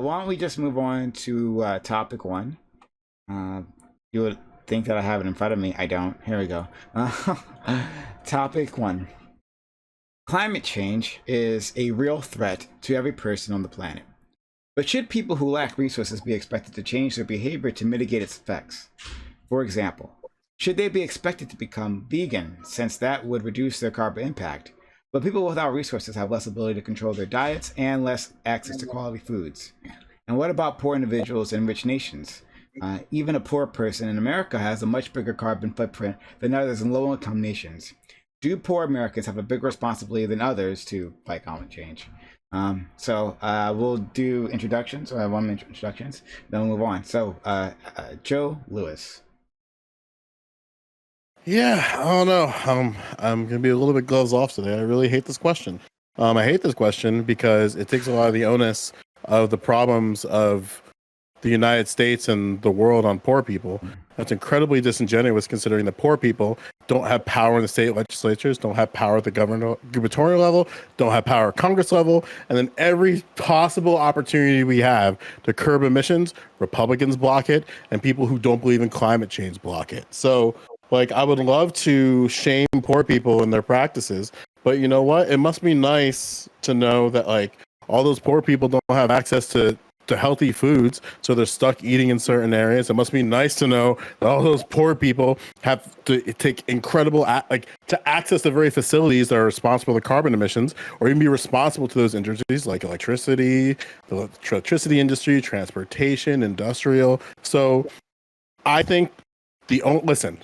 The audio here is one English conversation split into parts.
why don't we just move on to topic one? Uh, you would think that I have it in front of me. I don't. Here we go. Topic one. Climate change is a real threat to every person on the planet. But should people who lack resources be expected to change their behavior to mitigate its effects? For example, should they be expected to become vegan, since that would reduce their carbon impact? But people without resources have less ability to control their diets and less access to quality foods. And what about poor individuals in rich nations? Even a poor person in America has a much bigger carbon footprint than others in low income nations. Do poor Americans have a bigger responsibility than others to fight climate change? We'll do introductions, or 1 minute introductions, then we'll move on. So, Joe Lewis. Yeah, I don't know. I'm gonna be a little bit gloves off today. I really hate this question. I hate this question because it takes a lot of the onus of the problems of the United States and the world on poor people. That's incredibly disingenuous, considering that poor people don't have power in the state legislatures, don't have power at the gubernatorial level, don't have power at Congress level, and then every possible opportunity we have to curb emissions, Republicans block it, and people who don't believe in climate change block it. So, like, I would love to shame poor people and their practices, but you know what? It must be nice to know that, like, all those poor people don't have access to healthy foods, so they're stuck eating in certain areas. It must be nice to know that all those poor people have to take incredible to access the very facilities that are responsible for the carbon emissions, or even be responsible to those industries like electricity, the electricity industry, transportation, industrial. So I think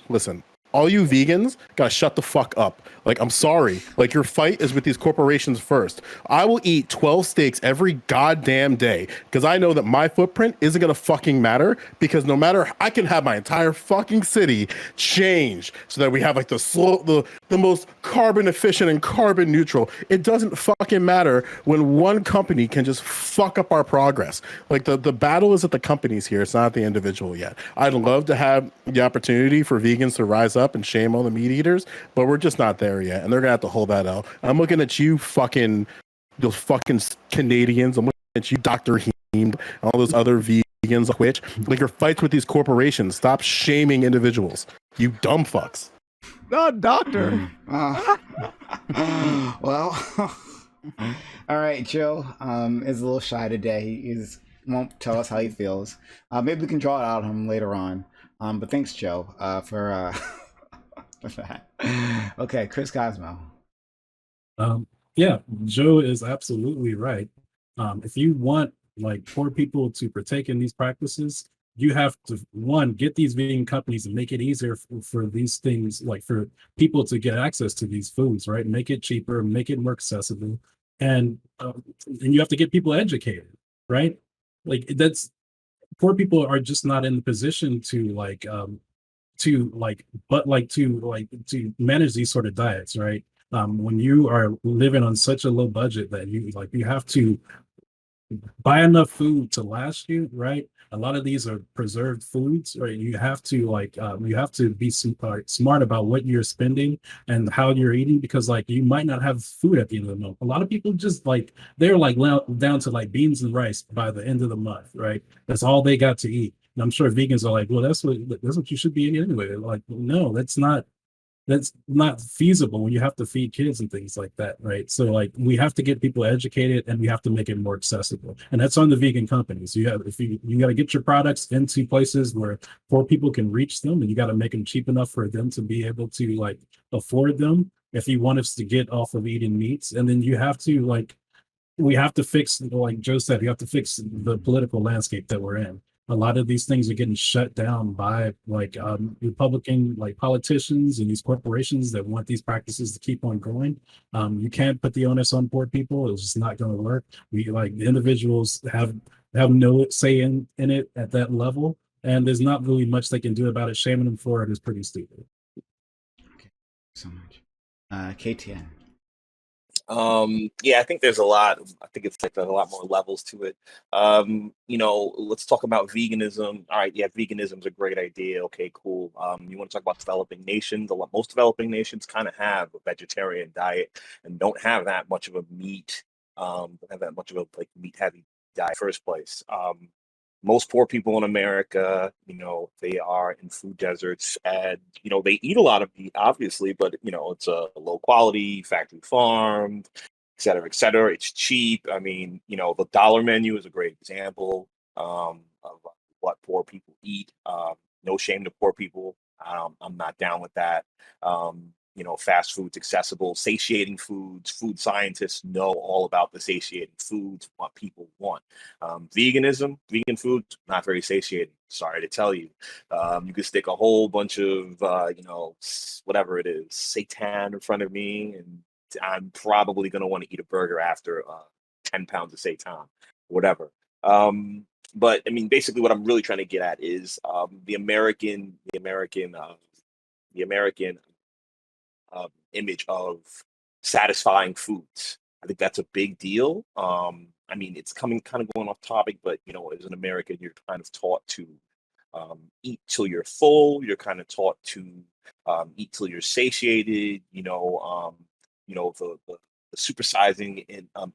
listen, all you vegans gotta shut the fuck up. Like, I'm sorry. Like, your fight is with these corporations first. I will eat 12 steaks every goddamn day because I know that my footprint isn't gonna fucking matter, because no matter, I can have my entire fucking city change so that we have like the most carbon efficient and carbon neutral. It doesn't fucking matter when one company can just fuck up our progress. Like, the battle is at the companies here. It's not the individual yet. I'd love to have the opportunity for vegans to rise up and shame all the meat eaters, but we're just not there yet, and they're gonna have to hold that out. I'm looking at you, those fucking Canadians. I'm looking at you, Dr. Heem, and all those other vegans, which, like, your fights with these corporations. Stop shaming individuals, you dumb fucks. Not doctor. Well, all right, Joe is a little shy today. He won't tell us how he feels. Maybe we can draw it out of him later on. But thanks, Joe, for that. Okay, Chris Cosmo. Yeah, Joe is absolutely right. If you want, like, poor people to partake in these practices, you have to, one, get these vegan companies and make it easier for these things, like for people to get access to these foods, right? Make it cheaper, make it more accessible, and you have to get people educated, right? Like, that's, poor people are just not in the position to to manage these sort of diets, right? When you are living on such a low budget that you have to buy enough food to last you, right? A lot of these are preserved foods, right? You have to be smart about what you're spending and how you're eating, because, like, you might not have food at the end of the month. A lot of people just, like, they're like down to like beans and rice by the end of the month, right? That's all they got to eat. And I'm sure vegans are like, well, that's what you should be eating anyway. Like, no, that's not feasible when you have to feed kids and things like that, right? So, like, we have to get people educated, and we have to make it more accessible, and that's on the vegan companies. You got to get your products into places where poor people can reach them, and you got to make them cheap enough for them to be able to, like, afford them if you want us to get off of eating meats. And then you have to, like, we have to fix, like Joe said, we have to fix the political landscape that we're in. A lot of these things are getting shut down by, like, Republican, like, politicians and these corporations that want these practices to keep on going. You can't put the onus on poor people. It's just not going to work. The individuals have no say in it at that level, and there's not really much they can do about it. Shaming them for it is pretty stupid. Okay, so much. KTN. Yeah, I think there's a lot. I think it's like there's a lot more levels to it. Let's talk about veganism. All right, yeah, veganism's a great idea. Okay, cool. You want to talk about developing nations? Most developing nations kind of have a vegetarian diet and don't have that much of a meat, don't have that much of a, like, meat heavy diet in the first place. Most poor people in America, they are in food deserts, and they eat a lot of meat, obviously, but it's a low quality, factory farmed, et cetera, et cetera. It's cheap. I mean, the dollar menu is a great example of what poor people eat. No shame to poor people. I'm not down with that. Fast food's accessible, satiating foods. Food scientists know all about the satiating foods, what people want. Vegan food, not very satiating. Sorry to tell you. You could stick a whole bunch of, whatever it is, seitan in front of me, and I'm probably going to want to eat a burger after 10 pounds of seitan, whatever. But I mean, basically, what I'm really trying to get at is the American image of satisfying foods. I think that's a big deal. I mean, it's kind of going off topic, but as an American, you're kind of taught to eat till you're full. You're kind of taught to eat till you're satiated. The supersizing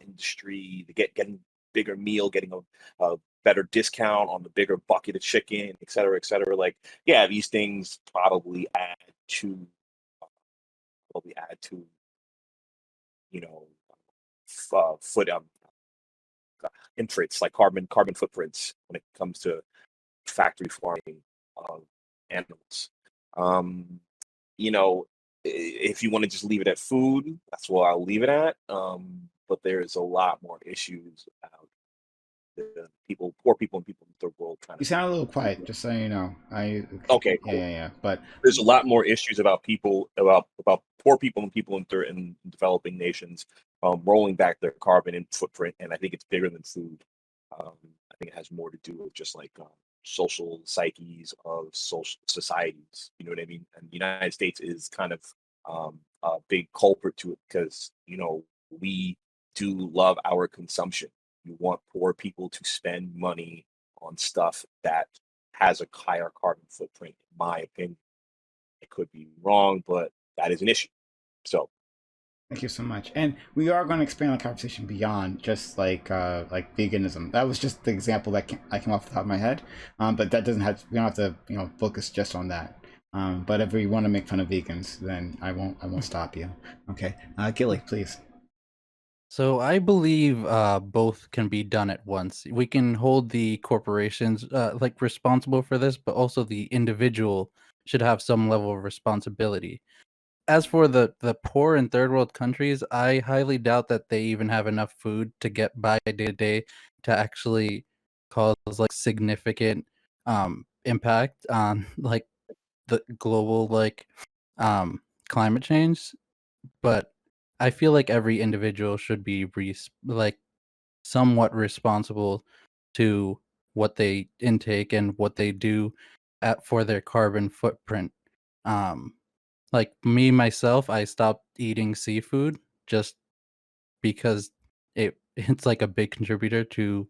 industry, getting bigger meal, getting a better discount on the bigger bucket of chicken, et cetera, et cetera. Like, yeah, these things to probably add to you know foot imprints, like carbon footprints, when it comes to factory farming of animals. um you know if you want to just leave it at food, that's what I'll leave it at. But there's a lot more issues about the poor people and people in the third world kind You of. sound a little quiet, just so you know. Okay, Yeah, cool. yeah, yeah. But There's a lot more issues about about poor people and people in developing nations rolling back their carbon footprint, and I think it's bigger than food. I think it has more to do with just like social psyches of social societies. You know what I mean? And the United States is kind of a big culprit to it, because we do love our consumption. You want poor people to spend money on stuff that has a higher carbon footprint, in my opinion. I could be wrong, but that is an issue. So, thank you so much. And we are going to expand the conversation beyond just like veganism. That was just the example that I came off the top of my head. But that doesn't have we don't have to focus just on that. But if we want to make fun of vegans, then I won't stop you. Okay, Gilly, please. So I believe both can be done at once. We can hold the corporations like responsible for this, but also the individual should have some level of responsibility. As for the poor in third world countries, I highly doubt that they even have enough food to get by day to day to actually cause like significant impact on like the global um climate change. But I feel like every individual should be like somewhat responsible to what they intake and what they do for their carbon footprint. Um, like me myself, I stopped eating seafood just because it's like a big contributor to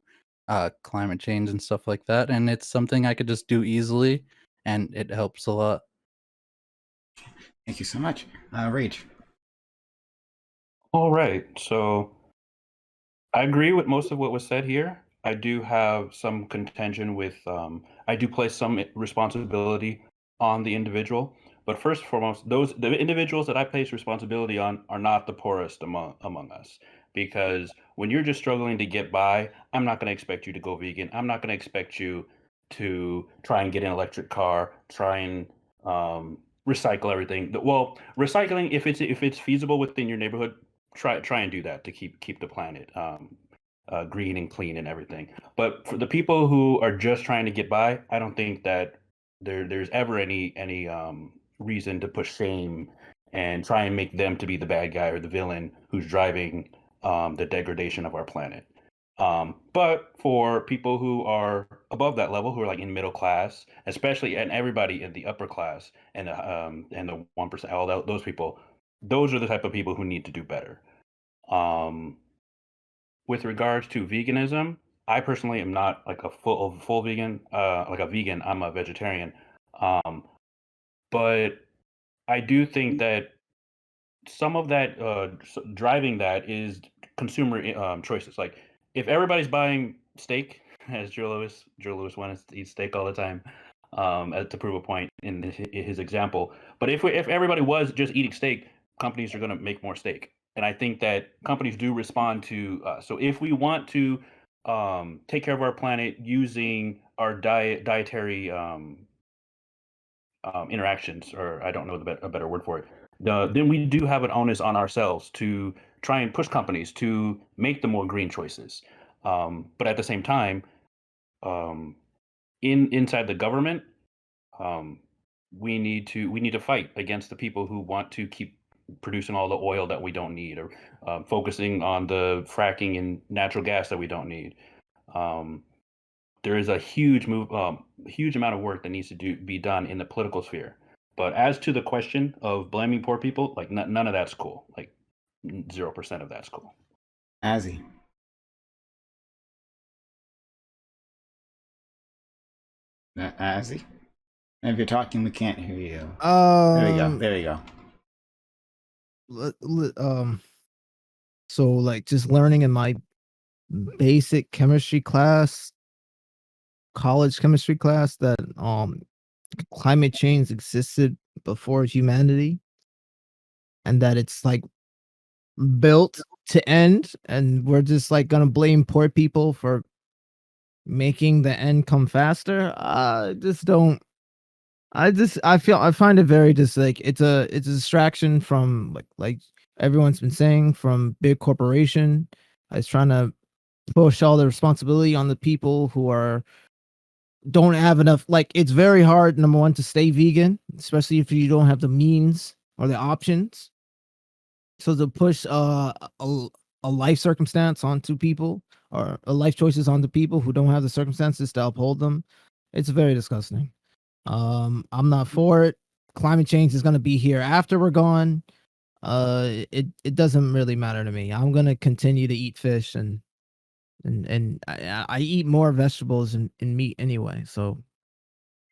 climate change and stuff like that, and it's something I could just do easily, and it helps a lot. Thank you so much, Rage. All right. So I agree with most of what was said here. I do have some contention with, I do place some responsibility on the individual. But first and foremost, the individuals that I place responsibility on are not the poorest among us. Because when you're just struggling to get by, I'm not going to expect you to go vegan. I'm not going to expect you to try and get an electric car, try and recycle everything. Well, recycling, if it's feasible within your neighborhood, try and do that to keep the planet green and clean and everything. But for the people who are just trying to get by, I don't think that there's ever any reason to push shame and try and make them to be the bad guy or the villain who's driving the degradation of our planet. But for people who are above that level, who are like in middle class, especially, and everybody in the upper class and the 1%, all those people, those are the type of people who need to do better. With regards to veganism, I personally am not like a full vegan, like a vegan. I'm a vegetarian. Um, but I do think that some of that driving that is consumer choices. Like if everybody's buying steak, as Joe Lewis wants to eat steak all the time, to prove a point in his example. But if everybody was just eating steak, companies are going to make more steak. And I think that companies do respond to. So if we want to take care of our planet using our dietary interactions, or I don't know a better word for it, then we do have an onus on ourselves to try and push companies to make the more green choices. But at the same time, um, inside the government, um, we need to fight against the people who want to keep producing all the oil that we don't need, or focusing on the fracking and natural gas that we don't need. Um, there is a huge amount of work that needs to be done in the political sphere. But as to the question of blaming poor people, like none of that's cool. Like 0% of that's cool. Azzy. Azzy? If you're talking, we can't hear you. There we go. There you go. So like just learning in my basic chemistry class, college chemistry class, that climate change existed before humanity, and that it's like built to end, and we're just like gonna blame poor people for making the end come faster. Just don't. I find it very just like it's a distraction from like everyone's been saying, from big corporation. It's trying to push all the responsibility on the people who don't have enough. Like, it's very hard, number one, to stay vegan, especially if you don't have the means or the options. So to push a life circumstance onto people, or a life choices onto people who don't have the circumstances to uphold them, it's very disgusting. I'm not for it. Climate change is going to be here after we're gone. It doesn't really matter to me. I'm going to continue to eat fish, and I eat more vegetables and meat anyway. So,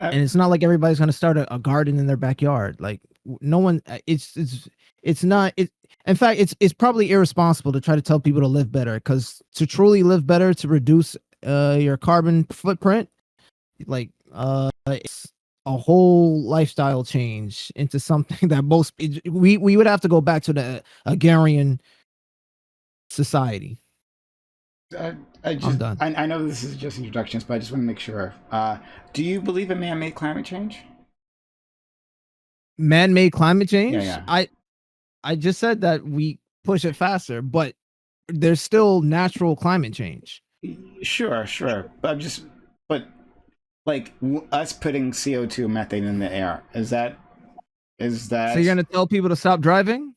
and it's not like everybody's going to start a garden in their backyard. Like, no one. It's not. It. In fact, it's probably irresponsible to try to tell people to live better, because to truly live better, to reduce your carbon footprint, like it's a whole lifestyle change into something that we would have to go back to the agrarian society. I'm done. I know this is just introductions, but I just want to make sure. Do you believe in man-made climate change? Man-made climate change? Yeah. I just said that we push it faster, but there's still natural climate change. Sure. But like us putting CO2 methane in the air, is that? So you're gonna tell people to stop driving?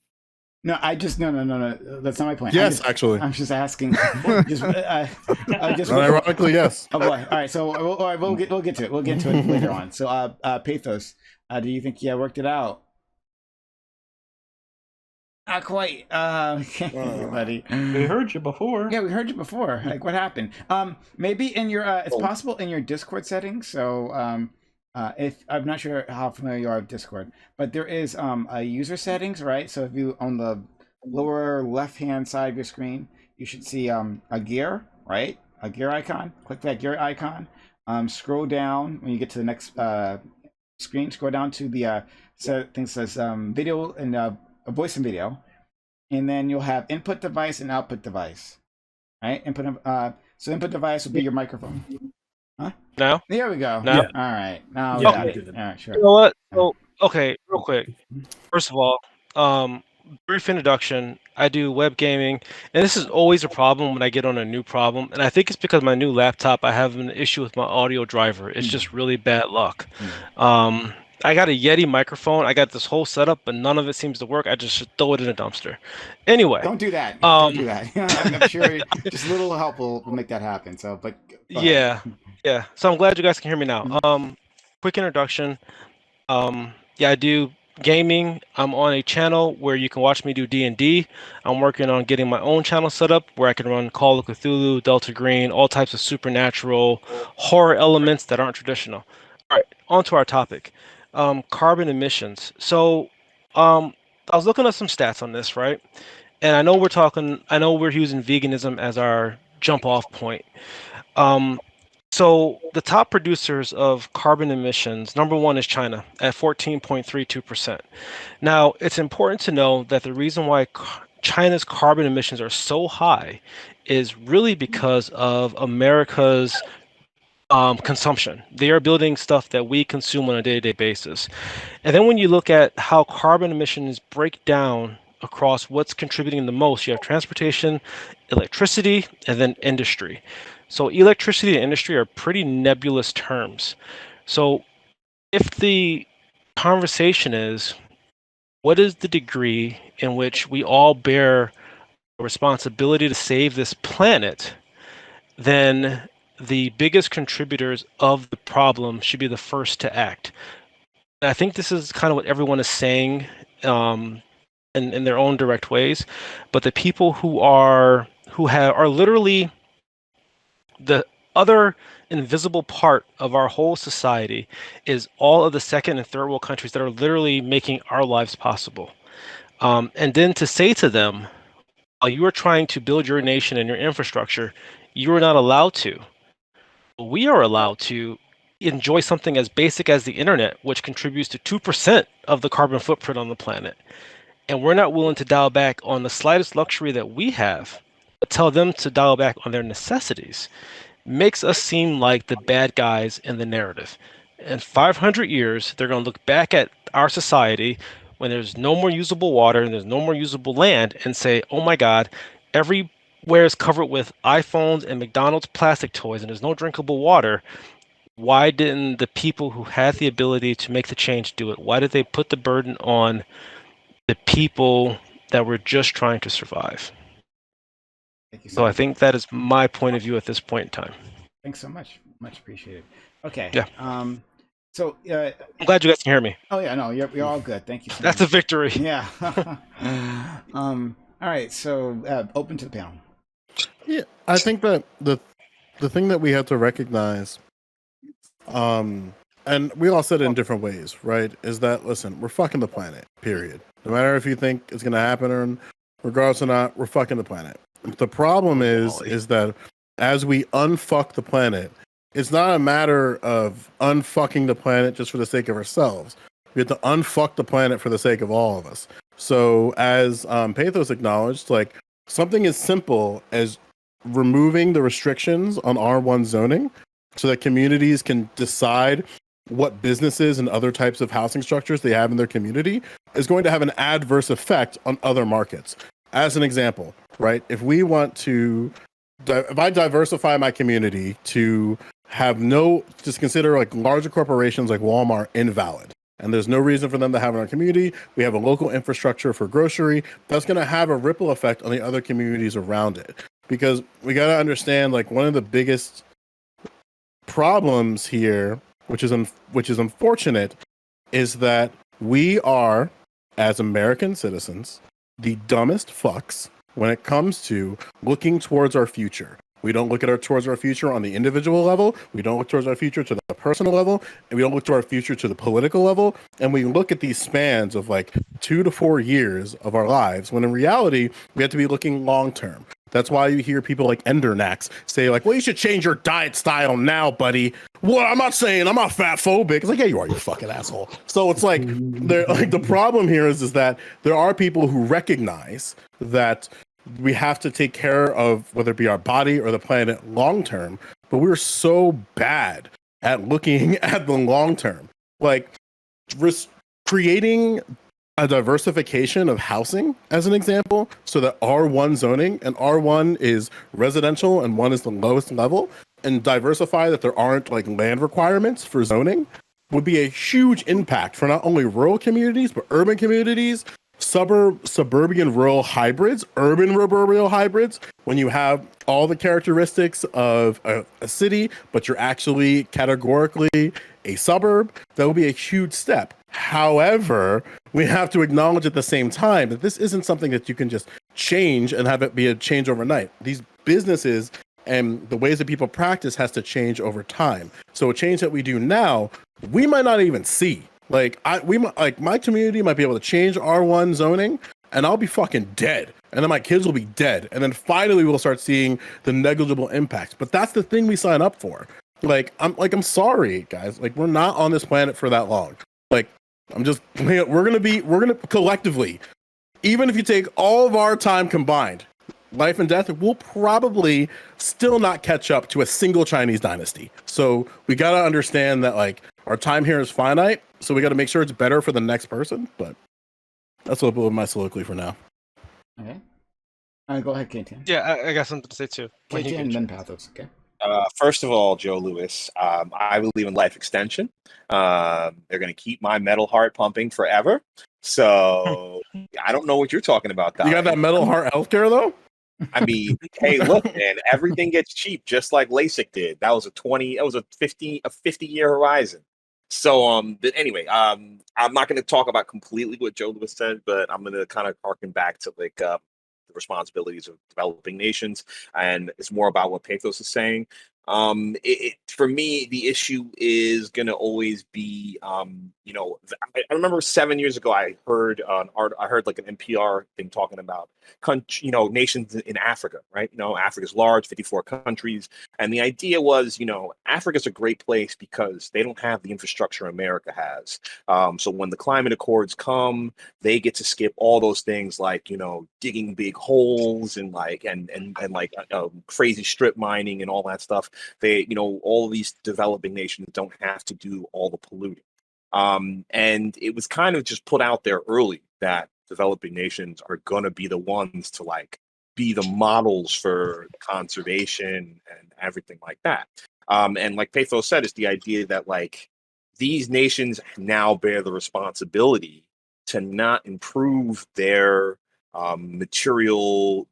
No, no. That's not my point. Yes, actually. I'm just asking. Ironically, yes. Oh boy. All right. So we'll get to it. We'll get to it later on. So, Pathos, do you think you worked it out? Not quite. Buddy. We heard you before. Yeah, we heard you before. Like, what happened? Maybe in your it's possible in your Discord settings. So, if I'm not sure how familiar you are with Discord, but there is a user settings, right? So if you on the lower left hand side of your screen, you should see a gear, right? A gear icon. Click that gear icon. Scroll down when you get to the next screen. Scroll down to the thing that says video and a voice and video, and then you'll have input device and output device, right? So input device will be your microphone. Huh? Now? There we go. Now? All right. Now we Yeah, got we it. did it. All right, sure. You know what? So, okay, real quick. First of all, brief introduction. I do web gaming, and this is always a problem when I get on a new problem. And I think it's because my new laptop, I have an issue with my audio driver. It's just really bad luck. I got a Yeti microphone. I got this whole setup, but none of it seems to work. I just should throw it in a dumpster. Anyway. Don't do that. Don't do that. I'm sure just a little help will make that happen. So, but yeah. So I'm glad you guys can hear me now. Quick introduction. Yeah, I do gaming. I'm on a channel where you can watch me do D&D. I'm working on getting my own channel set up where I can run Call of Cthulhu, Delta Green, all types of supernatural horror elements that aren't traditional. All right, on to our topic. Carbon emissions. So I was looking at some stats on this, right? And I know we're using veganism as our jump off point. Um, so the top producers of carbon emissions, number one is China at 14.32%. Now, it's important to know that the reason why China's carbon emissions are so high is really because of America's consumption. They are building stuff that we consume on a day-to-day basis. And then when you look at how carbon emissions break down across what's contributing the most, you have transportation, electricity, and then industry. So electricity and industry are pretty nebulous terms. So if the conversation is, what is the degree in which we all bear a responsibility to save this planet, then the biggest contributors of the problem should be the first to act. And I think this is kind of what everyone is saying in their own direct ways, but the people are literally the other invisible part of our whole society is all of the second and third world countries that are literally making our lives possible. And then to say to them, while you are trying to build your nation and your infrastructure, you are not allowed to. We are allowed to enjoy something as basic as the internet, which contributes to 2% of the carbon footprint on the planet. And we're not willing to dial back on the slightest luxury that we have, but tell them to dial back on their necessities. Makes us seem like the bad guys in the narrative. In 500 years, they're going to look back at our society when there's no more usable water and there's no more usable land and say, oh my God, everywhere is covered with iPhones and McDonald's plastic toys and there's no drinkable water. Why didn't the people who had the ability to make the change do it? Why did they put the burden on the people that were just trying to survive? Thank you So I much. think that is my point of view at this point in time. Thanks so much. Much appreciated. Okay. Yeah. So I'm glad you guys can hear me. oh yeah, no, you're all good. Thank you so That's much. a victory. Yeah. All right. So open to the panel. Yeah, I think that the thing that we have to recognize, and we all said it in different ways, right? Is that listen, we're fucking the planet. Period. No matter if you think it's gonna happen or regardless or not, we're fucking the planet. The problem is that as we unfuck the planet, it's not a matter of unfucking the planet just for the sake of ourselves. We have to unfuck the planet for the sake of all of us. So as Pathos acknowledged, like something as simple as removing the restrictions on R1 zoning so that communities can decide what businesses and other types of housing structures they have in their community is going to have an adverse effect on other markets. As an example, right? If we want to, if I diversify my community to have just consider like larger corporations like Walmart invalid, and there's no reason for them to have in our community. We have a local infrastructure for grocery that's going to have a ripple effect on the other communities around it. Because we got to understand, like one of the biggest problems here, which is unfortunate, is that we are, as American citizens, the dumbest fucks when it comes to looking towards our future. We don't look towards our future on the individual level. We don't look towards our future to the personal level, and we don't look to our future to the political level. And we look at these spans of like 2 to 4 years of our lives, when in reality, we have to be looking long term. That's why you hear people like Endernax say like, well, you should change your diet style now, buddy. Well, I'm not saying I'm not fat phobic. It's like, yeah, you are, you fucking asshole. So it's like, the problem here is that there are people who recognize that we have to take care of whether it be our body or the planet long term, but we're so bad at looking at the long term. Like creating a diversification of housing as an example, so that R1 zoning, and R1 is residential and 1 is the lowest level, and diversify that there aren't like land requirements for zoning, would be a huge impact for not only rural communities but urban communities, suburban rural hybrids, urban rural hybrids. When you have all the characteristics of a city but you're actually categorically a suburb, that will be a huge step. However, we have to acknowledge at the same time that this isn't something that you can just change and have it be a change overnight. These businesses and the ways that people practice has to change over time. So a change that we do now, we might not even see. Like my community might be able to change R1 zoning and I'll be fucking dead. And then my kids will be dead. And then finally we'll start seeing the negligible impacts. But that's the thing we sign up for. I'm sorry, guys. Like, we're not on this planet for that long. Like, we're gonna collectively, even if you take all of our time combined, life and death, will probably still not catch up to a single Chinese dynasty. So we got to understand that, like, our time here is finite. So we got to make sure it's better for the next person. But that's a little bit of my soliloquy for now. Okay. Go ahead, KTN. Yeah, I got something to say too. KTN and then Pathos. Okay. First of all, Joe Louis, I believe in life extension. They're going to keep my metal heart pumping forever. So I don't know what you're talking about. You got that metal heart healthcare though? I mean, hey, look, man, everything gets cheap, just like LASIK did. That was a 50-year horizon. So, but anyway, I'm not going to talk about completely what Joe Louis said, but I'm going to kind of harken back to like the responsibilities of developing nations, and it's more about what Pathos is saying. For me, the issue is going to always be, I remember 7 years ago, I heard like an NPR thing talking about nations in Africa, right? Africa's large, 54 countries. And the idea was, Africa's a great place because they don't have the infrastructure America has. So when the climate accords come, they get to skip all those things like, digging big holes and crazy strip mining and all that stuff. They, all of these developing nations don't have to do all the polluting. And it was kind of just put out there early that developing nations are going to be the ones to like be the models for conservation and everything like that. And like Pathos said, it's the idea that like these nations now bear the responsibility to not improve their material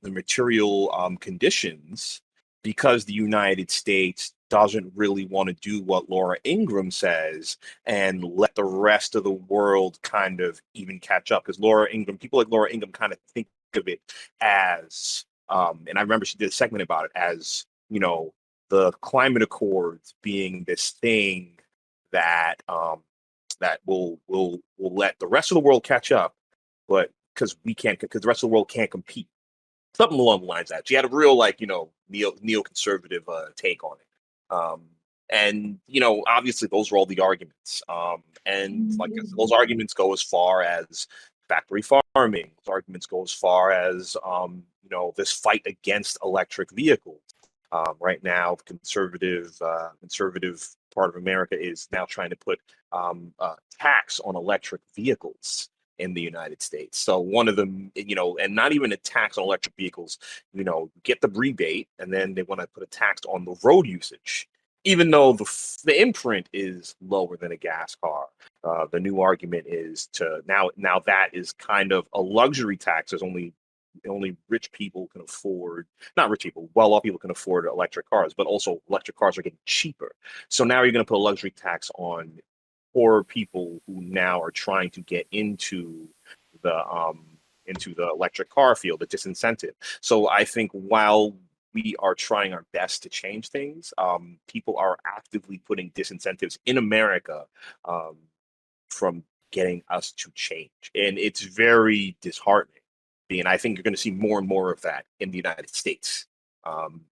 conditions because the United States doesn't really want to do what Laura Ingraham says and let the rest of the world kind of even catch up. Because people like Laura Ingraham kind of think of it as, and I remember she did a segment about it as, the climate accords being this thing that that will let the rest of the world catch up, but because the rest of the world can't compete. Something along the lines of that. She had a real neoconservative take on it. And obviously those were all the arguments. And like those arguments go as far as factory farming. Those arguments go as far as this fight against electric vehicles. Right now, conservative part of America is now trying to put tax on electric vehicles in the United States. So one of them, and not even a tax on electric vehicles, get the rebate, and then they want to put a tax on the road usage, even though the imprint is lower than a gas car. The new argument is to now that is kind of a luxury tax. There's only rich people can afford, not rich people, well-off people can afford electric cars, but also electric cars are getting cheaper. So now you're going to put a luxury tax on poor people who now are trying to get into the electric car field, the disincentive. So I think while we are trying our best to change things, people are actively putting disincentives in America from getting us to change. And it's very disheartening. And I think you're going to see more and more of that in the United States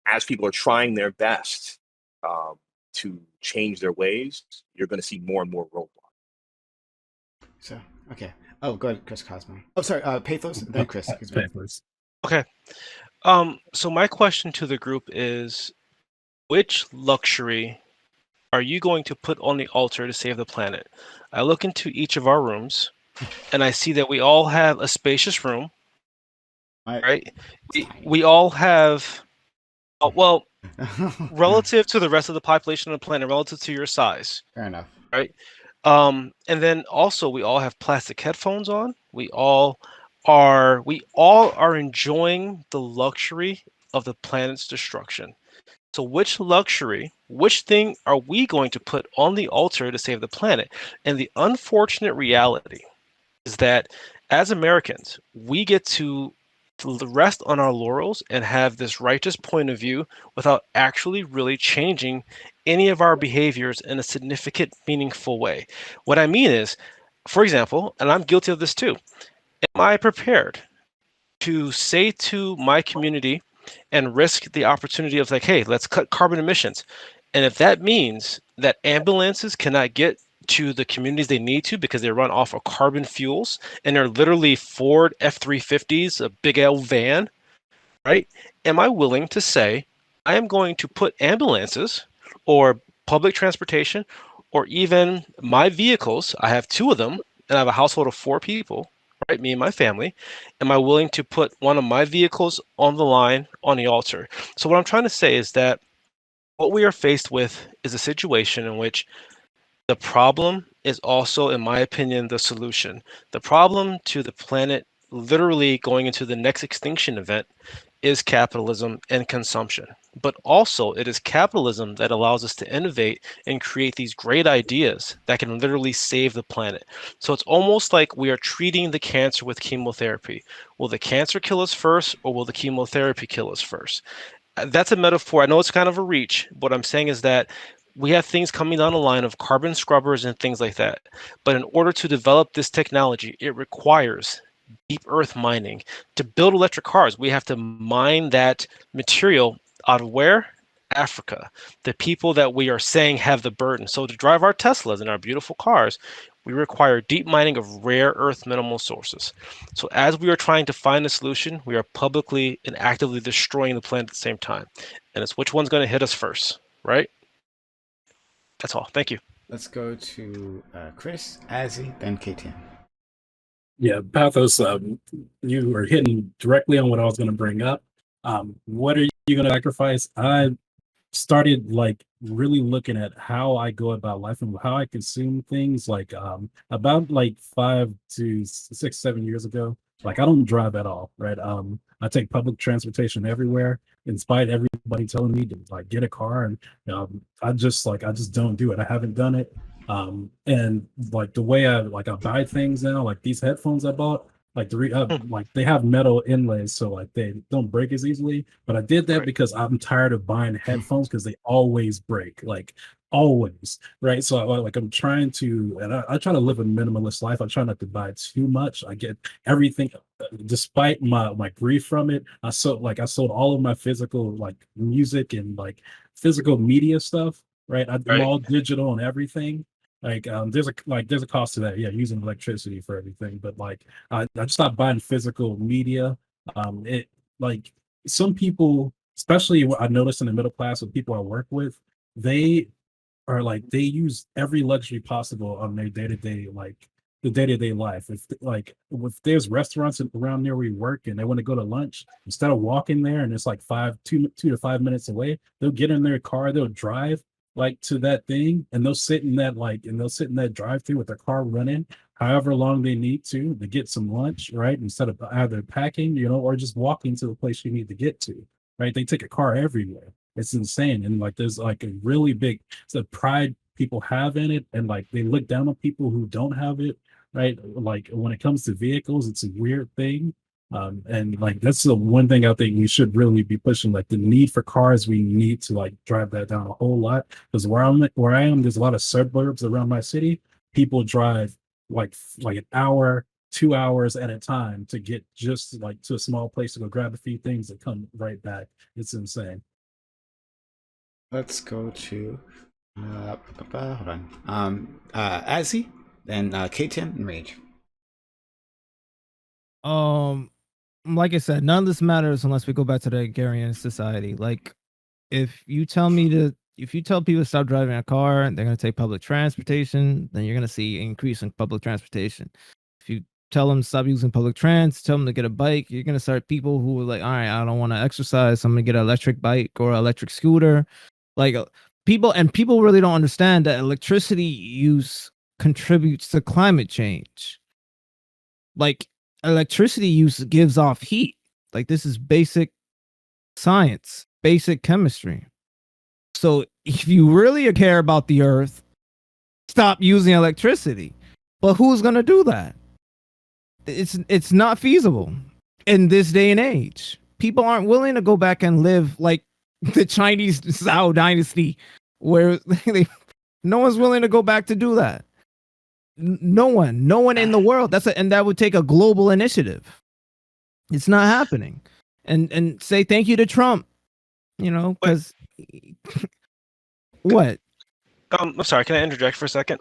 as people are trying their best to change their ways. You're going to see more and more roadblocks. So, okay. Oh, go ahead, Chris Cosmo. Oh, sorry, Pathos, then Chris. Okay. So my question to the group is, which luxury are you going to put on the altar to save the planet? I look into each of our rooms, and I see that we all have a spacious room. Right? We all have, well, relative to the rest of the population of the planet, relative to your size. Fair enough. Right? And then also we all have plastic headphones on. We all are enjoying the luxury of the planet's destruction. So which thing are we going to put on the altar to save the planet? And the unfortunate reality is that as Americans, we get to rest on our laurels and have this righteous point of view without actually really changing any of our behaviors in a significant, meaningful way. What I mean is, for example, and I'm guilty of this too, am I prepared to say to my community and risk the opportunity of like, hey, let's cut carbon emissions. And if that means that ambulances cannot get to the communities they need to because they run off of carbon fuels and they're literally Ford F-350s, a big L van, right? Am I willing to say I am going to put ambulances or public transportation or even my vehicles? I have two of them and I have a household of 4 people, right? Me and my family. Am I willing to put one of my vehicles on the line on the altar? So, what I'm trying to say is that what we are faced with is a situation in which the problem is also, in my opinion, the solution. The problem to the planet literally going into the next extinction event is capitalism and consumption. But also, it is capitalism that allows us to innovate and create these great ideas that can literally save the planet. So it's almost like we are treating the cancer with chemotherapy. Will the cancer kill us first, or will the chemotherapy kill us first? That's a metaphor. I know it's kind of a reach. What I'm saying is that we have things coming down the line of carbon scrubbers and things like that. But in order to develop this technology, it requires deep earth mining. To build electric cars, we have to mine that material out of where? Africa. The people that we are saying have the burden. So to drive our Teslas and our beautiful cars, we require deep mining of rare earth mineral sources. So as we are trying to find a solution, we are publicly and actively destroying the planet at the same time. And it's which one's going to hit us first, right? That's all. Thank you. Let's go to Chris, Azzy, then KTM. Yeah, Pathos, you were hitting directly on what I was going to bring up. What are you going to sacrifice? I started like really looking at how I go about life and how I consume things like about like 5 to 6, 7 years ago. Like I don't drive at all, right? I take public transportation everywhere, in spite of everybody telling me to like get a car, and I just don't do it. I haven't done it. And like the way I buy things now, like these headphones I bought, like like they have metal inlays, so like they don't break as easily. But I did that Right. because I'm tired of buying headphones because they always break, like always, right? So I'm trying to, and I try to live a minimalist life. I try not to buy too much. I get everything, despite my grief from it. I sold all of my physical like music and like physical media stuff, right? I'm Right. all digital and everything. Like there's a cost to that, yeah, using electricity for everything. But like I just stopped buying physical media. It like some people, especially what I noticed in the middle class of people I work with, they are like they use every luxury possible on their day-to-day the day-to-day life. If there's restaurants around near where we work and they want to go to lunch, instead of walking there and it's like 2 to 5 minutes away, they'll get in their car, they'll drive like to that thing, and they'll sit in that drive-through with their car running however long they need to get some lunch, right? Instead of either packing, or just walking to the place you need to get to, right? They take a car everywhere. It's insane. And like there's like a really big pride people have in it, and like they look down on people who don't have it, right? Like when it comes to vehicles, it's a weird thing. And like that's the one thing I think we should really be pushing, like the need for cars. We need to like drive that down a whole lot, because where I am, there's a lot of suburbs around my city. People drive like an hour, 2 hours at a time to get just like to a small place to go grab a few things and come right back. It's insane. Let's go to hold on. Azzy, then KTM and Rage. Like I said, none of this matters unless we go back to the agrarian society. Like if you tell people to stop driving a car and they're going to take public transportation, then you're going to see increase in public transportation. If you tell them to stop using public tell them to get a bike, you're going to start people who are like, all right, I don't want to exercise, so I'm going to get an electric bike or an electric scooter. Like people really don't understand that electricity use contributes to climate change. Like electricity use gives off heat. Like this is basic science, basic chemistry. So if you really care about the earth, stop using electricity. But who's going to do that? It's not feasible in this day and age. People aren't willing to go back and live like the Chinese Zhao dynasty, where no one's willing to go back to do that. No one in the world. And that would take a global initiative. It's not happening. And say thank you to Trump, you know, because what? I'm sorry. Can I interject for a second?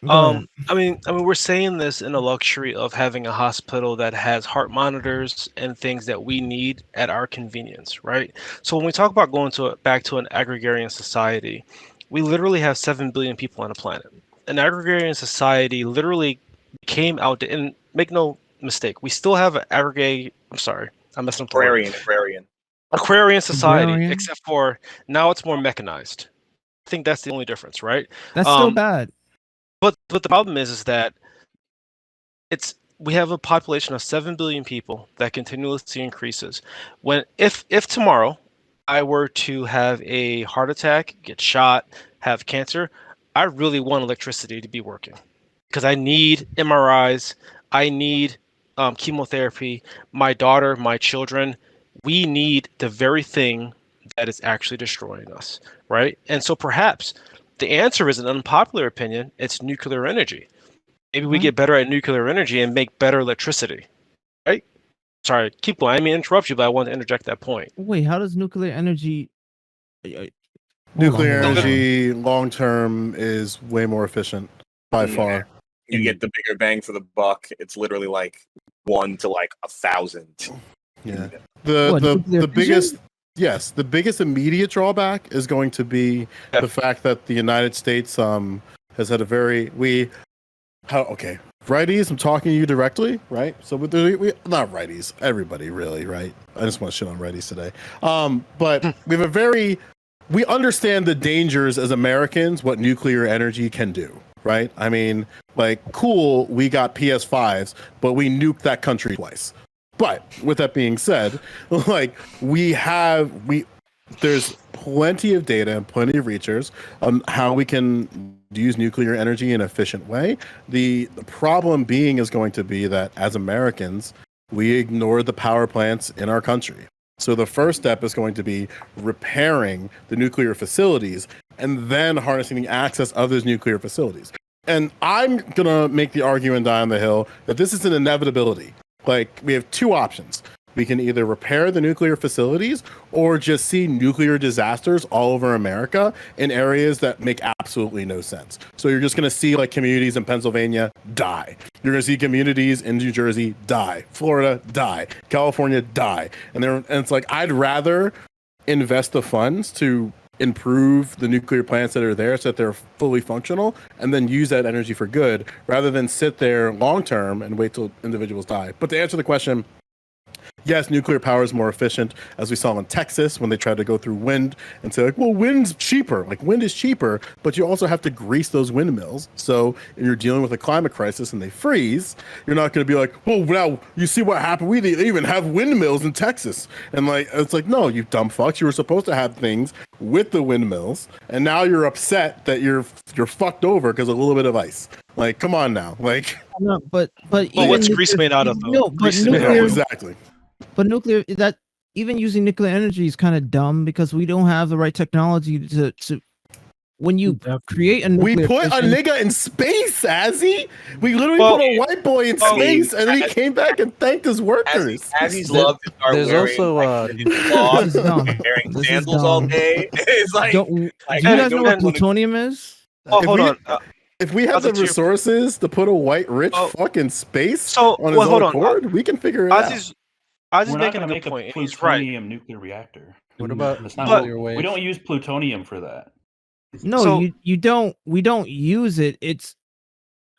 Go ahead. I mean, we're saying this in a luxury of having a hospital that has heart monitors and things that we need at our convenience, right? So when we talk about going back to an agrarian society, we literally have 7 billion people on the planet. An agrarian society literally came out to, and make no mistake, we still have an aggregate. I'm sorry, I messed up the word. Aquarian society, Agrarian? except for now it's more mechanized. I think that's the only difference, right? That's still bad. But the problem is that we have a population of 7 billion people that continuously increases. If tomorrow I were to have a heart attack, get shot, have cancer, I really want electricity to be working because I need MRIs, I need chemotherapy. My daughter, my children, we need the very thing that is actually destroying us, right? And so perhaps the answer is an unpopular opinion. It's nuclear energy. Maybe we get better at nuclear energy and make better electricity, right? Sorry, keep going. I mean, interrupt you, but I want to interject that point. Wait, how does nuclear energy? Nuclear energy long term is way more efficient by far. You get the bigger bang for the buck. It's literally like 1 to like 1,000. Yeah. The biggest the biggest immediate drawback is going to be the fact that the United States has had a very righties, I'm talking to you directly, right? So we not righties, everybody really, right? I just want to shit on righties today. But we have we understand the dangers as Americans, what nuclear energy can do, right? I mean, like, cool, we got PS5s, but we nuked that country twice. But with that being said, like, there's plenty of data and plenty of research on how we can use nuclear energy in an efficient way. The problem being is going to be that as Americans, we ignore the power plants in our country. So the first step is going to be repairing the nuclear facilities and then harnessing the access of those nuclear facilities. And I'm going to make the argument on the Hill that this is an inevitability. Like, we have two options. We can either repair the nuclear facilities or just see nuclear disasters all over America in areas that make absolutely no sense. So you're just going to see, like, communities in Pennsylvania die. You're going to see communities in New Jersey die. Florida die. California die. And it's like, I'd rather invest the funds to improve the nuclear plants that are there so that they're fully functional and then use that energy for good rather than sit there long term and wait till individuals die. But to answer the question, yes, nuclear power is more efficient, as we saw in Texas when they tried to go through wind and say, like, well, wind's cheaper. Like, wind is cheaper, but you also have to grease those windmills. So if you're dealing with a climate crisis and they freeze, you're not going to be like, well, now you see what happened. We didn't even have windmills in Texas. And, like, it's like, no, you dumb fucks. You were supposed to have things with the windmills, and now you're upset that you're fucked over because of a little bit of ice. Like, come on now. Like, no, but what's grease made out of, though? No, but nuclear, exactly. But nuclear, that even using nuclear energy is kind of dumb because we don't have the right technology to when you create a nuclear we put fission, a nigga in space, Azzy. We literally put a white boy in space, and then he came back and thanked his workers. Azzy's love to start There's wearing, also wearing sandals all day. It's like, do you guys know what plutonium is? Hold on. If we have the resources to put a white rich fuck in space on his own accord, we can figure it out. We're not going to make a plutonium nuclear reactor. What about That's not we don't use plutonium for that. No, so, you don't. We don't use it. It's.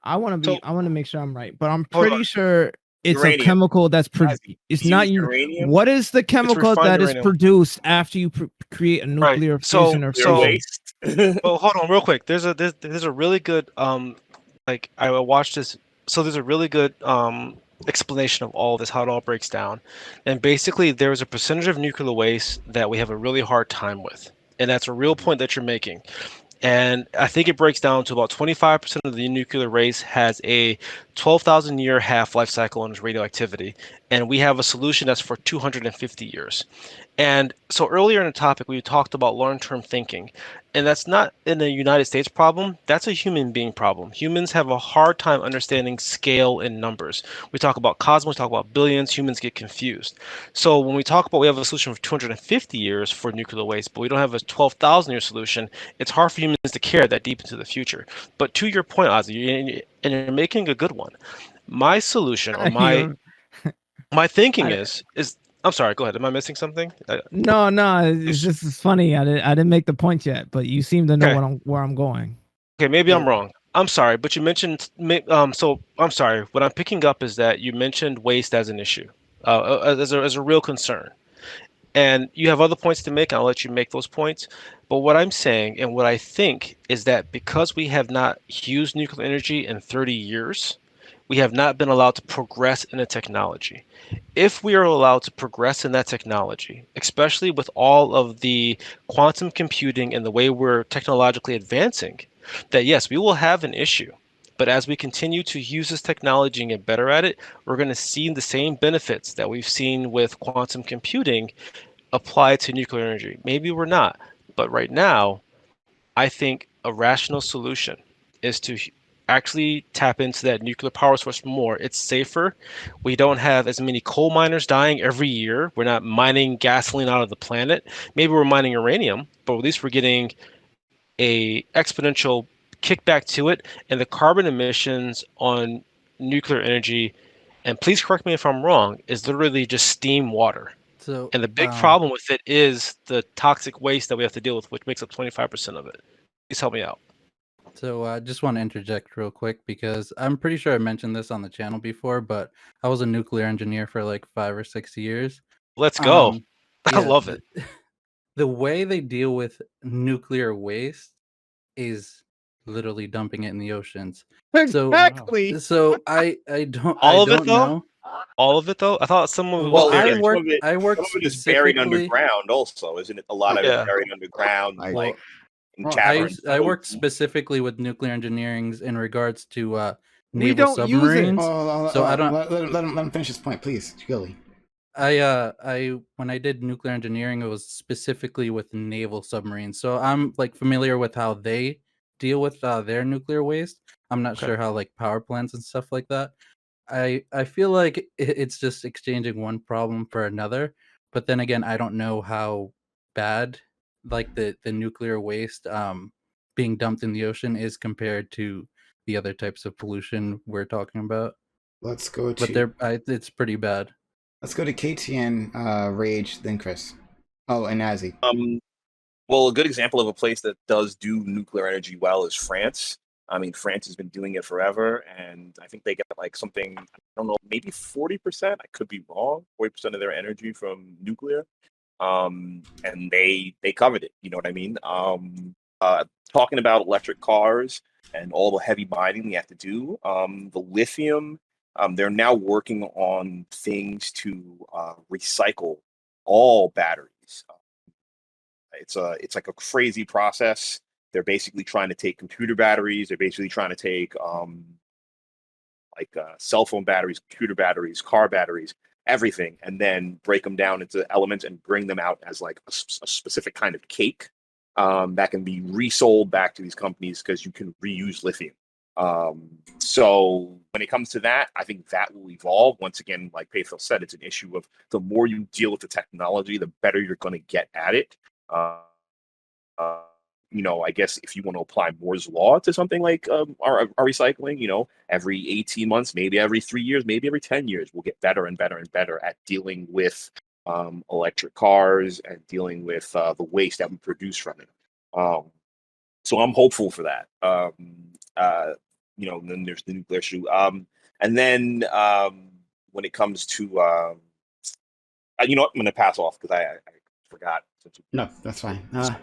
I want to make sure I'm right, but I'm pretty sure it's uranium. A chemical that's produced. It's not uranium. What is the chemical that is produced after you create a nuclear fission or waste? Well, hold on, real quick. There's a really good like, I watched this. So there's a really good explanation of all this, how it all breaks down. And basically, there's a percentage of nuclear waste that we have a really hard time with. And that's a real point that you're making. And I think it breaks down to about 25% of the nuclear waste has a 12,000 year half-life cycle on its radioactivity. And we have a solution that's for 250 years. And so earlier in the topic, we talked about long-term thinking. And that's not in the United States problem. That's a human being problem. Humans have a hard time understanding scale and numbers. We talk about cosmos, talk about billions, humans get confused. So when we talk about we have a solution for 250 years for nuclear waste, but we don't have a 12,000-year solution, it's hard for humans to care that deep into the future. But to your point, Ozzy, and you're making a good one. My solution or You're- my thinking I- is I'm sorry, go ahead. Am I missing something? no, it's just it's funny. I didn't make the point yet, but you seem to know Okay. where I'm going. Okay, maybe I'm wrong. I'm sorry, but you mentioned so I'm sorry. What I'm picking up is that you mentioned waste as an issue, as a real concern, and you have other points to make. I'll let you make those points. But what I'm saying and what I think is that because we have not used nuclear energy in 30 years, we have not been allowed to progress in the technology. If we are allowed to progress in that technology, especially with all of the quantum computing and the way we're technologically advancing, that yes, we will have an issue. But as we continue to use this technology and get better at it, we're going to see the same benefits that we've seen with quantum computing applied to nuclear energy. Maybe we're not, but right now, I think a rational solution is to actually tap into that nuclear power source more. It's safer. We don't have as many coal miners dying every year. We're not mining gasoline out of the planet. Maybe we're mining uranium, but at least we're getting a exponential kickback to it. And the carbon emissions on nuclear energy, and please correct me if I'm wrong, is literally just steam water. So, And the big problem with it is the toxic waste that we have to deal with, which makes up 25% of it. Please help me out. So I just want to interject real quick because I'm pretty sure I mentioned this on the channel before, but I was a nuclear engineer for like 5 or 6 years. Let's go. I Yeah, love it. the way they deal with nuclear waste is literally dumping it in the oceans. Exactly. So I don't All I of it don't though? know. All of it though? I thought some of it was Well, Well, I buried. some work of it, I work some of it is buried specifically. underground, also, isn't it? A lot of Yeah. it buried underground, Like- like in Well, caverns. I worked specifically with nuclear engineering in regards to We naval don't use it. submarines. So I don't. let him finish his point, please, Gilly. I when I did nuclear engineering, it was specifically with naval submarines. So I'm like familiar with how they deal with their nuclear waste. I'm not Okay. sure how like power plants and stuff like that. I feel like it's just exchanging one problem for another. But then again, I don't know how bad like the nuclear waste being dumped in the ocean is compared to the other types of pollution we're talking about. Let's go But to it's pretty bad. KTN, Rage, then Chris. Oh, and Nazi. Well, a good example of a place that does do nuclear energy well is France. I mean, France has been doing it forever, and I think they get like something, I don't know, maybe 40%. I could be wrong. 40% of their energy from nuclear. And they covered it. You know what I mean? Talking about electric cars and all the heavy mining they have to do. The lithium, they're now working on things to recycle all batteries. It's like a crazy process. They're basically trying to take computer batteries. They're basically trying to take cell phone batteries, computer batteries, car batteries, everything, and then break them down into elements and bring them out as like a specific kind of cake that can be resold back to these companies because you can reuse lithium. So when it comes to that, I think that will evolve. Once again, like Payfill said, it's an issue of the more you deal with the technology, the better you're going to get at it. I guess if you want to apply Moore's law to something like our recycling, every 18 months, maybe every 3 years, maybe every 10 years, we'll get better and better and better at dealing with electric cars and dealing with the waste that we produce from it. So I'm hopeful for that. Then there's the nuclear issue. And then when it comes to, I'm going to pass off because I forgot. No, that's fine. Just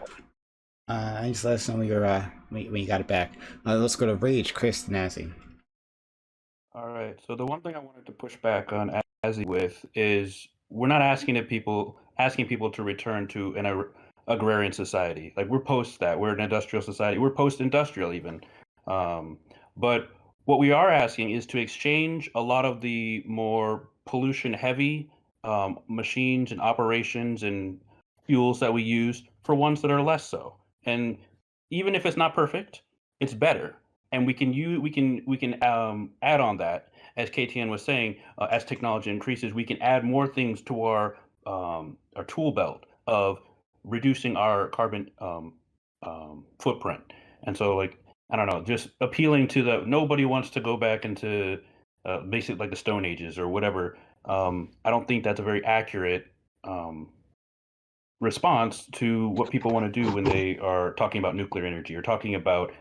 let us know when you got it back. Let's go to Rage, Chris, Nazi. All right. So the one thing I wanted to push back on Azzy with is we're not asking people to return to an agrarian society. Like we're post that. We're an industrial society. We're post-industrial even. But what we are asking is to exchange a lot of the more pollution-heavy machines and operations and fuels that we use for ones that are less so. And even if it's not perfect, it's better, and we can add on that, as KTN was saying, as technology increases, we can add more things to our tool belt of reducing our carbon footprint. And so, like, I don't know, just appealing to the nobody wants to go back into basically like the Stone Ages or whatever. I don't think that's a very accurate response to what people want to do when they are talking about nuclear energy or talking about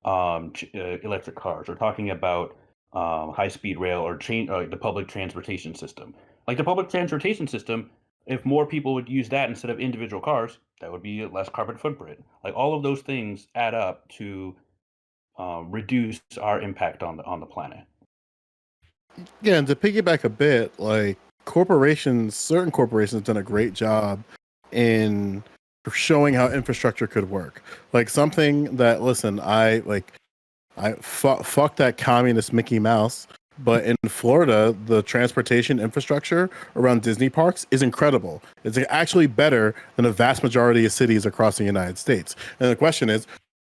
electric cars or talking about high-speed rail or the public transportation system. Like the public transportation system, if more people would use that instead of individual cars, that would be less carbon footprint. Like all of those things add up to reduce our impact on the planet. Yeah, and to piggyback a bit, like certain corporations have done a great job in showing how infrastructure could work. Like something that, listen, fuck that communist Mickey Mouse, but in Florida, the transportation infrastructure around Disney parks is incredible. It's actually better than a vast majority of cities across the United States. And the question is,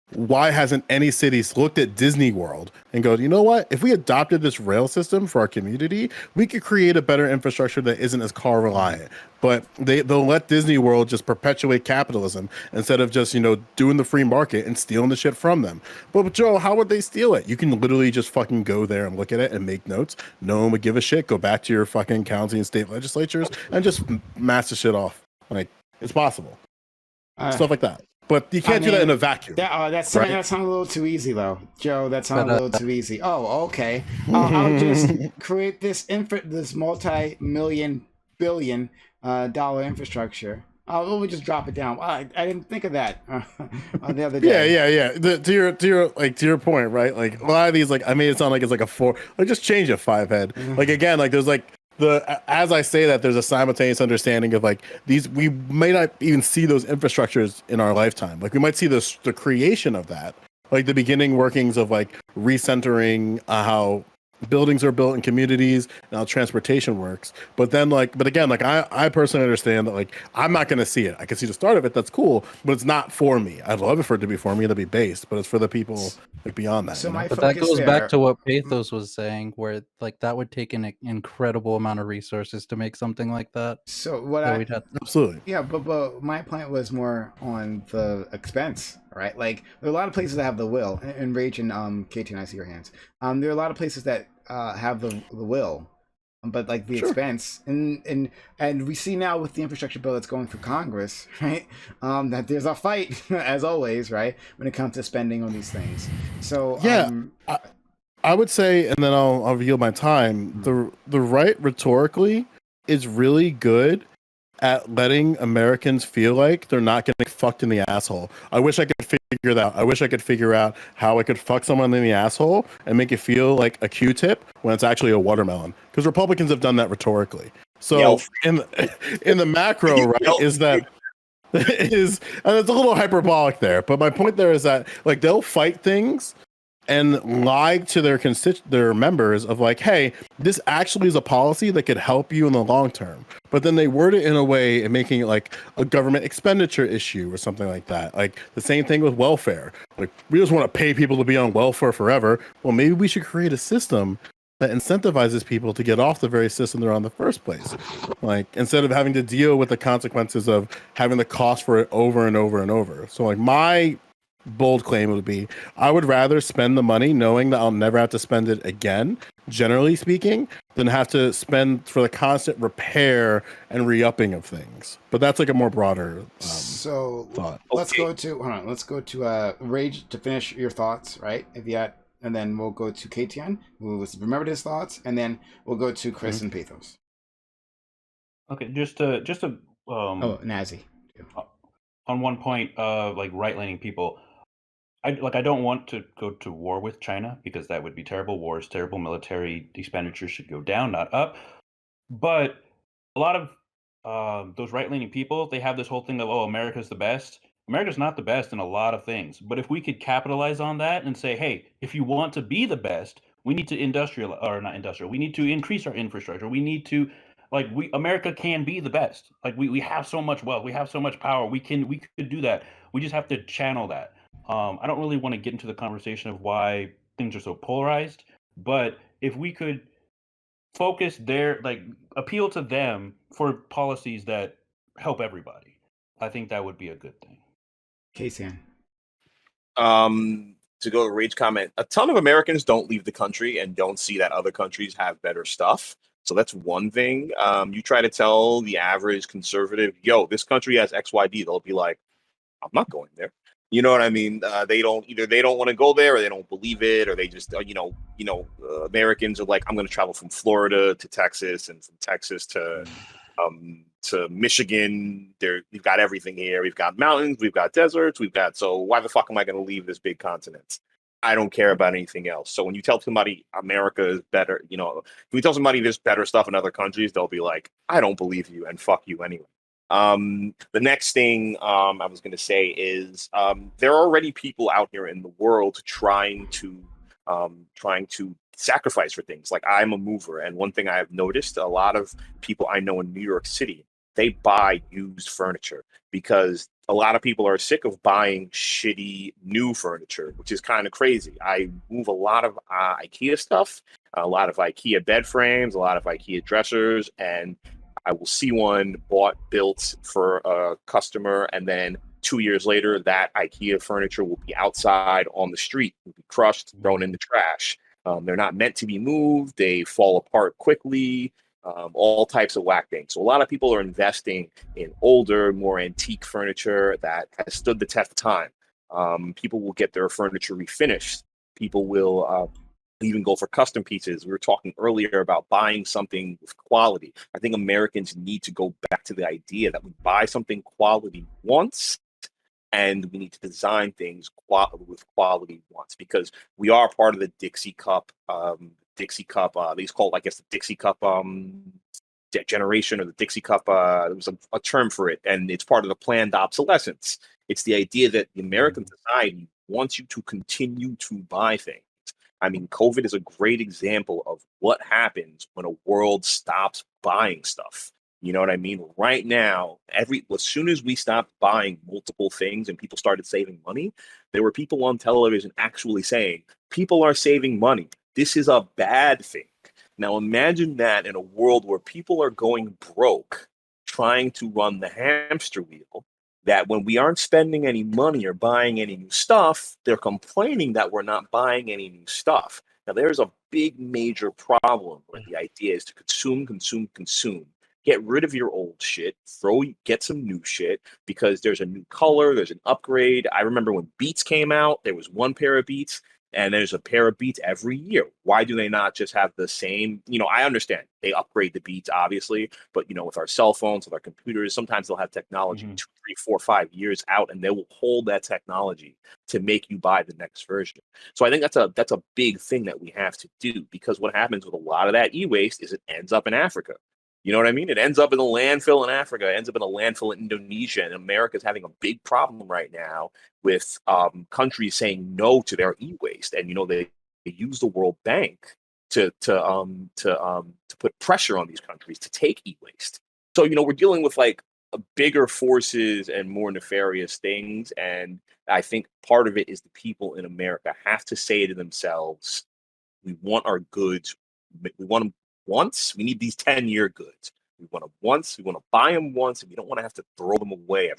why hasn't any city looked at Disney World and go, you know what? If we adopted this rail system for our community, we could create a better infrastructure that isn't as car reliant. But they'll let Disney World just perpetuate capitalism instead of just, doing the free market and stealing the shit from them. But Joe, how would they steal it? You can literally just fucking go there and look at it and make notes. No one would give a shit. Go back to your fucking county and state legislatures and just mask the shit off. Like, it's possible. Stuff like that. But you can't do that in a vacuum. That sounds a little too easy, though, Joe. That sounds a little too easy. Oh, okay. I'll just create this multi-million billion dollar infrastructure. Let me just drop it down. I didn't think of that the other day. Yeah. To your point, right? Like a lot of these, like I made it sound like it's like a 4. Like just change a 5 head. Like again, like there's like. As I say that, there's a simultaneous understanding of like these, we may not even see those infrastructures in our lifetime. Like we might see the creation of that, like the beginning workings of like recentering how buildings are built in communities and how transportation works. But again, I personally understand that like I'm not going to see it. I can see the start of it. That's cool, but it's not for me. I'd love it for it to be for me, to be based, but it's for the people like beyond that. So but that goes back to what Pathos was saying, where like that would take an incredible amount of resources to make something like that. So what absolutely. Yeah, but my point was more on the expense, right? Like there are a lot of places that have the will. And Rage and KT, and I see your hands. There are a lot of places that have the will, but like the expense, and we see now with the infrastructure bill that's going through Congress, right? That there's a fight as always, right? When it comes to spending on these things. So I would say, and then I'll yield my time. The right rhetorically is really good at letting Americans feel like they're not getting fucked in the asshole. I wish I could figure that out. I wish I could figure out how I could fuck someone in the asshole and make it feel like a Q-tip when it's actually a watermelon. Because Republicans have done that rhetorically. So in the macro, right, is that and it's a little hyperbolic there. But my point there is that like they'll fight things and lie to their members of like, hey, this actually is a policy that could help you in the long term. But then they word it in a way and making it like a government expenditure issue or something like that. Like the same thing with welfare. Like we just want to pay people to be on welfare forever. Well, maybe we should create a system that incentivizes people to get off the very system they're on in the first place. Like instead of having to deal with the consequences of having the cost for it over and over and over. So like my bold claim would be I would rather spend the money knowing that I'll never have to spend it again, generally speaking, than have to spend for the constant repair and re-upping of things. But that's like a more broader thought. Let's go to Rage to finish your thoughts, right? If you had, and then we'll go to KTN, who was remembered his thoughts, and then we'll go to Chris and Pathos. Okay, just to Nazi. On one point of like right-leaning people, I don't want to go to war with China because that would be terrible. War is terrible. Military expenditures should go down, not up. But a lot of those right-leaning people, they have this whole thing of, oh, America's the best. America's not the best in a lot of things. But if we could capitalize on that and say, hey, if you want to be the best, we need to we need to increase our infrastructure. We need to America can be the best. Like we have so much wealth, we have so much power. We could do that. We just have to channel that. I don't really want to get into the conversation of why things are so polarized, but if we could focus their like appeal to them for policies that help everybody, I think that would be a good thing. K-San. To go to Rage comment, a ton of Americans don't leave the country and don't see that other countries have better stuff. So that's one thing. You try to tell the average conservative, yo, this country has XYD, they'll be like, I'm not going there. You know what I mean? They don't want to go there, or they don't believe it, or they just Americans are like, I'm going to travel from Florida to Texas, and from Texas to Michigan. We've got everything here. We've got mountains, we've got deserts, so why the fuck am I going to leave this big continent? I don't care about anything else. So when you tell somebody America is better, if you tell somebody there's better stuff in other countries, they'll be like, I don't believe you, and fuck you anyway. The next thing I was going to say is there are already people out here in the world trying to sacrifice for things. Like, I'm a mover, and one thing I have noticed, a lot of people I know in New York City, they buy used furniture because a lot of people are sick of buying shitty new furniture, which is kind of crazy. I move a lot of IKEA stuff, a lot of IKEA bed frames, a lot of IKEA dressers, and I will see one built for a customer, and then 2 years later, that IKEA furniture will be outside on the street, will be crushed, thrown in the trash. They're not meant to be moved. They fall apart quickly, all types of whack things. So a lot of people are investing in older, more antique furniture that has stood the test of time. People will get their furniture refinished. People will even go for custom pieces. We were talking earlier about buying something with quality. I think Americans need to go back to the idea that we buy something quality once, and we need to design things with quality once, because we are part of the Dixie Cup. They call it, I guess, the Dixie Cup generation, or the Dixie Cup. There was a term for it, and it's part of the planned obsolescence. It's the idea that the American society wants you to continue to buy things. I mean, COVID is a great example of what happens when a world stops buying stuff. You know what I mean? Right now, as soon as we stopped buying multiple things and people started saving money, there were people on television actually saying, people are saving money. This is a bad thing. Now imagine that in a world where people are going broke, trying to run the hamster wheel, that when we aren't spending any money or buying any new stuff, they're complaining that we're not buying any new stuff. Now, there's a big major problem where the idea is to consume, consume, consume. Get rid of your old shit, get some new shit, because there's a new color, there's an upgrade. I remember when Beats came out, there was one pair of Beats, and there's a pair of Beats every year. Why do they not just have the same? I understand they upgrade the Beats, obviously, but with our cell phones, with our computers, sometimes they'll have technology 2, 3, 4, 5 years out, and they will hold that technology to make you buy the next version. So I think that's a big thing that we have to do, because what happens with a lot of that e-waste is it ends up in Africa. You know what I mean? It ends up in a landfill in Africa, it ends up in a landfill in Indonesia, and America's having a big problem right now with countries saying no to their e-waste. And they use the World Bank to put pressure on these countries to take e-waste. So we're dealing with like bigger forces and more nefarious things, and I think part of it is the people in America have to say to themselves, we want our goods, we want them once. We need these 10-year goods. We want them once. We want to buy them once, and we don't want to have to throw them away.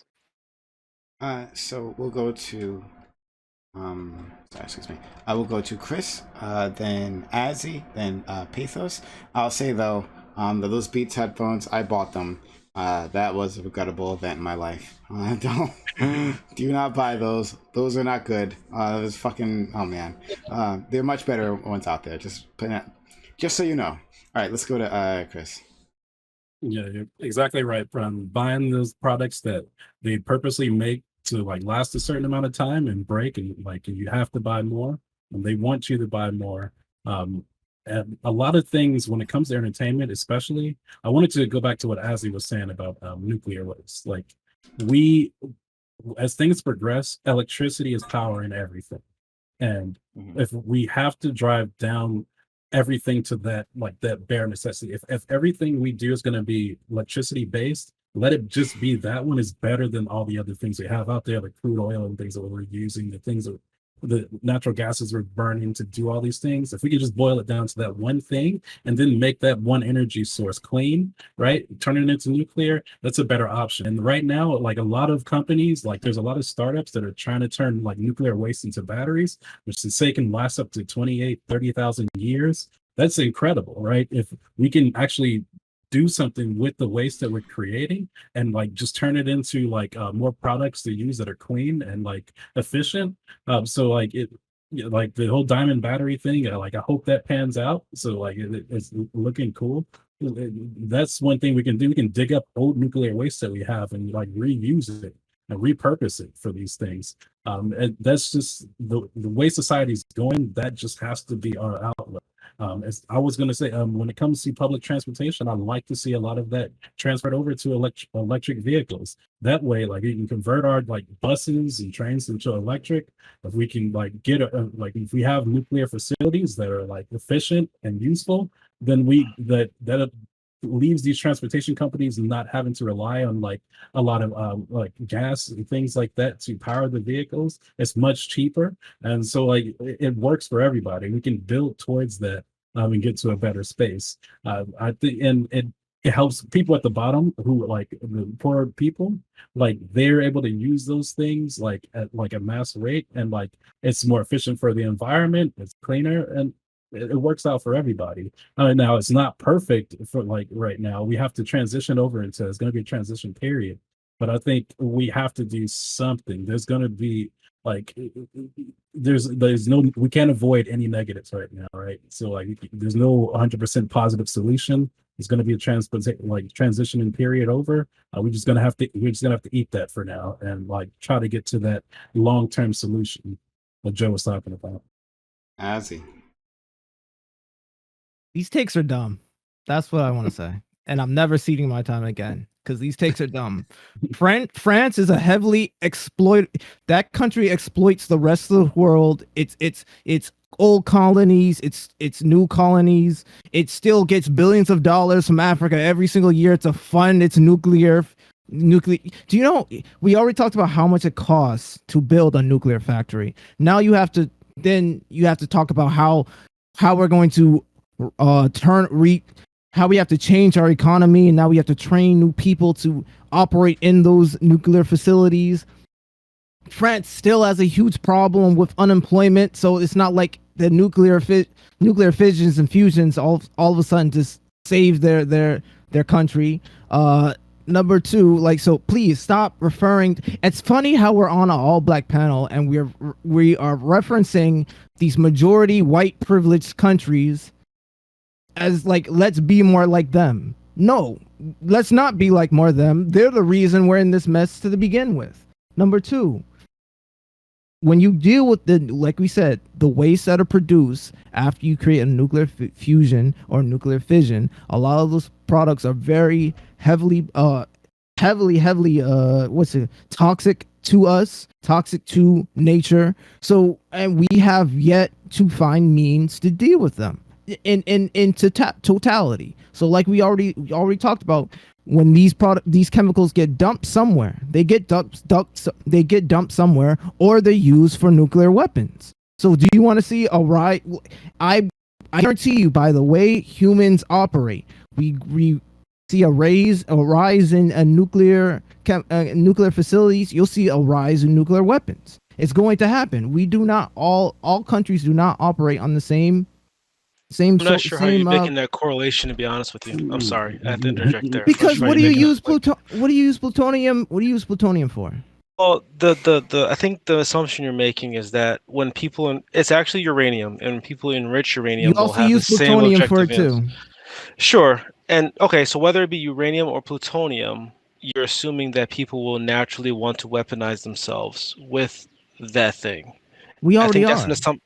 So we'll go to excuse me. I will go to Chris, then Azzy, then Pathos. I'll say though, that those Beats headphones, I bought them. That was a regrettable event in my life. Do not buy those. Those are not good. It was fucking, oh man. There are much better ones out there. Just so you know. All right, let's go to Chris. Yeah, you're exactly right. From buying those products that they purposely make to like last a certain amount of time and break, and like you have to buy more, and they want you to buy more. And a lot of things when it comes to entertainment, especially, I wanted to go back to what Azzy was saying about nuclear waste. Like as things progress, electricity is powering everything, and if we have to drive down everything to that bare necessity, if everything we do is going to be electricity based, let it just be that one is better than all the other things we have out there, like crude oil and things that we're using, the things that the natural gases we're burning to do all these things. If we could just boil it down to that one thing and then make that one energy source clean, right? Turn it into nuclear, that's a better option. And right now, like a lot of companies, like there's a lot of startups that are trying to turn like nuclear waste into batteries, which they say can last up to 28, 30,000 years. That's incredible, right? If we can actually do something with the waste that we're creating and like just turn it into like more products to use that are clean and like efficient. So like it, like the whole diamond battery thing, like I hope that pans out. So like it's looking cool. That's one thing we can do. We can dig up old nuclear waste that we have and like reuse it and repurpose it for these things. And that's just the way society's going. That just has to be our outlet. As I was going to say, when it comes to public transportation, I'd like to see a lot of that transferred over to electric vehicles. That way, like we can convert our like buses and trains into electric. If we can like get like if we have nuclear facilities that are like efficient and useful, then that leaves these transportation companies not having to rely on like a lot of like gas and things like that to power the vehicles. It's much cheaper, and so like it works for everybody. We can build towards that and get to a better space. I think, and it helps people at the bottom who like the poor people, like they're able to use those things like at like a mass rate, and like it's more efficient for the environment, it's cleaner, and it works out for everybody. Now it's not perfect for like right now. We have to transition over into it's going to be a transition period, but I think we have to do something. There's going to be like there's no we can't avoid any negatives right now, right? So like there's no 100% positive solution. It's going to be a transitioning period over. We're just gonna have to eat that for now and like try to get to that long-term solution that Joe was talking about. Azzy. These takes are dumb. That's what I want to say. And I'm never ceding my time again because these takes are dumb. France is a heavily that country exploits the rest of the world. It's old colonies, it's new colonies. It still gets billions of dollars from Africa every single year to fund its nuclear. Do you know we already talked about how much it costs to build a nuclear factory? Now you have to talk about how we're going to how we have to change our economy, and now we have to train new people to operate in those nuclear facilities. France still has a huge problem with unemployment, so it's not like the nuclear fissions and fusions all of a sudden just save their country. Number two, like, so please stop referring. It's funny how we're on an all black panel and we are referencing these majority white privileged countries as like, let's be more like them. No, let's not be like more them. They're the reason we're in this mess to begin with. Number two, when you deal with like we said, the waste that are produced after you create a nuclear fusion or nuclear fission, a lot of those products are very heavily toxic to us, toxic to nature. So, and we have yet to find means to deal with them in totality. So like we already talked about, when these chemicals get dumped somewhere, they get dumped somewhere, or they're used for nuclear weapons. So do you want to see a rise? I guarantee you, by the way humans operate, we see a rise in nuclear facilities. You'll see a rise in nuclear weapons. It's going to happen. We do not all countries do not operate on the same. I'm not sure how you're making that correlation, to be honest with you. I'm sorry, I had to interject there. Because what do you use plutonium for? Well, I think the assumption you're making is that when people it's actually uranium, and people enrich uranium, you also use plutonium for it too. Sure. And okay, so whether it be uranium or plutonium, you're assuming that people will naturally want to weaponize themselves with that thing. We already that's are. an assumption.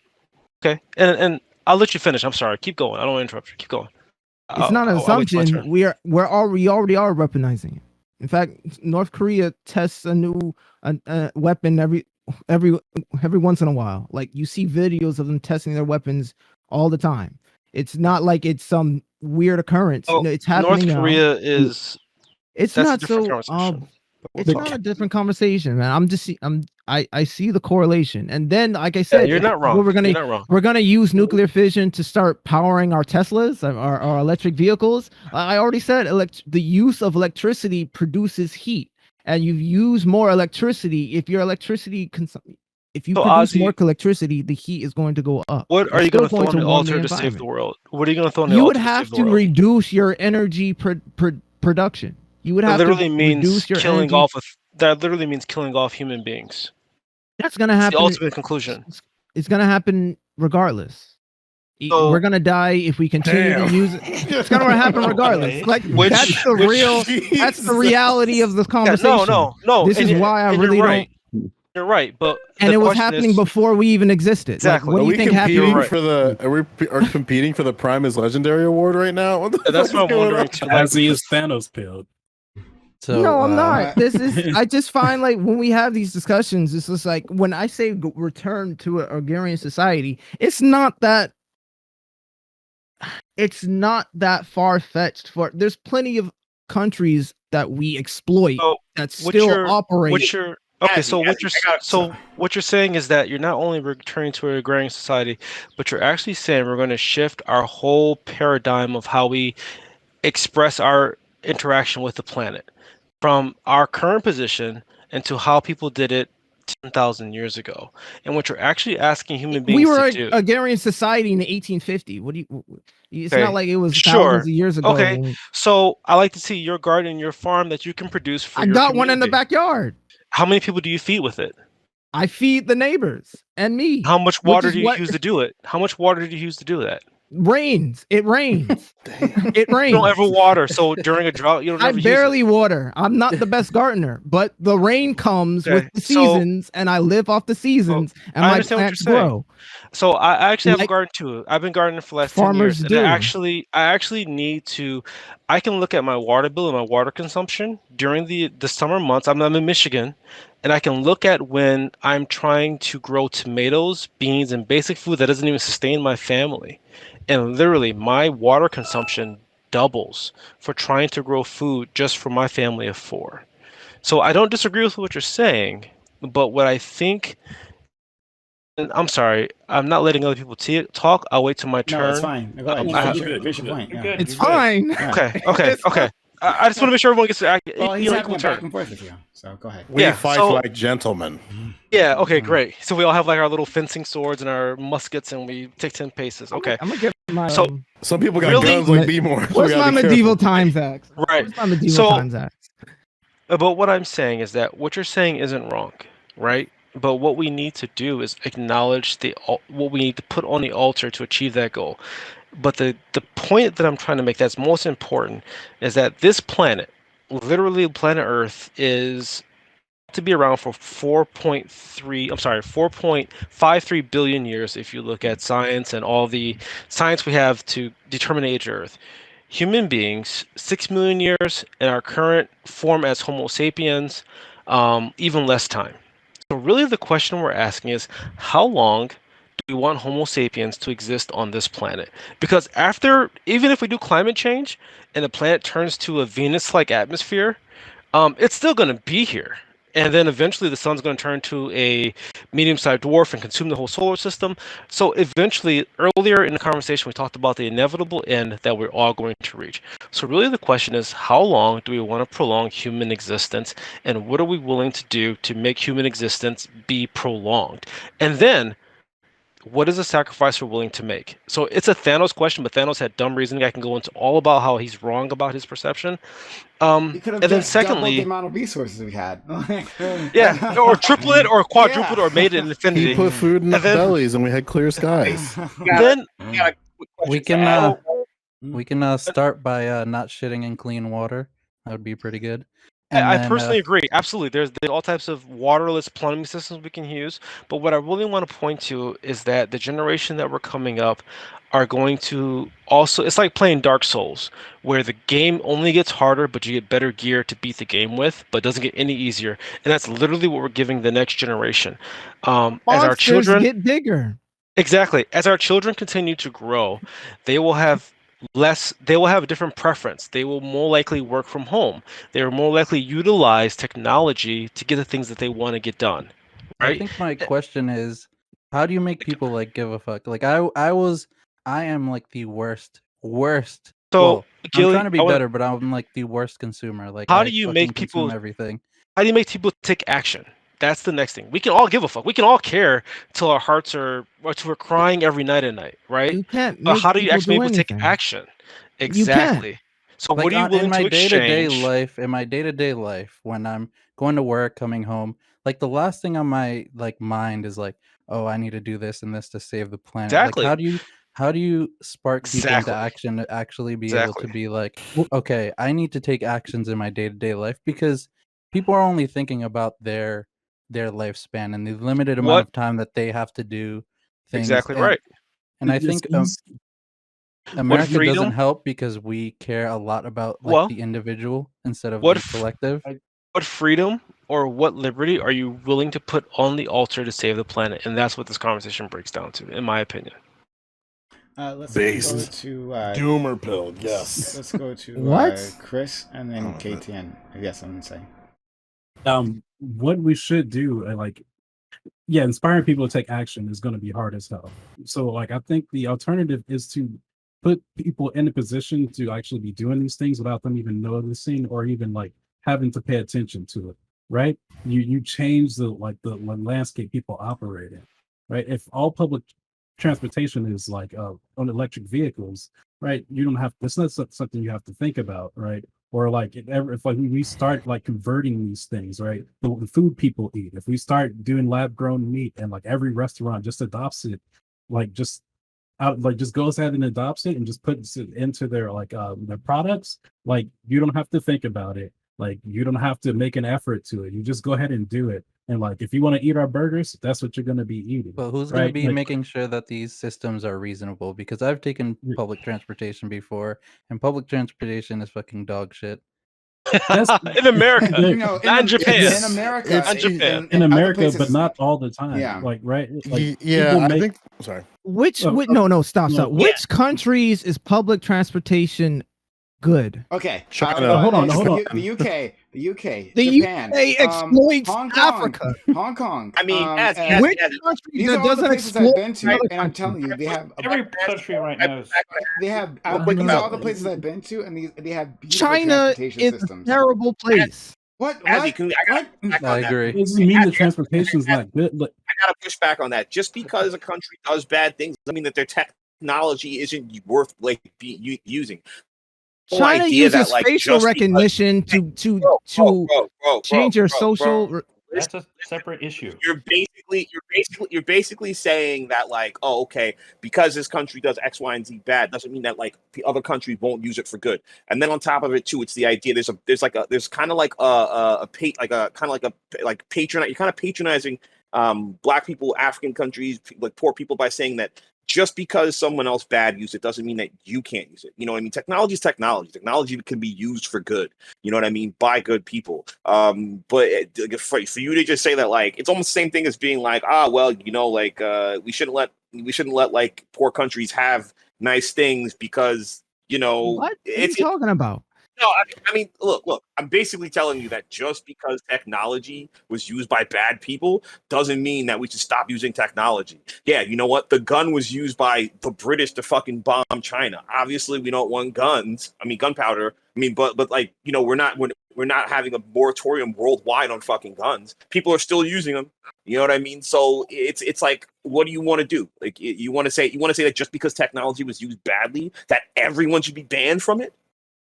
Okay, and I'll let you finish. I'm sorry. Keep going. I don't want to interrupt you. Keep going. It's not an assumption. We already are weaponizing it. In fact, North Korea tests a new weapon every once in a while. Like, you see videos of them testing their weapons all the time. It's not like it's some weird occurrence. Oh, it's happening. North Korea is It's That's a not different so. conversation. But we'll It's talk. not a different conversation, man. I see the correlation, and then like I Yeah, said, you're not wrong. You're not wrong. we're gonna use nuclear fission to start powering our Teslas, our electric vehicles. I already said the use of electricity produces heat, and you use more electricity if your electricity if you So, produce Ozzy, more electricity, the heat is going to go up. what are It's you still going to throw on the warm the altar to save the environment. world? What are you going to throw on the You would altar to have save the to world? reduce your energy production. You would That have literally to means reduce your killing energy. off. That literally means killing off human beings. That's gonna It's the happen. ultimate conclusion. It's gonna happen regardless. So- We're gonna die if we continue to Damn. use it. It's gonna happen regardless. Okay. Like Which- that's the which- real. That's the reality of this Yeah, conversation. no. This is why I and really you're right. don't. You're right, but And the it was question happening is, before we even existed. Exactly. Like, what Are do you we think competing happened? Right. for the are competing for the Prime's Legendary Award right now? What the that's fuck what is I'm going wondering on? too. Like, As he is Thanos pilled. So No, I'm not. uh, This is. I just find like when we have these discussions, it's just like when I say return to an agrarian society, it's not that. It's not that far fetched. For there's plenty of countries that we exploit So, that what still you're- operate. what you're okay. So what you're I got- so what you're saying is that you're not only returning to an agrarian society, but you're actually saying we're going to shift our whole paradigm of how we express our interaction with the planet from our current position into how people did it 10,000 years ago. And what you're actually asking human beings We were to a do. agrarian society in the 1850. What do you? It's Okay, not like it was sure. thousands of years ago. Okay, when so I like to see your garden, your farm that you can produce for I your got one in the community. backyard. How many people do you feed with it? I feed the neighbors and me. How much Which water is do you what- use to do it? How much water do you use to do that? Rains. It rains. It rains. You don't ever water, so during a drought, you don't I ever barely water. I'm not the best gardener, but the rain comes with Okay, the so- seasons, and I live off the seasons, and I my understand what you're plants saying. grow. So I actually have a Like garden too. I've been gardening for the last 10 farmers years. And do. I actually need to I can look at my water bill and my water consumption during the summer months. I'm in Michigan, and I can look at when I'm trying to grow tomatoes, beans, and basic food that doesn't even sustain my family. And literally my water consumption doubles for trying to grow food just for my family of 4. So I don't disagree with what you're saying, but what I think, and I'm sorry, I'm not letting other people talk. I'll wait till my turn. No, it's fine. Go ahead. I You have- finish your point. You're Yeah. good. It's you're good. fine. Yeah. Okay. I just want to make sure everyone gets to Well, he's having equal a turn. back and forth with you, so go ahead. We Yeah, fight so- like gentlemen. Yeah, okay, great. So we all have like our little fencing swords and our muskets, and we take 10 paces. Okay, I'm gonna get my. So- Some people got Really? guns like B-more. Where's my medieval times axe? right. Where's my medieval So- times axe? But what I'm saying is that what you're saying isn't wrong, right? But what we need to do is acknowledge what we need to put on the altar to achieve that goal. But the point that I'm trying to make that's most important is that this planet, literally planet Earth, is to be around for 4.53 billion years if you look at science and all the science we have to determine the age of Earth. Human beings, 6 million years, and our current form as Homo sapiens, even less time. So really the question we're asking is, how long do we want Homo sapiens to exist on this planet? Because even if we do climate change and the planet turns to a Venus-like atmosphere, it's still going to be here. And then eventually the sun's going to turn to a medium-sized dwarf and consume the whole solar system. So eventually, earlier in the conversation, we talked about the inevitable end that we're all going to reach. So really the question is, how long do we want to prolong human existence? And what are we willing to do to make human existence be prolonged? And then, what is the sacrifice we're willing to make? So it's a Thanos question, but Thanos had dumb reasoning. I can go into all about how he's wrong about his perception. You could have And then just doubled the secondly, amount of resources we had. yeah, or triple it, or quadruple it, Yeah. or made it an infinity. He put food in And our then- bellies and we had clear skies. Then we can start by not shitting in clean water. That would be pretty good. And I then, personally agree. Absolutely. There's all types of waterless plumbing systems we can use. But what I really want to point to is that the generation that we're coming up are going to also, it's like playing Dark Souls, where the game only gets harder, but you get better gear to beat the game with, but it doesn't get any easier. And that's literally what we're giving the next generation. As our Monsters children get bigger. Exactly. As our children continue to grow, they will have they will have a different preference. They will more likely work from home. They will more likely utilize technology to get the things that they want to get done. I Right? think my question is, how do you make people like give a fuck? Like I am like the worst. So, Well, I'm Gilly, trying to be better, but I'm like the worst consumer. Like how do I you fucking make consume people everything. how do you make people take action? That's the next thing. We can all give a fuck. We can all care till our hearts are or till we're crying every night and night, right? You can't But make how do you people actually do make people take anything. action? You can't. Exactly. So what Like are you in willing my to exchange? in my day-to-day life, when I'm going to work, coming home, like the last thing on my like mind is like, oh, I need to do this and this to save the planet. Like Exactly. how do you spark people into Exactly. action to actually be able Exactly. to be like, okay, I need to take actions in my day-to-day life, because people are only thinking about their lifespan and the limited amount What of time that they have to do things. exactly right. And I It's think easy. What America doesn't freedom? help because we care a lot about like Well, the individual instead of what the f- collective. what freedom or what liberty are you willing to put on the altar to save the planet? And that's what this conversation breaks down to, in my opinion. Let's go Based. to Doomer pilled, yes. let's go to What? Chris and then Oh, KTN. I guess I'm gonna say. What we should do, inspiring people to take action is going to be hard as hell. So, like, I think the alternative is to put people in a position to actually be doing these things without them even noticing or even like having to pay attention to it. Right? You change the landscape people operate in. Right? If all public transportation is like on electric vehicles, right? You don't have. It's not something you have to think about, right? Or like if like we start like converting these things, right? The food people eat. If we start doing lab grown meat and like every restaurant just adopts it, like just just goes ahead and adopts it and just puts it into their products, like you don't have to think about it. Like you don't have to make an effort to it. You just go ahead and do it. And like if you want to eat our burgers, that's what you're gonna be eating. But who's going to Right? be Like making sure that these systems are reasonable? Because I've taken public transportation before, and public transportation is fucking dog shit. that's In America, You know, not in Japan. in America, Not Japan. in other America, but places, not all the time. yeah. Like right? Like yeah, people I make think. Sorry. No, stop. no, Which countries is public transportation good? Okay. China. hold on, next, hold on. The UK, the UK, The Japan, UK exploits Hong Kong, Africa. Hong Kong. I mean, Which country these that are all the doesn't places I've exploit been to, another and I'm country? telling you, they have Every country right now is. they have Real quick these are about- all the places I've been to, and they have beautiful China transportation is systems. a terrible place. What? Azzy, What? can we, What? I agree. It doesn't mean that transportation is not good. Like, I gotta push back on that. Just because a country does bad things doesn't mean that their technology isn't worth like using. Whole China idea uses that, like, facial just recognition to change your social. That's a separate issue. You're basically saying that, like, oh, okay, because this country does X, Y, and Z bad doesn't mean that like the other country won't use it for good. And then on top of it too, it's the idea there's kind of like you're kind of patronizing black people, African countries, like poor people, by saying that just because someone else bad used it doesn't mean that you can't use it. You know what I mean? Technology is technology. Technology can be used for good. You know what I mean? By good people. But for you to just say that, like, it's almost the same thing as being like, well, you know, like we shouldn't let like poor countries have nice things because, you know, What are you talking about? no, I mean, look. I'm basically telling you that just because technology was used by bad people doesn't mean that we should stop using technology. Yeah, you know what? The gun was used by the British to fucking bomb China. Obviously, we don't want guns. I mean, gunpowder. I mean, but like, you know, we're not having a moratorium worldwide on fucking guns. People are still using them. You know what I mean? So it's like, what do you want to do? Like, you want to say that just because technology was used badly, that everyone should be banned from it?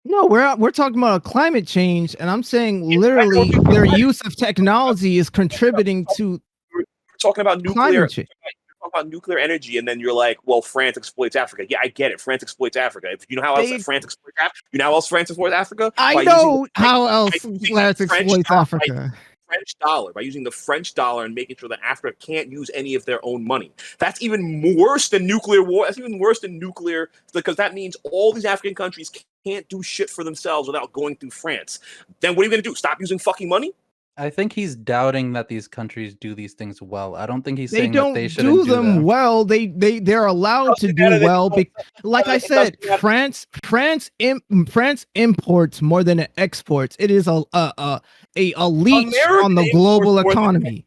No, we're talking about climate change, and I'm saying literally their use of technology is contributing to We're talking about nuclear. climate change. You're talking about nuclear energy, and then you're like, "Well, France exploits Africa." Yeah, I get it. France exploits Africa. If you know how else France exploits Africa, you know how else France exploits Africa? I know how else France exploits Africa. French dollar, by using the French dollar and making sure that Africa can't use any of their own money. That's even worse than nuclear war. That's even worse than nuclear, because that means all these African countries can't do shit for themselves without going through France. Then what are you going to do? Stop using fucking money? I think he's doubting that these countries do these things well. I don't think he's They saying that they don't shouldn't do do them them. well. They're allowed to Doesn't matter do that- well. Like I it doesn't said, matter. France imports more than it exports. It is a leech America on the imports global more than- economy.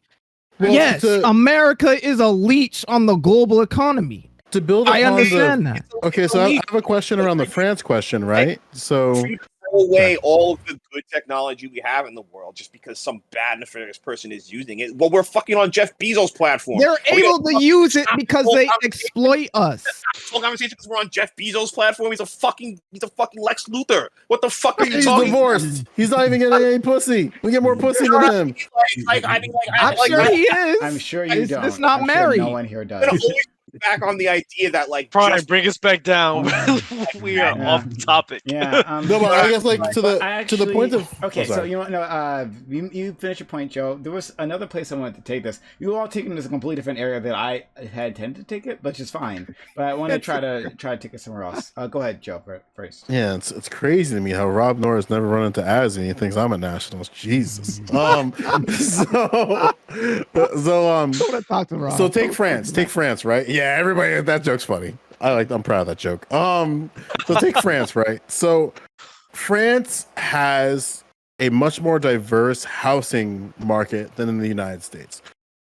Well, Yes, America is a leech on the global economy. to build I upon understand that. Okay, so I have a question around the France question, right? So For you to throw away all of the good technology we have in the world just because some bad nefarious person is using it. Well, we're fucking on Jeff Bezos' platform. They're Are we able gonna to use it stop because this whole they conversation? exploit us. Full conversation because we're on Jeff Bezos' platform. He's a fucking Lex Luthor. What the fuck are you he's talking divorced. He's not even getting any pussy. We get more pussy than him. I'm sure he is. I'm sure you He's don't. just not I'm sure married. no one here I'm gonna does. always back on the idea that like Prime, just bring us back down. We are Yeah. off topic. Yeah. No, but I guess like to I the point of okay. oh, So sorry. you want no? You finish your point, Joe. There was another place I wanted to take this. You all taken it as a completely different area that I had tended to take it, which is fine. But I want to try to take it somewhere else. Go ahead, Joe. First. Yeah, it's crazy to me how Rob Norris never run into Azzy and he thinks I'm a nationalist. Jesus. Talk to Rob. So take France, right? Yeah, everybody, that joke's funny. I'm proud of that joke. So take France, right? So France has a much more diverse housing market than in the United States.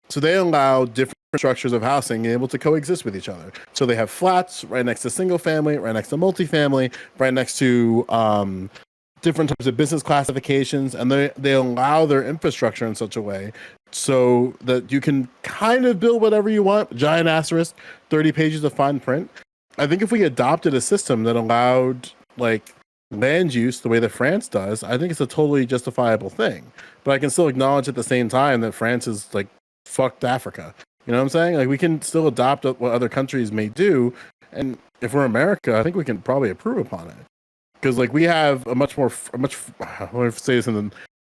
So they allow different structures of housing able to coexist with each other. So they have flats right next to single family, right next to multifamily, right next to different types of business classifications, and they allow their infrastructure in such a way so that you can kind of build whatever you want. Giant asterisk, 30 pages of fine print. I think if we adopted a system that allowed like land use the way that France does, I think it's a totally justifiable thing. But I can still acknowledge at the same time that France is like fucked Africa. You know what I'm saying? Like we can still adopt what other countries may do, and if we're America, I think we can probably approve upon it. Because like we have a much I want to say something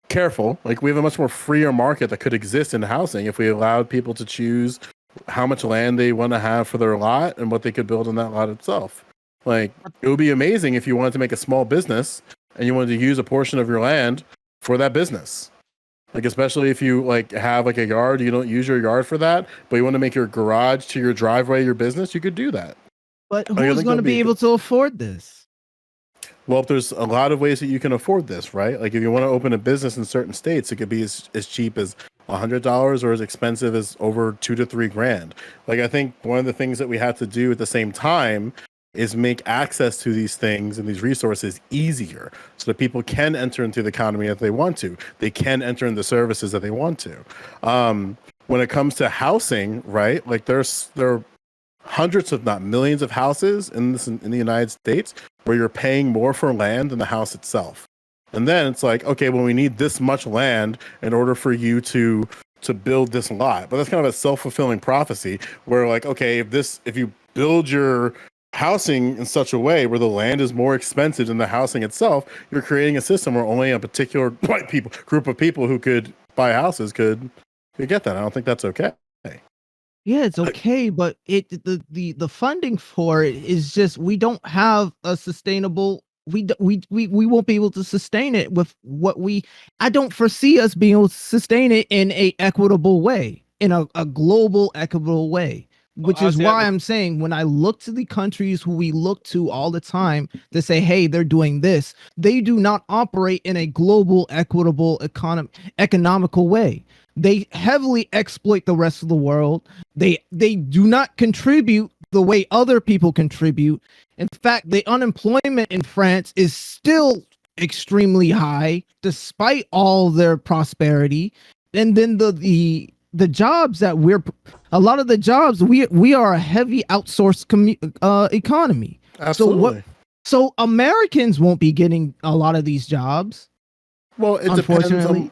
careful. Like we have a much more freer market that could exist in housing if we allowed people to choose how much land they want to have for their lot and what they could build on that lot itself. Like it would be amazing if you wanted to make a small business and you wanted to use a portion of your land for that business. Like especially if you like have like a yard, you don't use your yard for that, but you want to make your garage to your driveway your business, you could do that. But I who's think going to that'd be be- able to afford this? Well, there's a lot of ways that you can afford this, right? Like if you want to open a business in certain states, it could be as cheap as $100 or as expensive as over $2,000 to $3,000. Like I think one of the things that we have to do at the same time is make access to these things and these resources easier so that people can enter into the economy if they want to. They can enter into services that they want to. When it comes to housing, right? Like there are hundreds, if not millions, of houses in the United States where you're paying more for land than the house itself. And then it's like, okay, well, we need this much land in order for you to build this lot. But that's kind of a self-fulfilling prophecy where like, okay, if you build your housing in such a way where the land is more expensive than the housing itself, you're creating a system where only a particular group of people who could buy houses could get that. I don't think that's okay. Yeah, it's okay, but the funding for it is just we don't have a sustainable. We won't be able to sustain it with what we. I don't foresee us being able to sustain it in a equitable way, in a global equitable way. Which is why I'm saying when I look to the countries who we look to all the time to say, hey, they're doing this, they do not operate in a global, equitable economical way. They heavily exploit the rest of the world. They do not contribute the way other people contribute. In fact, the unemployment in France is still extremely high despite all their prosperity. And then the jobs that a lot of the jobs we are a heavy outsourced economy. Absolutely. So Americans won't be getting a lot of these jobs. Well, it Unfortunately.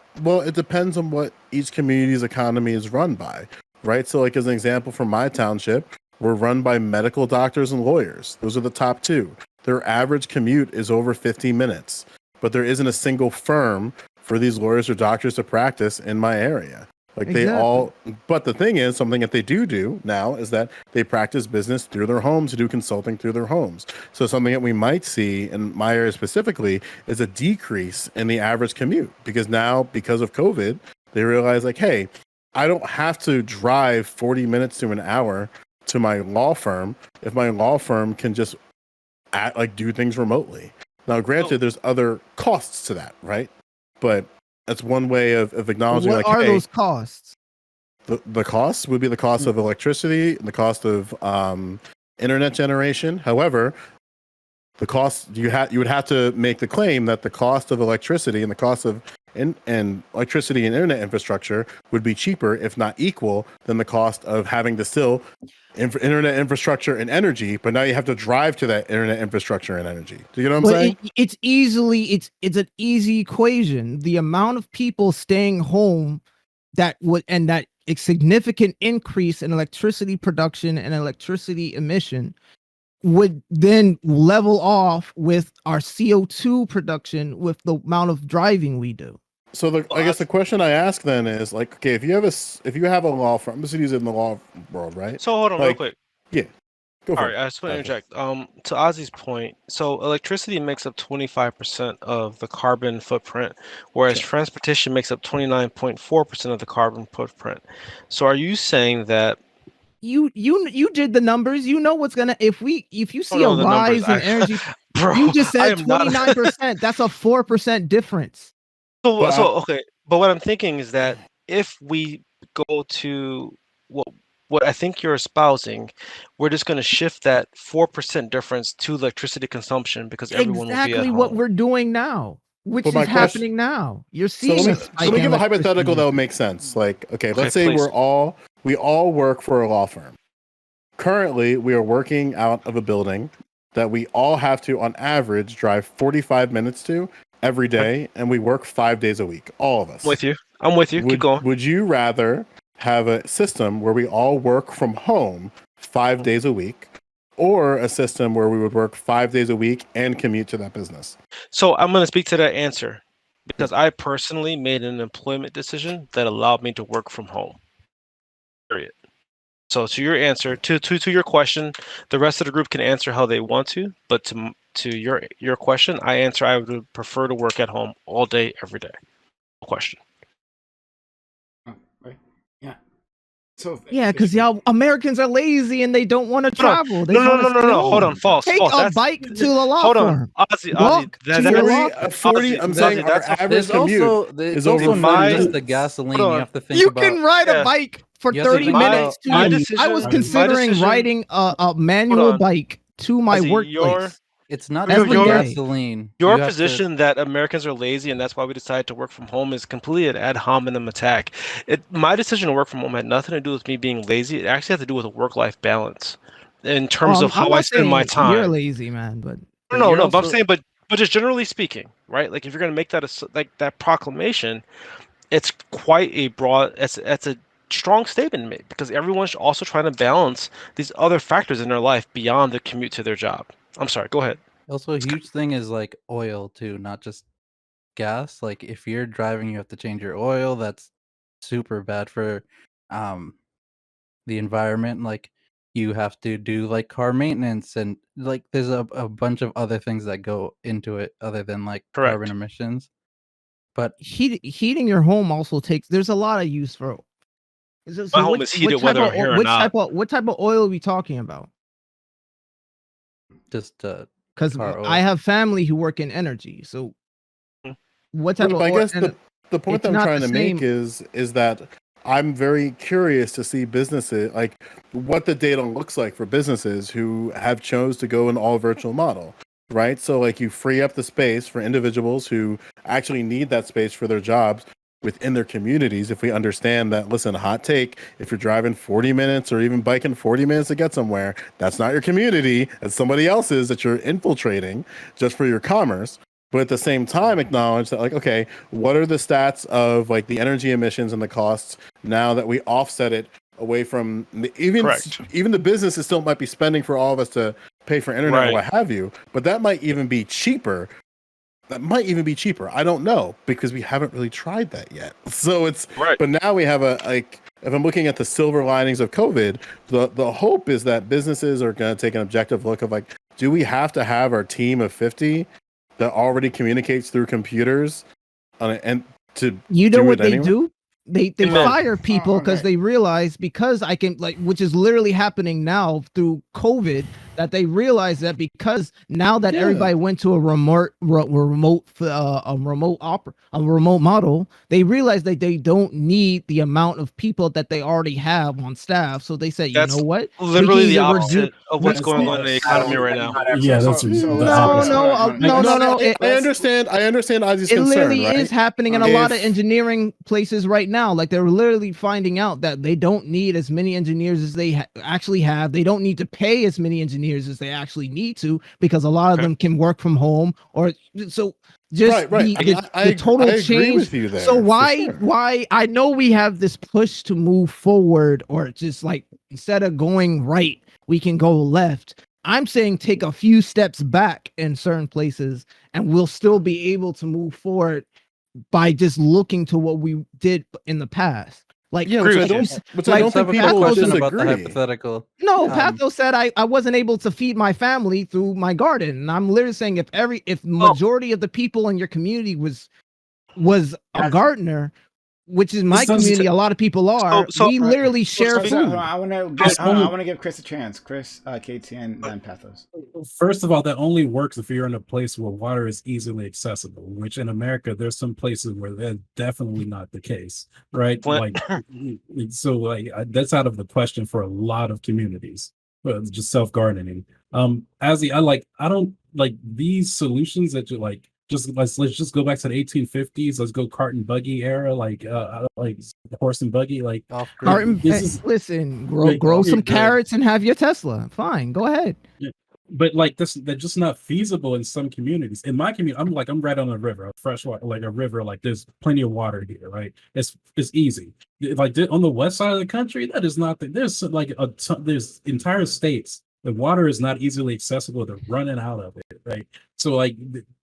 depends on what each community's economy is run by, right? So, like as an example, from my township, we're run by medical doctors and lawyers. Those are the top two. Their average commute is over 15 minutes, but there isn't a single firm for these lawyers or doctors to practice in my area. Like they all, but the thing is, something that they do now is that they practice business through their homes, to do consulting through their homes. So something that we might see in my area specifically is a decrease in the average commute, because now, because of COVID, they realize like, hey, I don't have to drive 40 minutes to an hour to my law firm if my law firm can just do things remotely. Now, granted, there's other costs to that, right? But that's one way of acknowledging, What like, are hey, those costs? the costs would be the cost of electricity, the cost of internet generation. However, the cost you would have to make the claim that the cost of electricity and the cost of electricity and internet infrastructure would be cheaper, if not equal, than the cost of having to still internet infrastructure and energy, but now you have to drive to that internet infrastructure and energy. Do you know what I'm saying? It's an easy equation. The amount of people staying home that a significant increase in electricity production and electricity emission would then level off with our CO2 production with the amount of driving we do. So I guess the question I ask then is like, okay, if you have a law firm, I'm just using it in the law world, right? So hold on real quick. Yeah. Go for All it. right, I just want to interject. To Ozzy's point, so electricity makes up 25% of the carbon footprint, whereas transportation makes up 29.4% of the carbon footprint. So are you saying that you did the numbers? You know what's gonna if you see a know the numbers. rise in energy, Bro, you just I said am not 29%. That's a 4% difference. okay, but what I'm thinking is that if we go to what I think you're espousing, we're just going to shift that 4% difference to electricity consumption because everyone will be at Exactly home. what we're doing now, which is happening now. You're So seeing let me give a hypothetical that would make sense. Like, okay, let's say please. we all work for a law firm. Currently, we are working out of a building that we all have to, on average, drive 45 minutes to every day, and we work 5 days a week. All of us. I'm with you. Keep going. Would you rather have a system where we all work from home 5 days a week, or a system where we would work 5 days a week and commute to that business? So I'm going to speak to that answer because I personally made an employment decision that allowed me to work from home. Period. So to your answer, to your question, the rest of the group can answer how they want to, but to your question, I would prefer to work at home all day, every day. No question. Right. Yeah. So yeah, because y'all Americans are lazy and they don't want to travel. They No. Home. Hold on, false. Take a bike to the law hold firm. on, Ozzy. Walk to your law I'm saying our average commute is over also not 40 just the gasoline. You have to think you about. can ride a bike for You have to 30 think minutes to my your decision- I was my considering decision- riding a manual bike to my Ozzy, workplace. It's not Every just the day. gasoline. Your You have to- position that Americans are lazy and that's why we decided to work from home is completely an ad hominem attack. My decision to work from home had nothing to do with me being lazy. It actually had to do with a work-life balance in terms of how I spend my time. You're lazy, man, but no. But I'm saying, but just generally speaking, right? Like if you're gonna make that that proclamation, it's quite a broad. It's a strong statement to make because everyone's also trying to balance these other factors in their life beyond the commute to their job. I'm sorry. Go ahead. Also, a huge thing is like oil too, not just gas. Like if you're driving, you have to change your oil. That's super bad for the environment. Like you have to do like car maintenance and like there's a bunch of other things that go into it other than like carbon emissions. But heating your home also takes. There's a lot of use for. So my home is heated whether I'm here or not. What type of oil are we talking about? Just because I have family who work in energy. So what type of I oil? guess the point that I'm trying to make is that I'm very curious to see businesses, like what the data looks like for businesses who have chose to go an all virtual model, right? So like you free up the space for individuals who actually need that space for their jobs within their communities. If we understand that, listen, hot take, if you're driving 40 minutes or even biking 40 minutes to get somewhere, that's not your community, that's somebody else's that you're infiltrating just for your commerce. But at the same time, acknowledge that, like, okay, what are the stats of like the energy emissions and the costs now that we offset it away from even the businesses still might be spending for all of us to pay for internet or what have you, but that might even be cheaper that might even be cheaper. I don't know because we haven't really tried that yet. So it's Right. but now we have if I'm looking at the silver linings of COVID, the hope is that businesses are going to take an objective look of like, do we have to have our team of 50 that already communicates through computers and to You know do what it they anyway? do? They Amen. fire people because okay. they realize because I can like, which is literally happening now through COVID, that they realize that because now that Yeah. everybody went to a remote model, they realize that they don't need the amount of people that they already have on staff. So they said, you That's know what? literally the either redu- opposite of what's That's going the- on in the I don't economy right that's now. not Yeah, actually- that's So the let's- opposite. No, hold on. no. I understand Ozzy's It concern, literally right? is happening in a lot of If- engineering places right now. Like they're literally finding out that they don't need as many engineers as they actually have. They don't need to pay as many engineers as they actually need to because a lot of them can work from home or so. Just Right. the total I agree change. with you there. So for why sure. I know we have this push to move forward or just like instead of going right, we can go left. I'm saying take a few steps back in certain places and we'll still be able to move forward by just looking to what we did in the past. Like, Yeah, Agree which I with don't, you. which like, I don't Let's have think a quick people question disagree. about the hypothetical. no, Um, Patho said I wasn't able to feed my family through my garden. And I'm literally saying if majority of the people in your community was a gardener, which is my This doesn't- community, a lot of people are. So- we literally share speak- Hold food. on, I want That's only- to give Chris a chance. Chris, KTN, then Pathos. First of all, that only works if you're in a place where water is easily accessible, which in America, there's some places where that's definitely not the case, right? Flint. That's out of the question for a lot of communities, just self gardening. I don't like these solutions that you like. Let's just go back to the 1850s. Let's go cart and buggy era, like horse and buggy, like Off-grid. Martin, this is- listen, Like, grow some yeah. carrots and have your Tesla. Fine, go ahead. but like this, they're just not feasible in some communities. In my community, I'm right on a river, a fresh water, like a river. Like there's plenty of water here, right? It's easy. Like on the west side of the country, that is not. There's like there's entire states. The water is not easily accessible. They're running out of it, right? So like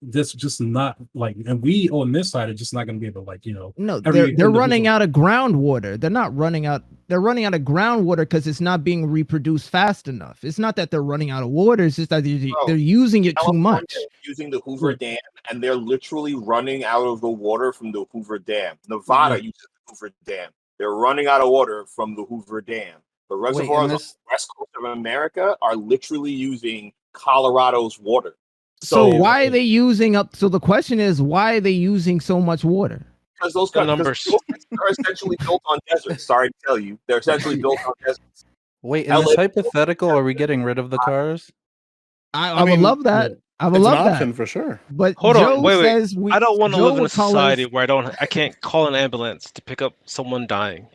that's just not like, and we on this side are just not going to be able to like No, every they're running individual- out of groundwater. They're not running out. They're running out of groundwater because it's not being reproduced fast enough. It's not that they're running out of water. It's just that they're using it too California much. is using the Hoover Dam, and they're literally running out of the water from the Hoover Dam. Nevada uses the Hoover Dam. They're running out of water from the Hoover Dam. The reservoirs on the west coast of America are literally using Colorado's water. So why are they using up? So the question is, why are they using so much water? Because those The numbers. are essentially built on deserts. Sorry to tell you, they're essentially built on deserts. Wait, in this LA hypothetical, are we getting rid of the cars? I would mean, love that. I would It's an love option that. for sure. But Hold Joe on, wait. says we. I don't want to Joe live in a would call us- society where I can't call an ambulance to pick up someone dying.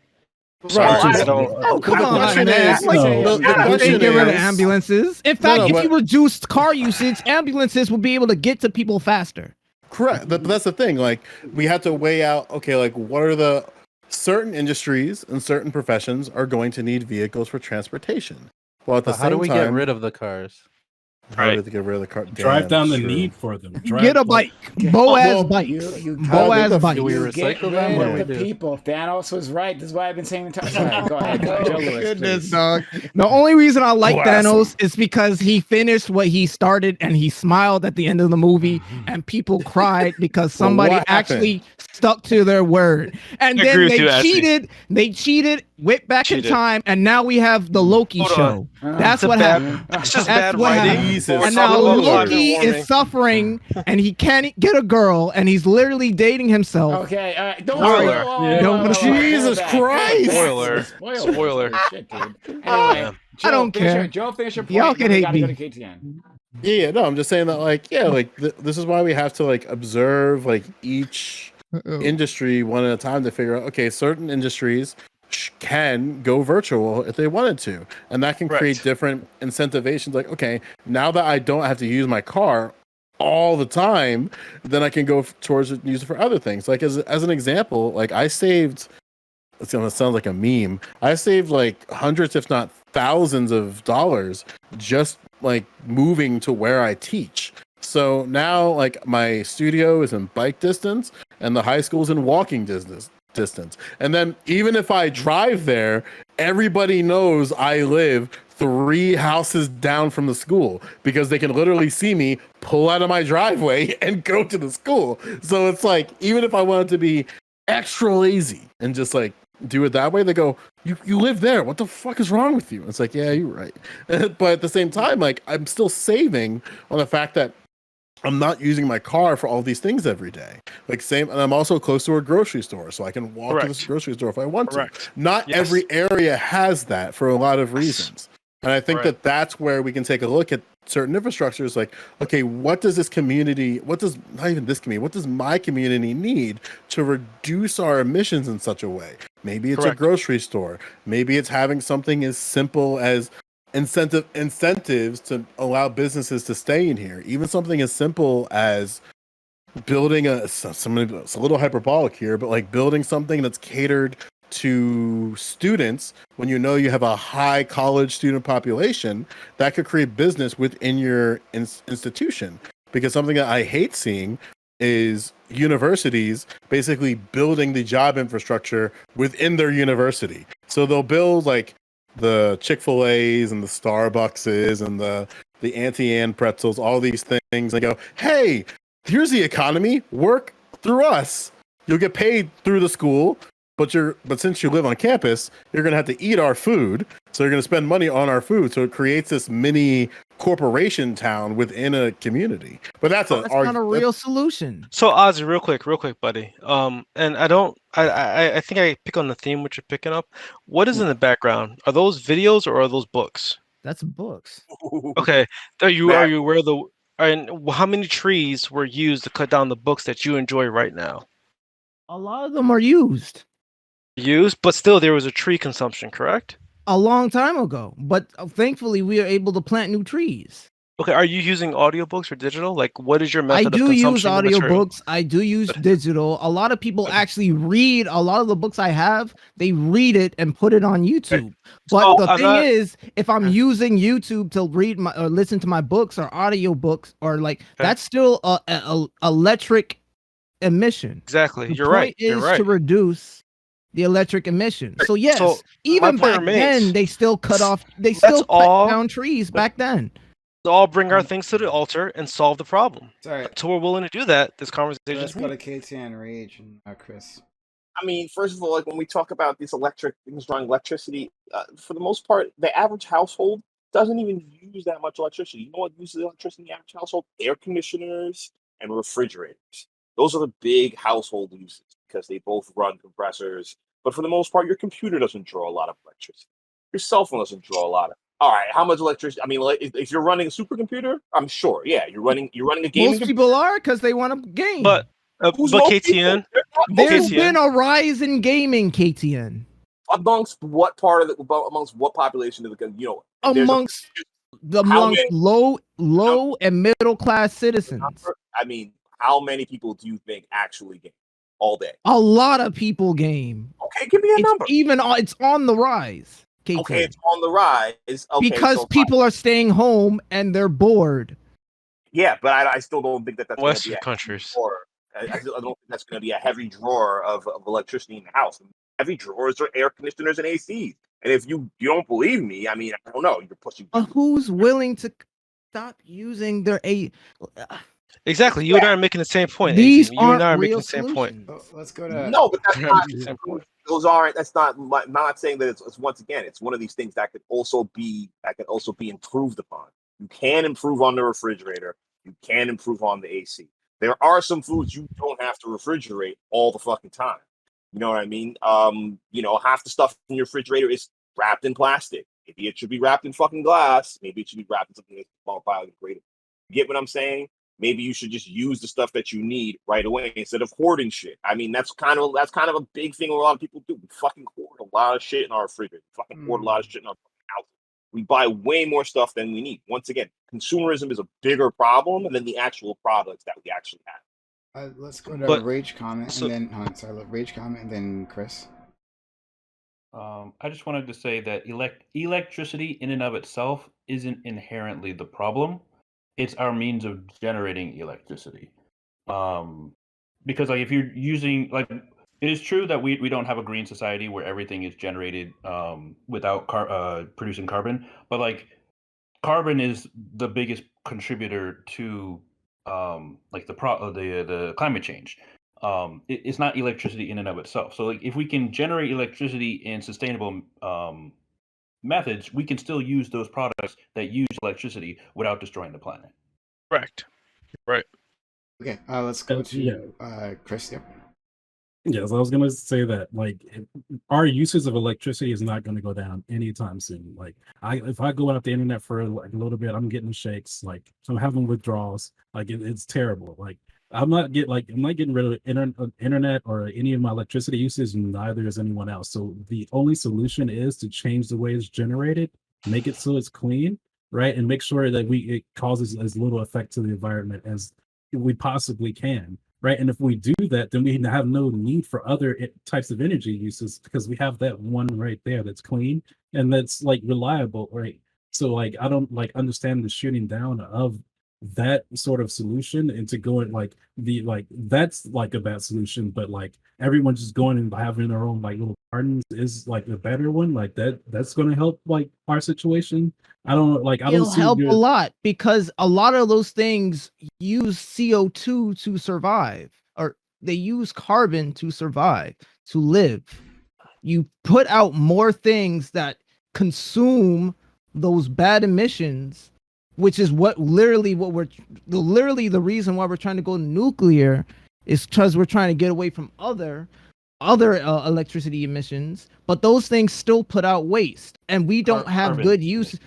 Right. Sorry, Just- I don't. Oh, come The on, question man. is, Like, the you're not question gonna get rid of is- ambulances. In No, fact, no, if but- you reduced car usage, ambulances will be able to get to people faster. Correct. But that's the thing. Like we have to weigh out, okay, like what are the certain industries and certain professions are going to need vehicles for transportation. Well, at the But same how do we time, get rid of the cars? how do we get rid of the car? drive Damn, down the true. need for them. Get a bike. Boaz Well, bikes. you Boaz the- bikes. Do we You recycle get them? What do we rid of the do? people. Thanos was right. This is why I've been saying the entire time. Go ahead. Joe Lewis, please. dog. The only reason I like Blast Thanos is because he finished what he started and he smiled at the end of the movie and people cried because somebody what happened? actually stuck to their word. And I then agree with they you, Ashley. cheated, went back in Cheated. time, and now we have the Loki Hold show. on. That's It's what bad- happened. It's just That's bad what writing. happened. Jesus. And now Talking about Loki global warming. is suffering and he can't get a girl and he's literally dating himself. Okay, don't Spoiler. Jesus Christ. Spoiler. Shit, dude. Anyway, Joe, I don't finish care. your- Joe, finish your point. Y'all then can we hate gotta go me. to KTN. Yeah, no, I'm just saying that, like, yeah, like this is why we have to like observe like each industry one at a time to figure out. Okay, certain industries can go virtual if they wanted to, and that can create Right. different incentivations. Like, okay, now that I don't have to use my car all the time, then I can go towards use it for other things. Like as an example, like I saved. It's gonna sound like a meme. I saved like hundreds, if not thousands, of dollars just like moving to where I teach. So now, like, my studio is in bike distance, and the high school's in walking distance. And then even if I drive there, everybody knows I live 3 houses down from the school because they can literally see me pull out of my driveway and go to the school. So it's like, even if I wanted to be extra lazy and just like do it that way, they go, you live there, what the fuck is wrong with you? It's like, yeah, you're right. But at the same time, like, I'm still saving on the fact that I'm not using my car for all these things every day. Like, same, and I'm also close to a grocery store, so I can walk to this Correct. grocery store if I want to. Correct. Not Yes. every area has that for a lot of Yes. reasons. And I think Right. that that's where we can take a look at certain infrastructures. Like, okay, what does this community, what does, not even this community, what does my community need to reduce our emissions in such a way? Maybe it's Correct. a grocery store. Maybe it's having something as simple as incentives to allow businesses to stay in here. Even something as simple as building it's a little hyperbolic here, but like building something that's catered to students when you know you have a high college student population that could create business within your institution. Because something that I hate seeing is universities basically building the job infrastructure within their university. So they'll build like the Chick-fil-A's and the Starbuckses and the Auntie Anne pretzels, all these things. They go, hey, here's the economy. Work through us. You'll get paid through the school, but since you live on campus, you're gonna have to eat our food. So you're gonna spend money on our food. So it creates this mini corporation town within a community. But that's That's not a real solution. So Ozzy, real quick, buddy. And I don't, I think I pick on the theme which you're picking up. What is in the background? Are those videos or are those books? That's books. Okay. Are you Matt. aware of the? And how many trees were used to cut down the books that you enjoy right now? A lot of them are used Used, but still there was a tree consumption, correct? a long time ago, but thankfully we are able to plant new trees. Okay. Are you using audiobooks or digital? Like, what is your I method of do use consumption of material? audiobooks. I do use digital. A lot of people actually read a lot of the books I have. They read it and put it on YouTube. But So, the I'm thing not- is, if I'm using YouTube to read my or listen to my books or audiobooks or like that's still a electric emission. Exactly. The You're point right. You're is right. to reduce the electric emission. So yes, So, even my point back remains. then they still cut off. They Let's still all- cut down trees back then. Let's all bring our things to the altar and solve the problem. Sorry. Until we're willing to do that, this conversation Let's is go to KTN Rage and Chris. I mean, first of all, like when we talk about these electric things drawing electricity, for the most part, the average household doesn't even use that much electricity. You know what uses electricity in the average household? Air conditioners and refrigerators. Those are the big household uses because they both run compressors. But for the most part, your computer doesn't draw a lot of electricity. Your cell phone doesn't draw a lot of. All right, how much electricity? I mean, like, if you're running a supercomputer, I'm sure. Yeah, you're running a gaming. Most people are because they want to game. But Who's but most KTN, people? There's KTN. been a rise in gaming, KTN. Amongst what part of amongst what population of the there's Amongst How many- low and middle class citizens. I mean, how many people do you think actually game all day? A lot of people game. Okay, give me a number. It's on the rise, KTN. Okay, it's on the rise. Okay, because so people are staying home and they're bored. yeah, but I still don't think that's gonna Western be a countries. drawer. I don't think that's going to be a heavy drawer of electricity in the house. Heavy drawers are air conditioners and ACs. And if you don't believe me, I mean, I don't know. You're pushing. Who's willing to stop using their Exactly. You and I are making the same point. These You and I are aren't making real the same point. solutions. Let's go to No, but that's We're not. making the same point. Those aren't. That's not. I'm not saying that it's once again. It's one of these things that could also be improved upon. You can improve on the refrigerator. You can improve on the AC. There are some foods you don't have to refrigerate all the fucking time. You know what I mean? Half the stuff in your refrigerator is wrapped in plastic. Maybe it should be wrapped in fucking glass. Maybe it should be wrapped in something that's more biodegradable. You get what I'm saying? Maybe you should just use the stuff that you need right away instead of hoarding shit. I mean, that's kind of a big thing a lot of people do. We fucking hoard a lot of shit in our refrigerator. We fucking hoard a lot of shit in our house. We buy way more stuff than we need. Once again, consumerism is a bigger problem than the actual products that we actually have. Let's go to Rage comment and then Rage comment and then Chris. I just wanted to say that electricity in and of itself isn't inherently the problem. it's our means of generating electricity. Because like if you're using like it is true that we don't have a green society where everything is generated without producing carbon, but like carbon is the biggest contributor to like the climate change. It's not electricity in and of itself. So like if we can generate electricity in sustainable methods, we can still use those products that use electricity without destroying the planet. Correct. Right. Okay, let's go Yeah. to Chris. Yep. Yes, I was gonna say that like our uses of electricity is not gonna go down anytime soon. Like if I go out the internet for like a little bit, I'm getting shakes, like I'm having withdrawals. Like it's terrible. Like I'm not getting rid of internet or any of my electricity uses, and neither is anyone else. So the only solution is to change the way it's generated, make it so it's clean, right, and make sure that it causes as little effect to the environment as we possibly can. Right. And if we do that, then we have no need for other types of energy uses because we have that one right there that's clean and that's like reliable. Right. So like I don't like understand the shooting down of that sort of solution and to go and that's like a bad solution, but like everyone just going and having their own like little gardens is like the better one. Like that's gonna help like our situation. I It'll don't see help good. a lot because a lot of those things use CO2 to survive, or they use carbon to survive, to live. You put out more things that consume those bad emissions, which is literally the reason why we're trying to go nuclear is because we're trying to get away from other electricity emissions, but those things still put out waste, and we don't have Carbon good use.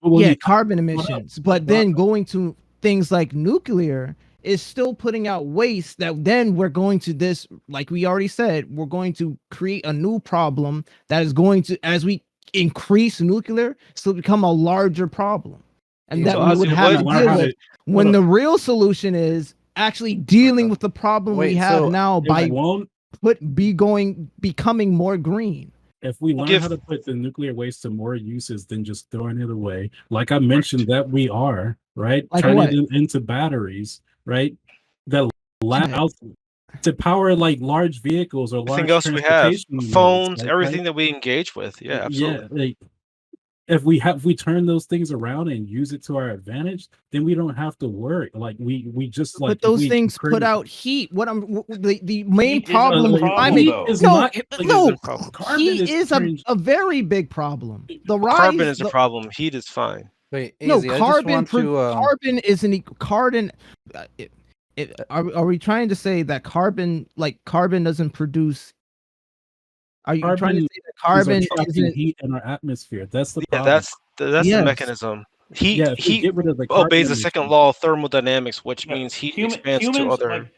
Well, Carbon emissions, but then going to things like nuclear is still putting out waste that then we're going to this, like we already said, we're going to create a new problem that is going to, as we increase nuclear, still become a larger problem, and Yeah. that So, we would Ozzy, have what- to learn deal how with to- when hold the real solution is actually dealing with the problem we Wait, have so now by It won't becoming more green. if we learn Give- how to put the nuclear waste to more uses than just throwing it away, like I mentioned that we are, right? Like Turning what? them into batteries, right? That allow Yeah. to power like large vehicles or large Everything else we have, transportation modes, phones, like, everything that we engage with. Yeah, absolutely. like if we turn those things around and use it to our advantage, then we don't have to worry. Like we just like But if those we things create- put out heat. The main Heat isn't problem the with problem, climate though. is no, not- no, a problem. Carbon heat is is a very big problem. The rise, Carbon is a problem. Heat is fine. wait, no, Easy, I just want to carbon is an carbon. Are we trying to say that carbon doesn't produce? Are you trying to Carbon say that carbon is trapping isn't? heat in our atmosphere. That's the Yeah, problem. that's Yes. the mechanism. Heat Yeah, if we heat get rid of the obeys the carbon second emissions- law of thermodynamics, which Yeah, means heat human- expands to humans, other.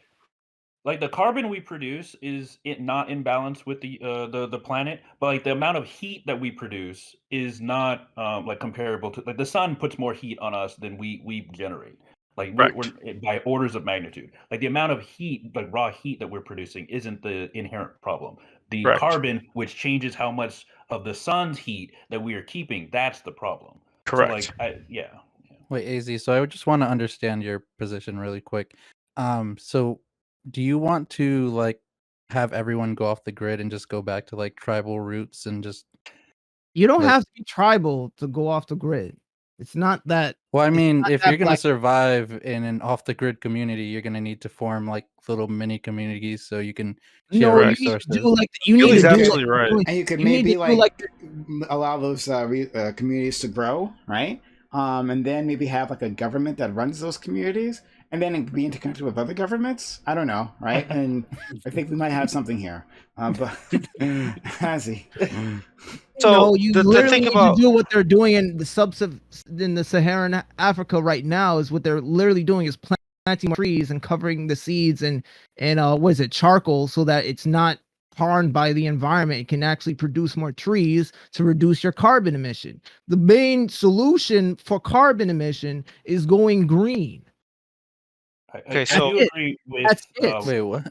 like the carbon we produce is it not in balance with the planet, but like the amount of heat that we produce is not like comparable to like the sun puts more heat on us than we generate. Like we're by orders of magnitude. Like the amount of heat, like raw heat that we're producing, isn't the inherent problem. The Correct. carbon, which changes how much of the sun's heat that we are keeping, that's the problem. Correct. So like yeah. wait, AZ. So I would just want to understand your position really quick. So do you want to like have everyone go off the grid and just go back to like tribal roots and just You don't like- have to be tribal to go off the grid. It's not that. Well, I It's mean, not if that you're gonna black- survive in an off-the-grid community, you're gonna need to form like little mini communities so you can share No, you Correct. need to resources. do like you need Billy's to do absolutely like, right. And you could you need maybe to do like allow those communities to grow, right? And then maybe have like a government that runs those communities, and then be interconnected with other governments. I don't know, right? And I think we might have something here. But Hazzy. So no, you the literally thing need about to do what they're doing in the Saharan Africa right now is what they're literally doing is planting more trees and covering the seeds and what is it, charcoal, so that it's not harmed by the environment. It can actually produce more trees to reduce your carbon emission. The main solution for carbon emission is going green. Okay, I so- do agree with That's it. Wait, what?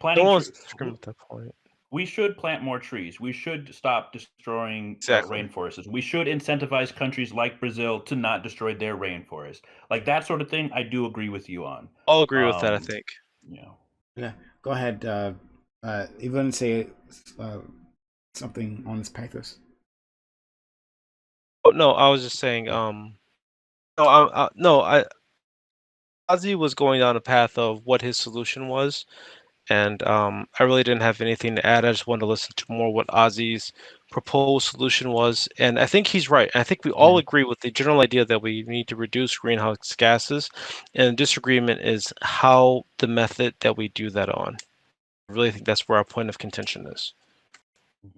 planting no one's trees. disagreeing with that point. we should plant more trees. We should stop destroying Exactly. rainforests. We should incentivize countries like Brazil to not destroy their rainforest. Like that sort of thing, I do agree with you on. I'll agree with that. I think. Yeah. Yeah, go ahead. Even say something on this pathos. Oh no, I was just saying. Ozzy was going down a path of what his solution was, and I really didn't have anything to add. I just wanted to listen to more what Ozzy's proposed solution was, and I think he's right. I think we all agree with the general idea that we need to reduce greenhouse gases, and disagreement is how the method that we do that on. I really think that's where our point of contention is.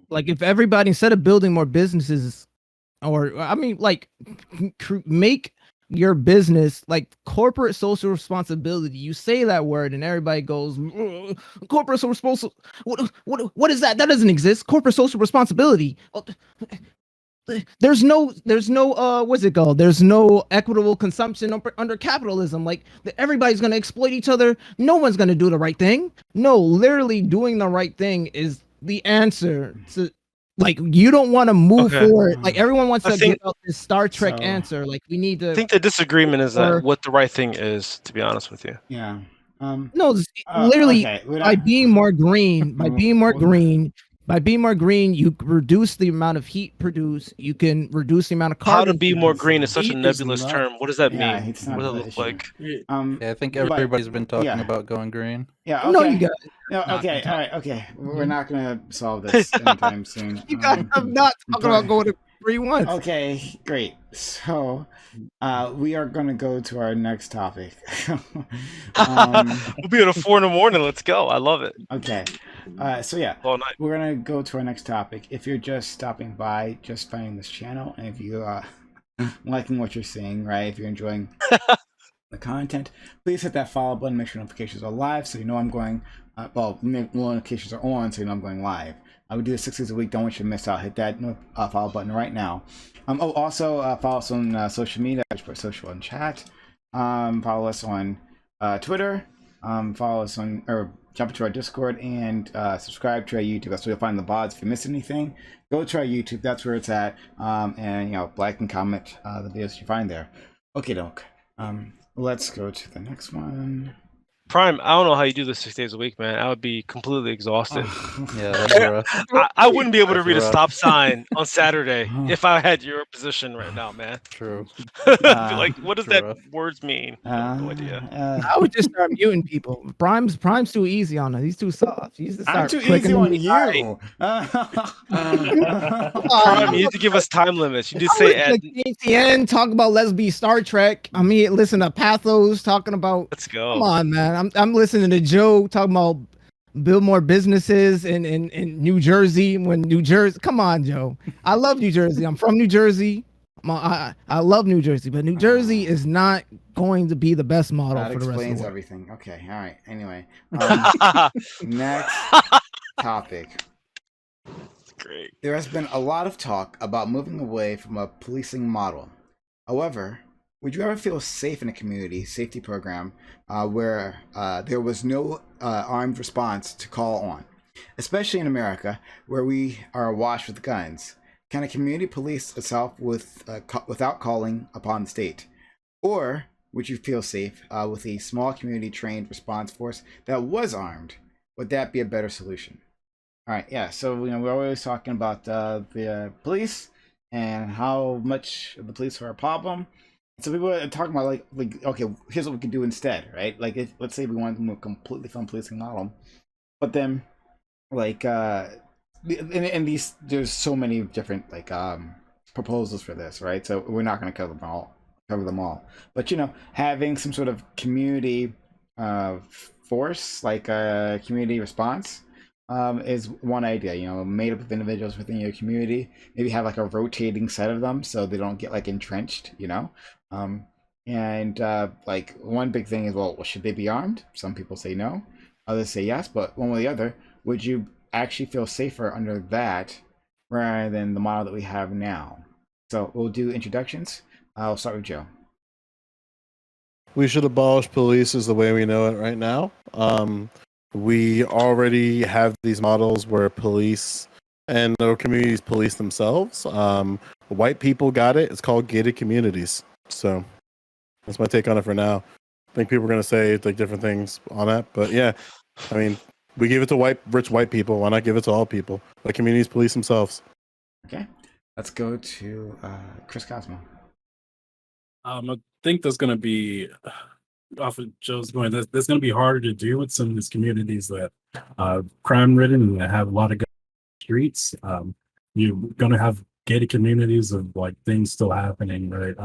Like if everybody, instead of building more businesses, or I mean, like make your business like corporate social responsibility. You say that word and everybody goes, "Ugh, corporate social responsibility. What is that? That doesn't exist. Corporate social responsibility. There's no what's it called? There's no equitable consumption under capitalism. Like everybody's gonna exploit each other. No one's gonna do the right thing. No, literally doing the right thing is the answer to, like, you don't want to move forward. Like everyone wants to get out this Star Trek answer. Like we need to. I think the disagreement is that what the right thing is, to be honest with you. Yeah. No, literally okay, by being more green, by being more green, you reduce the amount of heat produced. You can reduce the amount of carbon. How to be more green is such a Heat is nebulous not- term. What does that yeah, mean? it's not What does it the look issue. like? Yeah, I think but- everybody's been talking yeah. about going green. Yeah. Okay. No, you guys. No, okay. All right. Okay. We're not gonna solve this anytime soon. You guys are not talking about going to 3-1. Okay, great. So, we are going to go to our next topic. We'll be at 4 in the morning. Let's go. I love it. Okay. So yeah, All night. we're going to go to our next topic. If you're just stopping by, just finding this channel, and if you are liking what you're seeing, right? If you're enjoying the content, please hit that follow button. Make sure notifications are live, so you know I'm going. Notifications are on, so you know I'm going live. I would do this 6 days a week. Don't want you to miss out. Hit that follow button right now. Also follow us on social media. Put social in chat. Follow us on Twitter. Follow us on, or jump into our Discord and subscribe to our YouTube. That's where you'll find the VODs. If you miss anything, go to our YouTube. That's where it's at. And like and comment the videos you find there. Okay, doke. Let's go to the next one. Prime, I don't know how you do this 6 days a week, man. I would be completely exhausted. Yeah, that's rough. I wouldn't be able to read a rough. stop sign on Saturday if I had your position right now, man. True. I'd be like, what does that rough. words mean? No idea. I would just start muting people. Prime's too easy on us. He's too soft. He's just I'm start too clicking easy on them. you. Prime, you need to give us time limits. You just say at. KTN talk about let's be Star Trek. I mean, listen to Pathos talking about. Let's go. Come on, man. I'm listening to Joe talking about build more businesses in New Jersey. When New Jersey, come on, Joe. I love New Jersey. I'm from New Jersey. I love New Jersey, but New Jersey is not going to be the best model That for the rest of explains the world. everything. Okay, all right. Anyway, next topic. Great. There has been a lot of talk about moving away from a policing model. However, would you ever feel safe in a community safety program where there was no armed response to call on? Especially in America, where we are awash with guns. Can a community police itself without calling upon the state? Or would you feel safe with a small community trained response force that was armed? Would that be a better solution? All right, yeah. So we're always talking about the police and how much the police are a problem. So people are talking about like okay, here's what we could do instead, right? Like let's say we wanted to move completely from policing model, but then like in these there's so many different like proposals for this, right? So we're not going to cover them all. But having some sort of community force, like a community response, is one idea. Made up of individuals within your community. Maybe have like a rotating set of them so they don't get like entrenched. And like one big thing is, well, should they be armed? Some people say no, others say yes. But one way or the other, would you actually feel safer under that rather than the model that we have now? So we'll do introductions. I'll start with Joe. We should abolish police as the way we know it right now. we already have these models where police and our communities police themselves. White people got it. It's called gated communities. So that's my take on it for now. I think people are going to say like different things on that, but yeah, I mean, we give it to rich white people. Why not give it to all people? Let communities police themselves. Okay, let's go to Chris Cosmo. I think there's going to be, off of Joe's going, there's going to be harder to do with some of these communities that crime ridden and that have a lot of streets. You're going to have gated communities of like things still happening, right?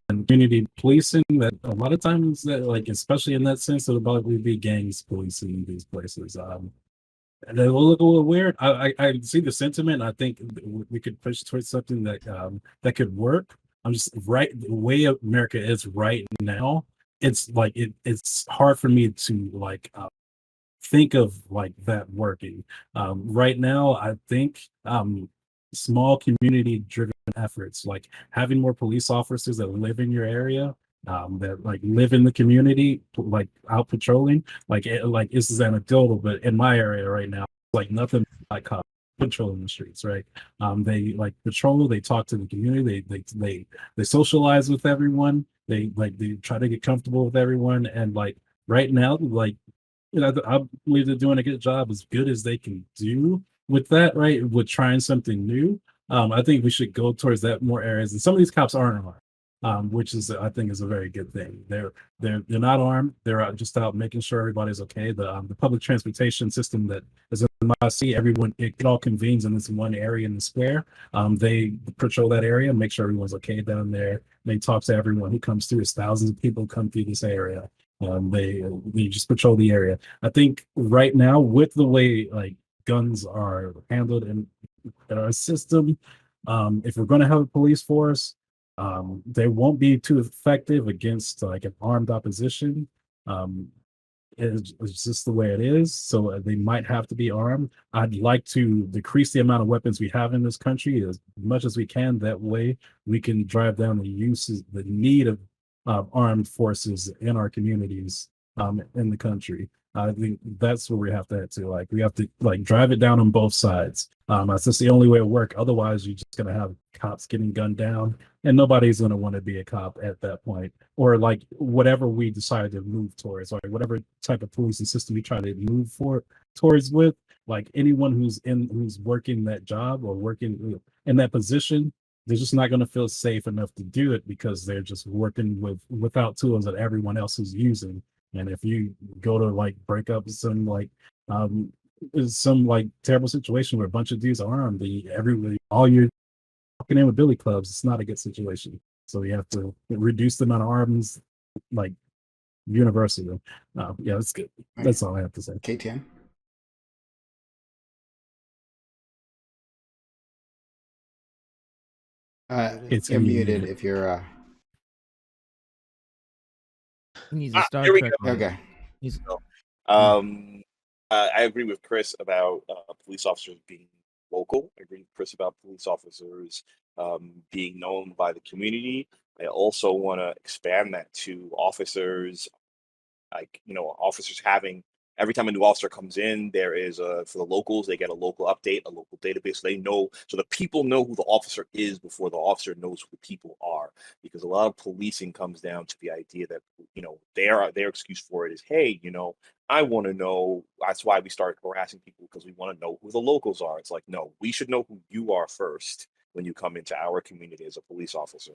And community policing that a lot of times that like, especially in that sense, it'll probably be gangs policing these places. And it will look a little weird. I see the sentiment. I think we could push towards something that that could work. I'm just right the way America is right now. It's like it's hard for me to like think of like that working. Right now, I think small community driven efforts like having more police officers that live in your area, that like live in the community, like out patrolling. Like this is anecdotal, but in my area right now, like nothing like cops patrolling the streets, right? They like patrol, they talk to the community, they socialize with everyone, they try to get comfortable with everyone, and like right now, like I believe they're doing a good job, as good as they can do with that, right? With trying something new. I think we should go towards that more areas. And some of these cops aren't armed, which is I think is a very good thing. They're not armed. They're just out making sure everybody's okay. The public transportation system that is in my city, everyone it all convenes in this one area in the square. They patrol that area, make sure everyone's okay down there. They talk to everyone who comes through. As thousands of people come through this area. They just patrol the area. I think right now, with the way like guns are handled in our system, if we're going to have a police force, they won't be too effective against like an armed opposition. Um, it's just the way it is. So they might have to be armed. I'd like to decrease the amount of weapons we have in this country as much as we can. That way, we can drive down the need of armed forces in our communities in the country. I think that's where we have to head to. Like we have to like drive it down on both sides. That's just the only way it work. Otherwise, you're just gonna have cops getting gunned down, and nobody's gonna want to be a cop at that point. Or like whatever we decide to move towards, or whatever type of policing system we try to move towards with. Like anyone who's working that job or working in that position, they're just not going to feel safe enough to do it because they're just working without tools that everyone else is using. And if you go to like break up um some like terrible situation where a bunch of dudes are armed, everybody all you're walking in with billy clubs, it's not a good situation. So you have to reduce the amount of arms like universally. Yeah, that's good. That's all I have to say. KTM. It's You're muted muted. if you're He needs a Star here we Trek. go. mic. okay. He's I agree with Chris about police officers being local. I agree with Chris about police officers being known by the community. I also want to expand that to officers, like officers having every time a new officer comes in, there is for the locals, they get a local update, a local database. They know, so the people know who the officer is before the officer knows who the people are. Because a lot of policing comes down to the idea that their excuse for it is, hey, I want to know. That's why we started harassing people, because we want to know who the locals are. It's like, no, we should know who you are first when you come into our community as a police officer.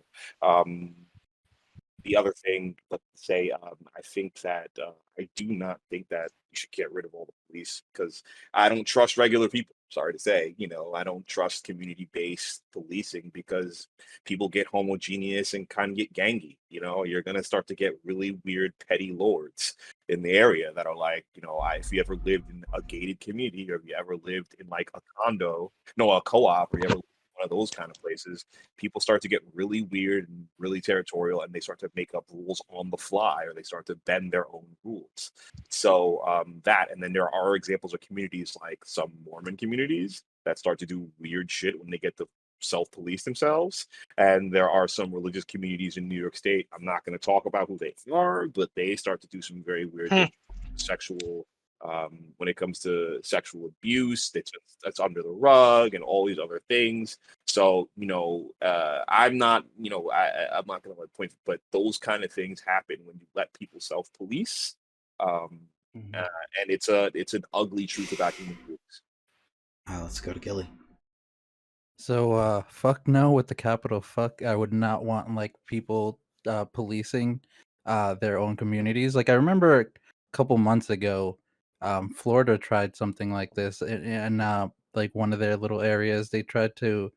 The other thing, let's say, I think that I do not think that you should get rid of all the police, because I don't trust regular people. Sorry to say, I don't trust community-based policing, because people get homogeneous and kind of get gangy. You're gonna start to get really weird petty lords in the area that are like, if you ever lived in a gated community, or if you ever lived in like a condo, no, a co-op, or you ever lived in one of those kind of places, people start to get really weird and really territorial, and they start to make up rules on the fly, or they start to bend their own rules. So and then there are examples of communities like some Mormon communities that start to do weird shit when they get to self-police themselves. And there are some religious communities in New York State, I'm not going to talk about who they are, but they start to do some very weird sexual When it comes to sexual abuse, that's under the rug and all these other things. So I'm not I'm not going to point, but those kind of things happen when you let people self-police, Mhm. and it's an ugly truth about human beings. Let's go to Gilly. So fuck no with the capital fuck. I would not want like people policing their own communities. Like I remember a couple months ago, Florida tried something like this in like one of their little areas. They tried to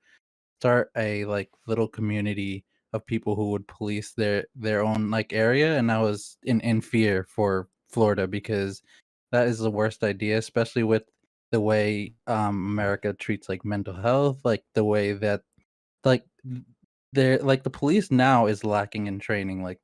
start a like little community of people who would police their own like area, and I was in fear for Florida because that is the worst idea, especially with the way America treats like mental health, like the way that like they're like the police now is lacking in training. Like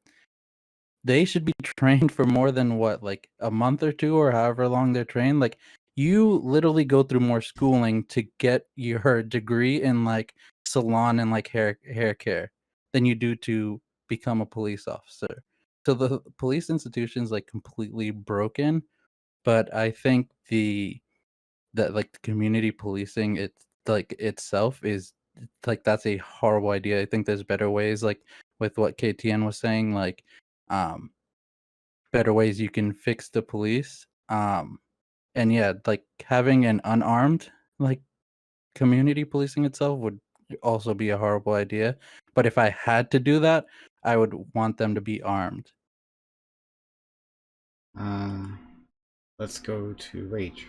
they should be trained for more than what, like a month or two or however long they're trained. Like you literally go through more schooling to get your degree in like salon and like hair care than you do to become a police officer. So the police institution's like completely broken, but I think that like the community policing it's like itself is like that's a horrible idea. I think there's better ways, like with what KTN was saying, like um better ways you can fix the police. And yeah, like having an unarmed like community policing itself would also be a horrible idea. But if I had to do that, I would want them to be armed. Let's go to Rage.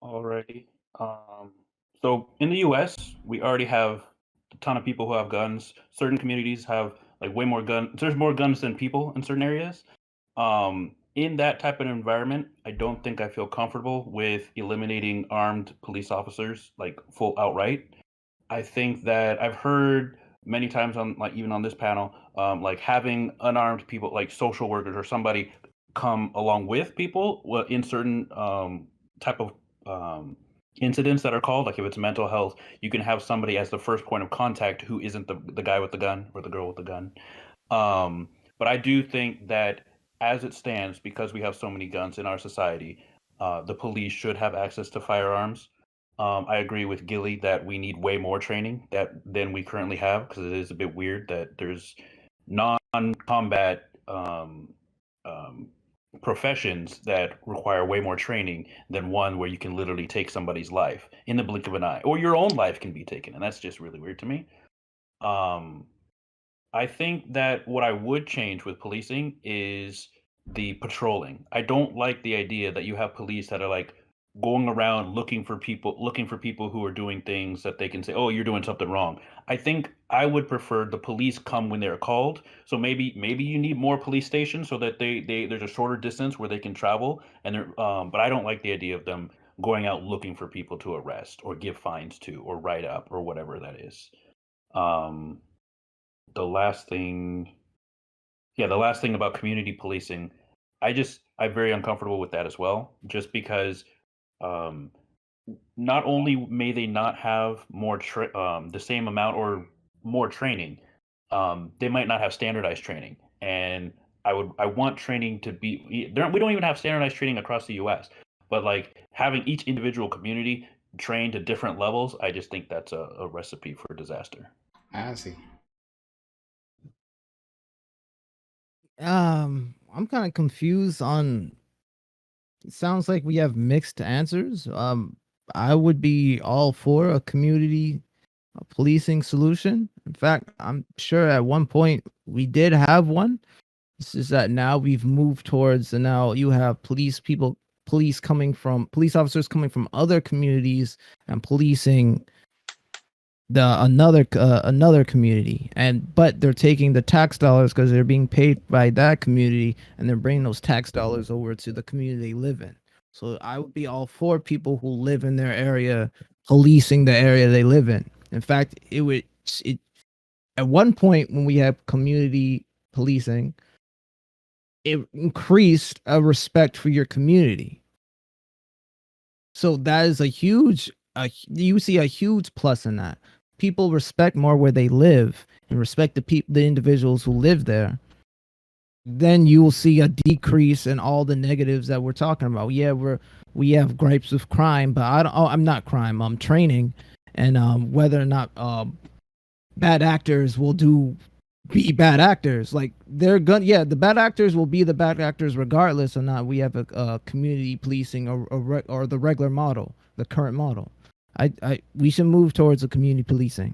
Alrighty. So in the U.S., we already have a ton of people who have guns. Certain communities have like way more guns. There's more guns than people in certain areas. In that type of environment, I don't think I feel comfortable with eliminating armed police officers like full outright. I think that I've heard many times on like even on this panel, like having unarmed people like social workers or somebody come along with people in certain type of um, incidents that are called, like if it's mental health, you can have somebody as the first point of contact who isn't the guy with the gun or the girl with the gun. Um, but I do think that as it stands, because we have so many guns in our society, the police should have access to firearms. I agree with Gilly that we need way more training than we currently have, because it is a bit weird that there's non-combat um, professions that require way more training than one where you can literally take somebody's life in the blink of an eye, or your own life can be taken, and that's just really weird to me. Um, I think that what I would change with policing is the patrolling. I don't like the idea that you have police that are like going around looking for people who are doing things that they can say, "Oh, you're doing something wrong." I think I would prefer the police come when they're called. So maybe you need more police stations so that they there's a shorter distance where they can travel, and but I don't like the idea of them going out looking for people to arrest or give fines to or write up or whatever that is. Um the last thing yeah, the last thing about community policing, I'm very uncomfortable with that as well, just because um not only may they not have the same amount or more training, they might not have standardized training. And I want training to be we don't even have standardized training across the US, but like having each individual community trained to different levels, I just think that's a recipe for disaster. Azzy. I'm kind of confused on. It sounds like we have mixed answers. I would be all for a community policing solution. In fact, I'm sure at one point we did have one. It's just that now we've moved towards, and now you have police officers coming from other communities and policing another community, but they're taking the tax dollars because they're being paid by that community, and they're bringing those tax dollars over to the community they live in. So I would be all for people who live in their area policing the area they live in. In fact, it at one point when we had community policing, it increased a respect for your community. So that is you see a huge plus in that. People respect more where they live and respect the individuals who live there. then you will see a decrease in all the negatives that we're talking about. Yeah, we have gripes with crime, but I'm not crime. I'm training, and whether or not bad actors will be bad actors. Like they're gonna, yeah, the bad actors will be the bad actors regardless or not. We have a community policing or the regular model, the current model. We should move towards a community policing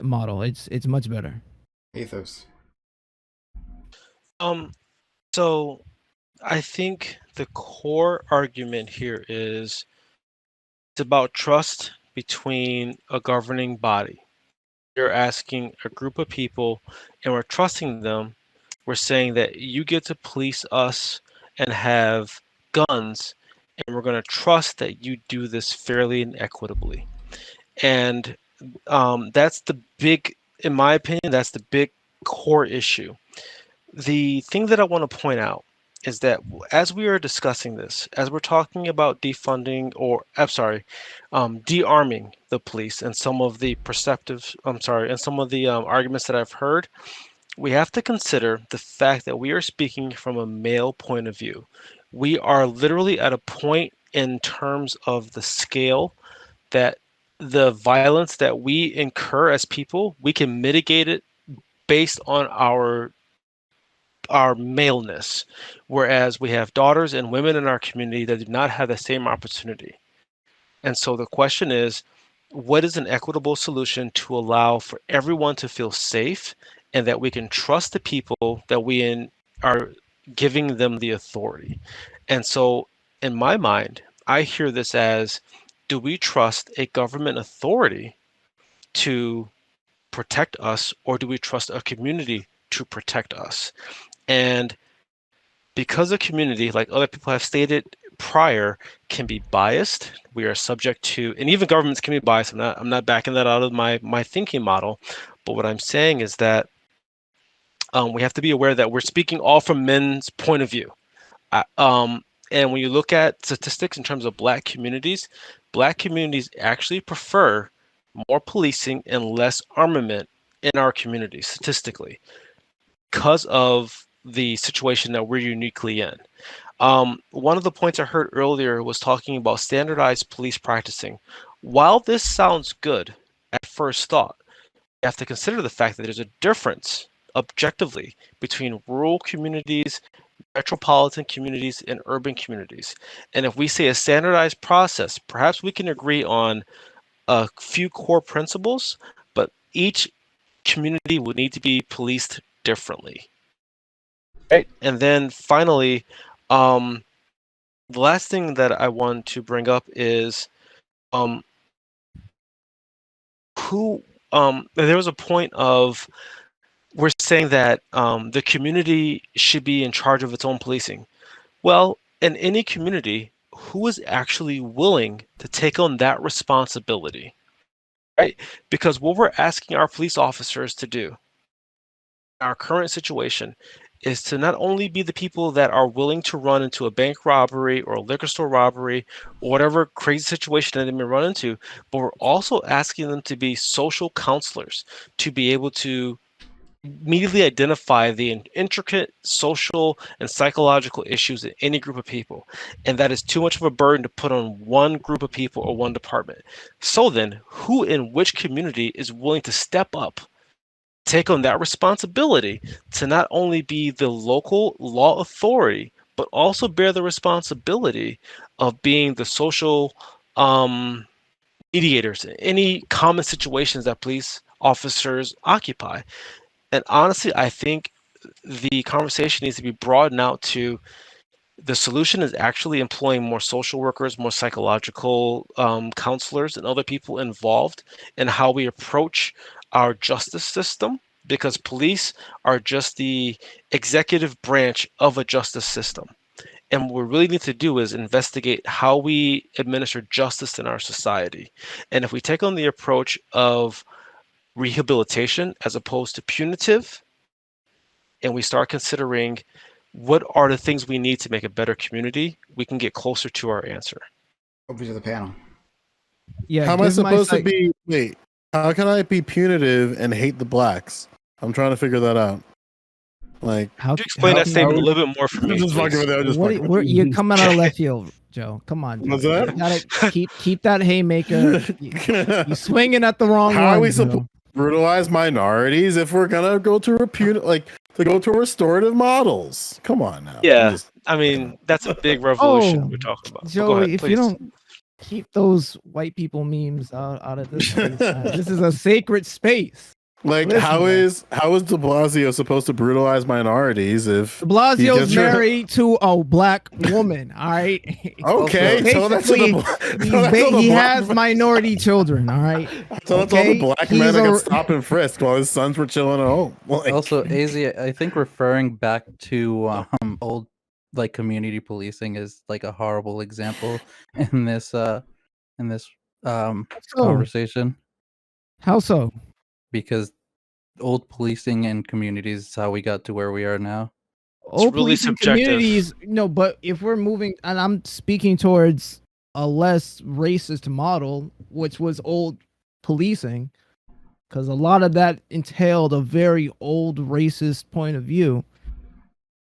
model. It's much better. Ethos. So I think the core argument here is it's about trust between a governing body. You're asking a group of people and we're trusting them. We're saying that you get to police us and have guns, and we're going to trust that you do this fairly and equitably. And that's the big, in my opinion, that's the big core issue. The thing that I want to point out is that as we are discussing this, as we're talking about defunding, or I'm sorry, de-arming the police, and some of the and some of the arguments that I've heard, we have to consider the fact that we are speaking from a male point of view. We are literally at a point in terms of the scale that the violence that we incur as people, we can mitigate it based on our maleness, whereas we have daughters and women in our community that do not have the same opportunity. And so the question is, what is an equitable solution to allow for everyone to feel safe and that we can trust the people that are giving them the authority? And so in my mind, I hear this as, do we trust a government authority to protect us, or do we trust a community to protect us? And because a community, like other people have stated prior, can be biased, we are subject to, and even governments can be biased. I'm not backing that out of my thinking model, but what I'm saying is that we have to be aware that we're speaking all from men's point of view. And when you look at statistics in terms of black communities actually prefer more policing and less armament in our communities statistically, because of the situation that we're uniquely in. One of the points I heard earlier was talking about standardized police practicing. While this sounds good at first thought, you have to consider the fact that there's a difference objectively between rural communities, metropolitan communities, and urban communities. And if we say a standardized process, perhaps we can agree on a few core principles, but each community would need to be policed differently. Right. And then finally, the last thing that I want to bring up is there was a point of, we're saying that the community should be in charge of its own policing. Well, in any community, who is actually willing to take on that responsibility? Right? Because what we're asking our police officers to do, our current situation, is to not only be the people that are willing to run into a bank robbery or a liquor store robbery or whatever crazy situation that they may run into, but we're also asking them to be social counselors, to be able to immediately identify the intricate social and psychological issues in any group of people. And that is too much of a burden to put on one group of people or one department. So then, who in which community is willing to step up, take on that responsibility to not only be the local law authority, but also bear the responsibility of being the social mediators in any common situations that police officers occupy? And honestly, I think the conversation needs to be broadened out to, the solution is actually employing more social workers, more psychological counselors, and other people involved in how we approach our justice system, because police are just the executive branch of a justice system. And what we really need to do is investigate how we administer justice in our society. And if we take on the approach of rehabilitation as opposed to punitive, and we start considering what are the things we need to make a better community, we can get closer to our answer. Over to the panel. Yeah. How am I supposed to be? Wait, how can I be punitive and hate the blacks? I'm trying to figure that out. Like, How Could you explain how that can statement a you, little bit more for me, just fucking please? with it. Just what fucking where with you're coming out of left field, Joe? Come on, Joe. What's that? You gotta keep that haymaker. You swinging at the wrong How one. are we Joe. supposed to brutalize minorities if we're gonna go to restorative models? Come on now. Yeah, I mean that's a big revolution we're talking about. But go Joey, ahead, if please. you don't keep those white people memes out of this space, man. This is a sacred space. Like, Listen, how man. is De Blasio supposed to brutalize minorities if De Blasio's just- married to a black woman? All right. Okay, so that's what He has minority children. All right. So that's all the black men that got stopped and frisked while his sons were chilling at home. Like, Also, AZ, I think referring back to old like community policing is like a horrible example in this conversation. How so? Because old policing and communities is how we got to where we are now. Old really policing subjective. communities, no, but if we're moving, and I'm speaking towards a less racist model, which was old policing, because a lot of that entailed a very old racist point of view.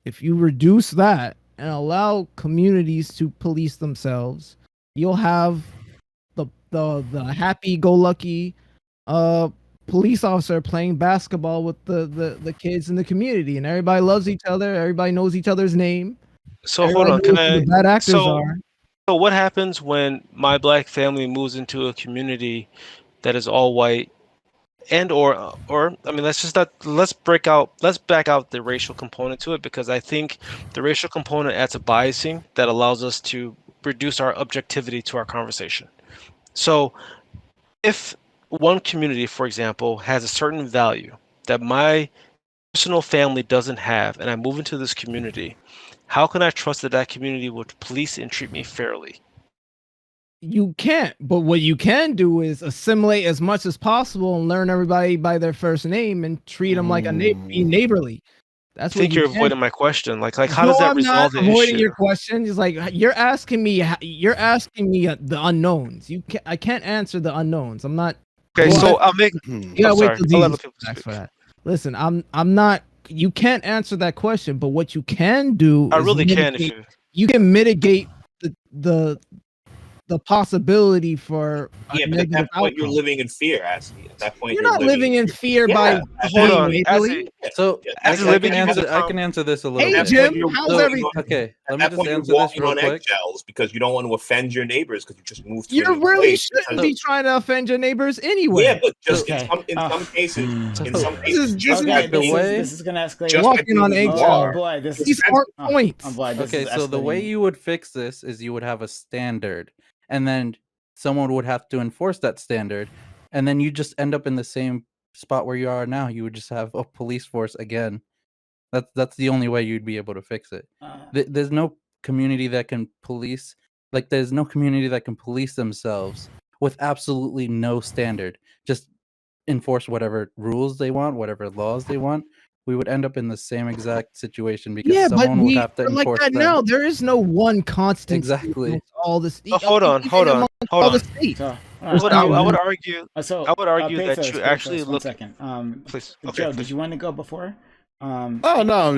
If you reduce that and allow communities to police themselves, you'll have the happy-go-lucky police officer playing basketball with the kids in the community, and everybody loves each other. Everybody knows each other's name. So hold on, Everybody can knows who I? the bad actors So, are. so what happens when my black family moves into a community that is all white, and or I mean, let's back out the racial component to it, because I think the racial component adds a biasing that allows us to reduce our objectivity to our conversation. So if one community, for example, has a certain value that my personal family doesn't have, and I move into this community, how can I trust that that community would police and treat me fairly? You can't, but what you can do is assimilate as much as possible and learn everybody by their first name and treat them like a neighbor, be neighborly. That's I think what you're you can. avoiding my question. Like how No, does that I'm resolve not the avoiding issue? your question. It's like you're asking me the unknowns. I can't answer the unknowns. I'm not. Okay, Well, so I'll make. You gotta I'm wait sorry. till I'll let Jesus other people comes back for speak. that. Listen, I'm not. You can't answer that question, but what you can do I is really can if mitigate, you. you can mitigate the possibility for a Yeah, but at negative that point, you're outcome. living in fear, Ashley. At that point, You're you're not living in fear Yeah, by at Hold that being on. point- As neighborly. a, So Yeah, I, as a I living can human, answer this a little Hey bit. At that point, Jim, you're how's So, everything? okay, let At me that just point, you're answer this walking real on quick. eggshells because you don't want to offend your neighbors because you just moved to You a new really place. shouldn't be trying to offend your neighbors anyway. Yeah, but just Okay. in some cases, in So- some This is cases, just Okay, by the being, way- this is gonna escalate. just by Walking being on who you eggshells. Oh are, boy, this These aren't points. oh boy, this Okay, is so the way escalating. you would fix this is you would have a standard, and then someone would have to enforce that standard, and then you just end up in the same spot where you are now. You would just have a police force again. That's the only way you'd be able to fix it. There's no community that can police, like there's no community that can police themselves with absolutely no standard. Just enforce whatever rules they want, whatever laws they want. We would end up in the same exact situation because Yeah, but someone would have to we're like enforce that them. now. There is no one constant Exactly. amongst all this. hold on, hold amongst on. all the states. So, I would argue. so I would argue that Pethos, you actually Pethos, one look. second. Please. Joe, Okay. did you want to go before? oh no,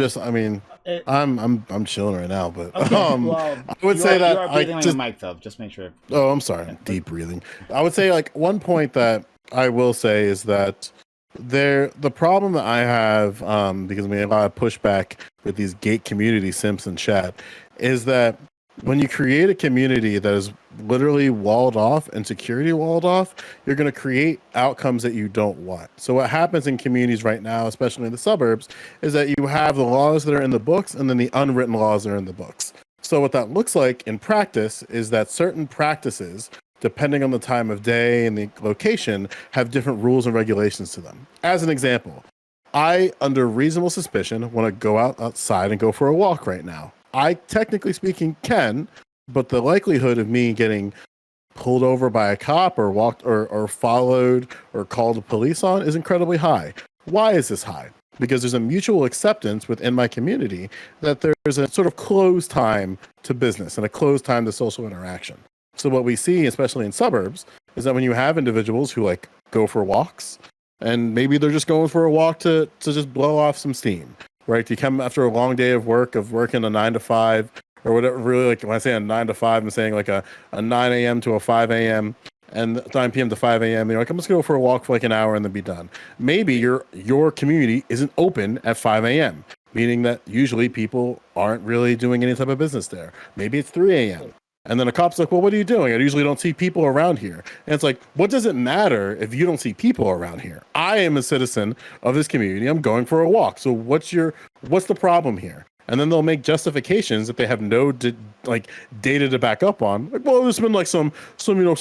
It- I'm chilling right now, but Okay, well, I would you say are, that you are I breathing on just the mic though. Just make sure. Oh, I'm sorry. I'm deep breathing. I would say like one point that I will say is that the problem that I have, because we have a lot of pushback with these gate community simps in chat, is that when you create a community that is literally walled off and security walled off, you're going to create outcomes that you don't want. So what happens in communities right now, especially in the suburbs, is that you have the laws that are in the books and then the unwritten laws that are in the books. So what that looks like in practice is that certain practices, depending on the time of day and the location, have different rules and regulations to them. As an example, I, under reasonable suspicion, want to go outside and go for a walk right now. I, technically speaking, can, but the likelihood of me getting pulled over by a cop or walked or followed or called the police on is incredibly high. Why is this high? Because there's a mutual acceptance within my community that there's a sort of closed time to business and a closed time to social interaction. So what we see, especially in suburbs, is that when you have individuals who like go for walks, and maybe they're just going for a walk to just blow off some steam, right? You come after a long day of work, of working a 9 to 5 or whatever. Really, like when I say a 9 to 5, I'm saying like a 9 a.m. to a 5 a.m. and 9 p.m. to 5 a.m. You're like, I'm just gonna go for a walk for like an hour and then be done. Maybe your community isn't open at 5 a.m., meaning that usually people aren't really doing any type of business there. Maybe it's 3 a.m. And then a cop's like, well, what are you doing? I usually don't see people around here. And it's like, what does it matter if you don't see people around here? I am a citizen of this community. I'm going for a walk. So what's the problem here? And then they'll make justifications that they have no data to back up on. Like, well, there's been like some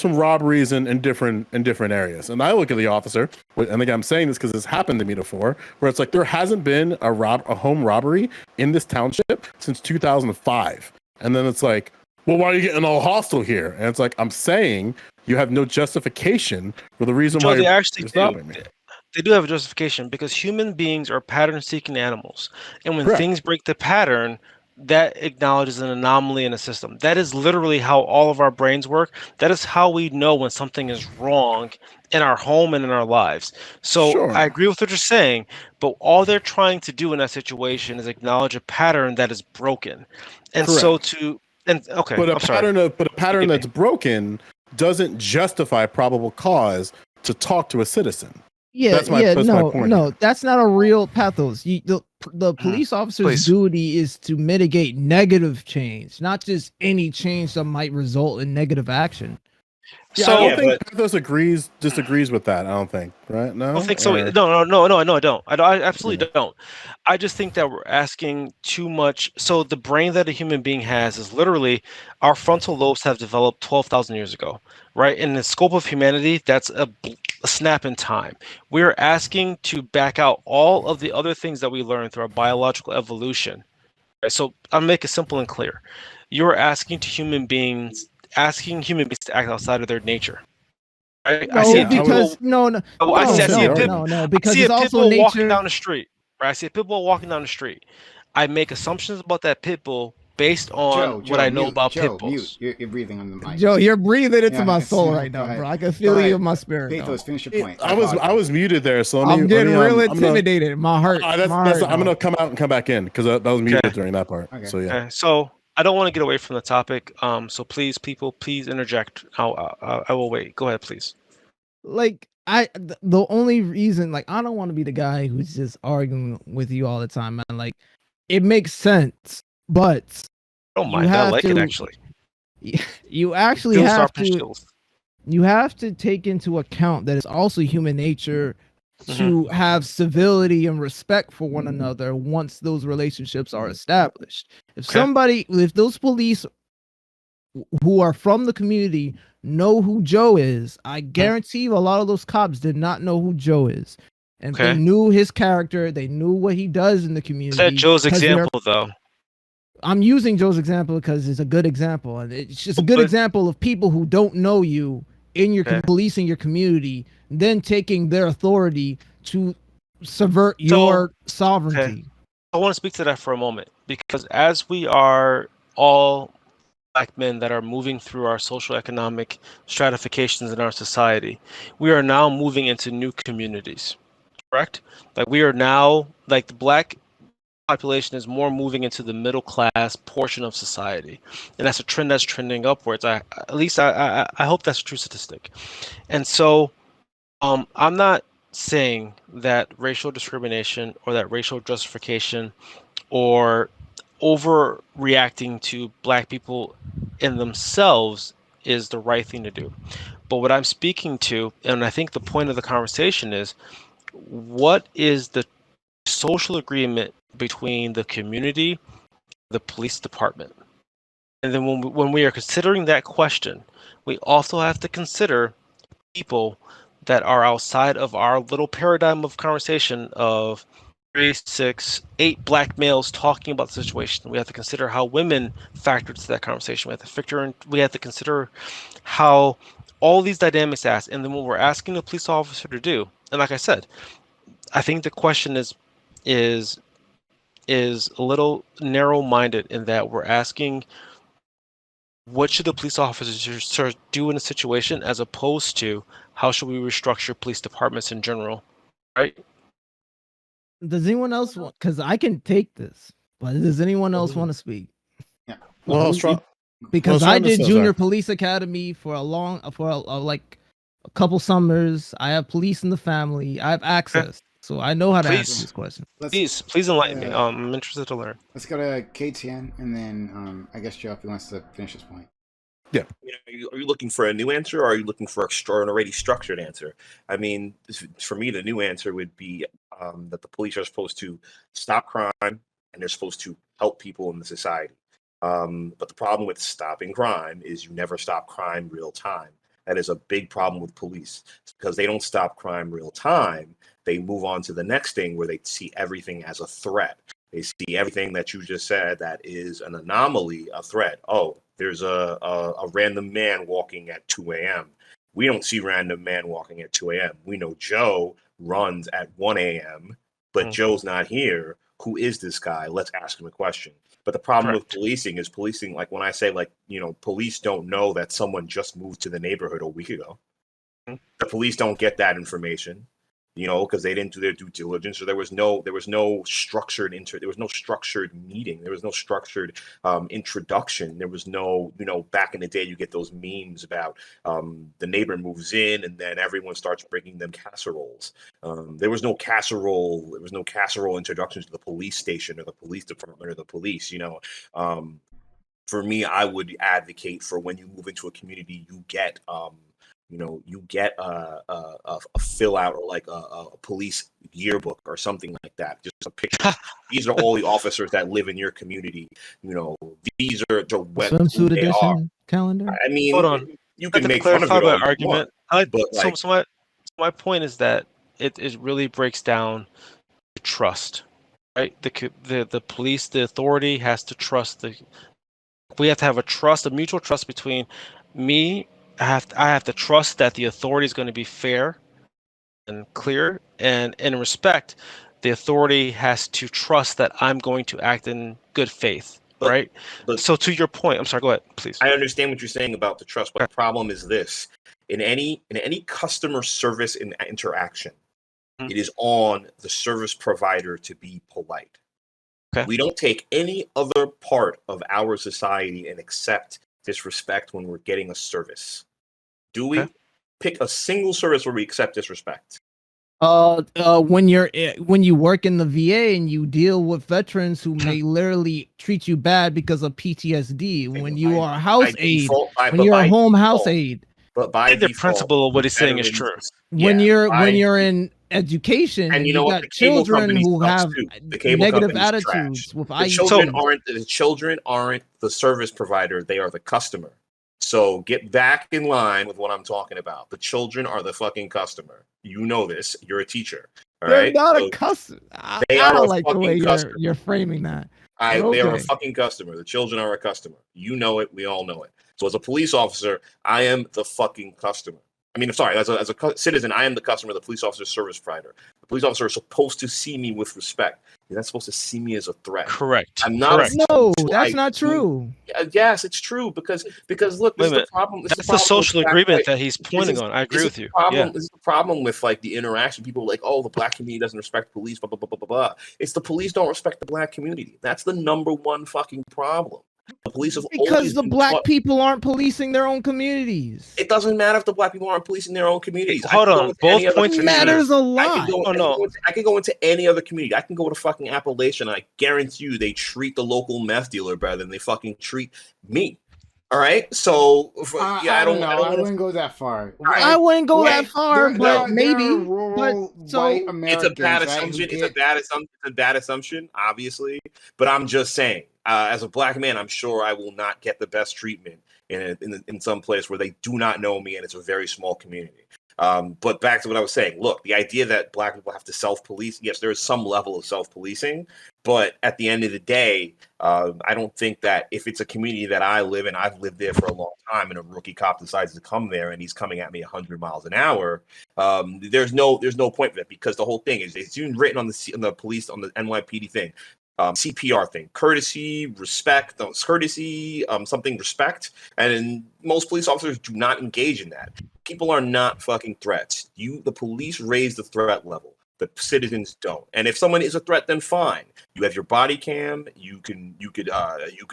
robberies in different areas. And I look at the officer, and again, I'm saying this because it's happened to me before, where it's like there hasn't been a home robbery in this township since 2005. And then it's like, well, why are you getting all hostile here? And it's like, I'm saying you have no justification for the reason why you're stopping me. They do have a justification because human beings are pattern-seeking animals. And when Correct. things break the pattern, that acknowledges an anomaly in a system. That is literally how all of our brains work. That is how we know when something is wrong in our home and in our lives. So Sure. I agree with what you're saying, but all they're trying to do in that situation is acknowledge a pattern that is broken. And so okay, but a I'm pattern that's broken doesn't justify probable cause to talk to a citizen. Yeah, that's my point. No, that's not a real pathos. The police officer's duty is to mitigate negative change, not just any change that might result in negative action. Yeah, so, I don't think pathos disagrees with that. I don't think, right? No, I don't think so. No, I don't. I absolutely don't. I just think that we're asking too much. So the brain that a human being has is literally our frontal lobes have developed 12,000 years ago, right? In the scope of humanity, that's a snap in time. We're asking to back out all of the other things that we learned through our biological evolution. Right? So I'll make it simple and clear. You're asking human beings to act outside of their nature. Right? No, I see because I see a pit bull nature walking down the street. Right? I see a pit bull walking down the street. I make assumptions about that pit bull based on what I know about pit bulls. You're breathing on the mic. Joe, you're breathing into my soul right now, bro. I can feel you in my spirit. Pathos, finish your point. I was muted there, so I'm getting real intimidated. My heart. I'm gonna come out and come back in because that was muted during that part. Okay. So yeah. Okay. So I don't want to get away from the topic. So please, people, please interject. I will wait. Go ahead, please. Like the only reason, like, I don't want to be the guy who's just arguing with you all the time, man. Like, it makes sense, but I don't mind. I like it actually. You actually have to. You have to take into account that it's also human nature to have civility and respect for one another once those relationships are established. If those police who are from the community know who Joe is, I guarantee you a lot of those cops did not know who Joe is. And they knew his character, they knew what he does in the community. Is that Joe's example, though? I'm using Joe's example because it's a good example. And it's just a good example of people who don't know you in your policing your community, then taking their authority to subvert your sovereignty. I want to speak to that for a moment, because as we are all Black men that are moving through our social economic stratifications in our society, we are now moving into new communities, correct? Like, we are now, like, the Black population is more moving into the middle class portion of society, and that's a trend that's trending upwards. I hope that's a true statistic. And so I'm not saying that racial discrimination or that racial justification or overreacting to Black people in themselves is the right thing to do. But what I'm speaking to, and I think the point of the conversation is, what is the social agreement between the community, the police department? And then when we are considering that question, we also have to consider people that are outside of our little paradigm of conversation of 3, 6, 8 Black males talking about the situation. We have to consider how women factor into that conversation. We have to consider how all these dynamics ask. And then what we're asking the police officer to do, and like I said, I think the question is a little narrow-minded in that we're asking, what should the police officers do in a situation, as opposed to how should we restructure police departments in general, right? Does anyone else want? Because I can take this, but does anyone else want to speak? Yeah. Well, I was trying. Because Well, I trying to did say, junior sorry. police academy for like a couple summers. I have police in the family. I have access, so I know how to answer Please. this question. Please enlighten me. I'm interested to learn. Let's go to KTN and then I guess Joe if he wants to finish this point. You know, are you looking for a new answer, or are you looking for an already structured answer? I mean, for me, the new answer would be that the police are supposed to stop crime and they're supposed to help people in the society. But the problem with stopping crime is you never stop crime real time. That is a big problem with police. It's because they don't stop crime real time. They move on to the next thing where they see everything as a threat. They see everything that you just said that is an anomaly, a threat. Oh, there's a random man walking at 2 a.m. We don't see random man walking at 2 a.m. We know Joe runs at 1 a.m., but Joe's not here. Who is this guy? Let's ask him a question. But the problem with policing is policing, like when I say, like, you know, police don't know that someone just moved to the neighborhood a week ago. The police don't get that information, you know, because they didn't do their due diligence, or there was no structured there was no structured meeting, there was no structured introduction, there was no, you know, back in the day you get those memes about the neighbor moves in and then everyone starts bringing them casseroles. There was no casserole introduction to the police station or the police department or the police, you know. For me, I would advocate for when you move into a community, you get a fill out, or like a police yearbook or something like that. Just a picture. These are all the officers that live in your community. You know, these are the who Swimsuit they are. edition calendar. I mean, Hold on. you I'd can like to make fun of clarify it all my you argument. want, but like, So my point is that it really breaks down to trust, right? The police, the authority has to trust we have to have a mutual trust between me. I have to trust that the authority is going to be fair and clear, and in respect, the authority has to trust that I'm going to act in good faith, right? but So to your point, I'm sorry, go ahead, please. I understand what you're saying about the trust, but the problem is this: in any customer service interaction, it is on the service provider to be polite. Okay. We don't take any other part of our society and accept disrespect when we're getting a service. Do we? Okay. Pick a single service where we accept disrespect. When you work in the VA and you deal with veterans who may literally treat you bad because of PTSD, when you are a house aide, when you're a home house aide, but by the default, principle of what he's saying is true. when you're in education and you know you what, got the cable children company who sucks have too. The cable negative company's trash. attitudes with The IEPs. children aren't the service provider, they are the customer. So get back in line with what I'm talking about. The children are the fucking customer. You know this. You're a teacher. All They're right. not So a customer. I they are don't a like the way fucking customer. you're framing that. They are a Okay. fucking customer. The children are a customer. You know it. We all know it. So as a police officer, I am the fucking customer. I mean, I'm sorry. As a citizen, I am the customer. The police officer service provider. The police officer is supposed to see me with respect. You're not supposed to see me as a threat. Correct. I'm not. Correct. No, that's not true. Yes, it's true because look, this is the problem. That's the social agreement that he's pointing on. I agree with you. Yeah. This is the problem with like the interaction. People are like, oh, the black community doesn't respect police. Blah blah blah blah blah blah. It's the police don't respect the black community. That's the number one fucking problem. The police have because the black people aren't policing their own communities. It doesn't matter if the black people aren't policing their own communities. Hold on, both points matters a lot. I can go into any other community. I can go to fucking Appalachian. And I guarantee you, they treat the local meth dealer better than they fucking treat me. All right, so I don't know. I wouldn't go that far. I wouldn't go that far, but maybe. It's a bad assumption. It's a bad assumption, obviously. But I'm just saying, as a black man, I'm sure I will not get the best treatment in some place where they do not know me and it's a very small community. But back to what I was saying, look, the idea that black people have to self-police, yes, there is some level of self-policing, but at the end of the day, I don't think that if it's a community that I live in, I've lived there for a long time, and a rookie cop decides to come there and he's coming at me 100 miles an hour, there's no point for that, because the whole thing is, it's even written on the police, on the NYPD thing. CPR thing, courtesy, respect, something respect. And most police officers do not engage in that. People are not fucking threats. The police raise the threat level. The citizens don't. And if someone is a threat, then fine. You have your body cam. You can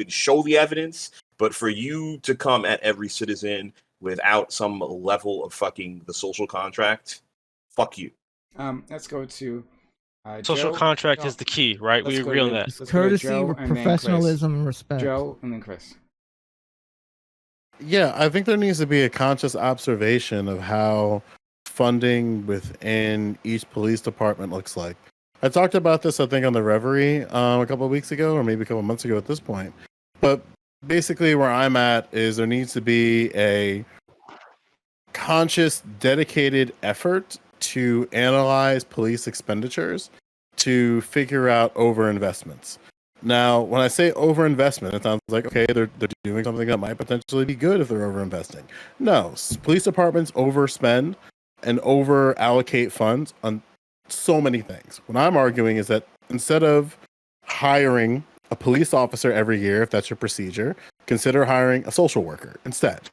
show the evidence. But for you to come at every citizen without some level of fucking the social contract, fuck you. Let's go to Social Joe. contract is the key, right? We Let's go agree on to- that. It's let's go to courtesy, Joe and then Chris. professionalism, and respect. Joe and then Chris. Yeah, I think there needs to be a conscious observation of how funding within each police department looks like. I talked about this, I think, on the Reverie a couple of weeks ago, or maybe a couple of months ago at this point. But basically, where I'm at is there needs to be a conscious, dedicated effort to analyze police expenditures to figure out overinvestments. Now, when I say overinvestment, it sounds like, okay, they're doing something that might potentially be good if they're overinvesting. No, police departments overspend and over allocate funds on so many things. What I'm arguing is that instead of hiring a police officer every year, if that's your procedure, consider hiring a social worker instead,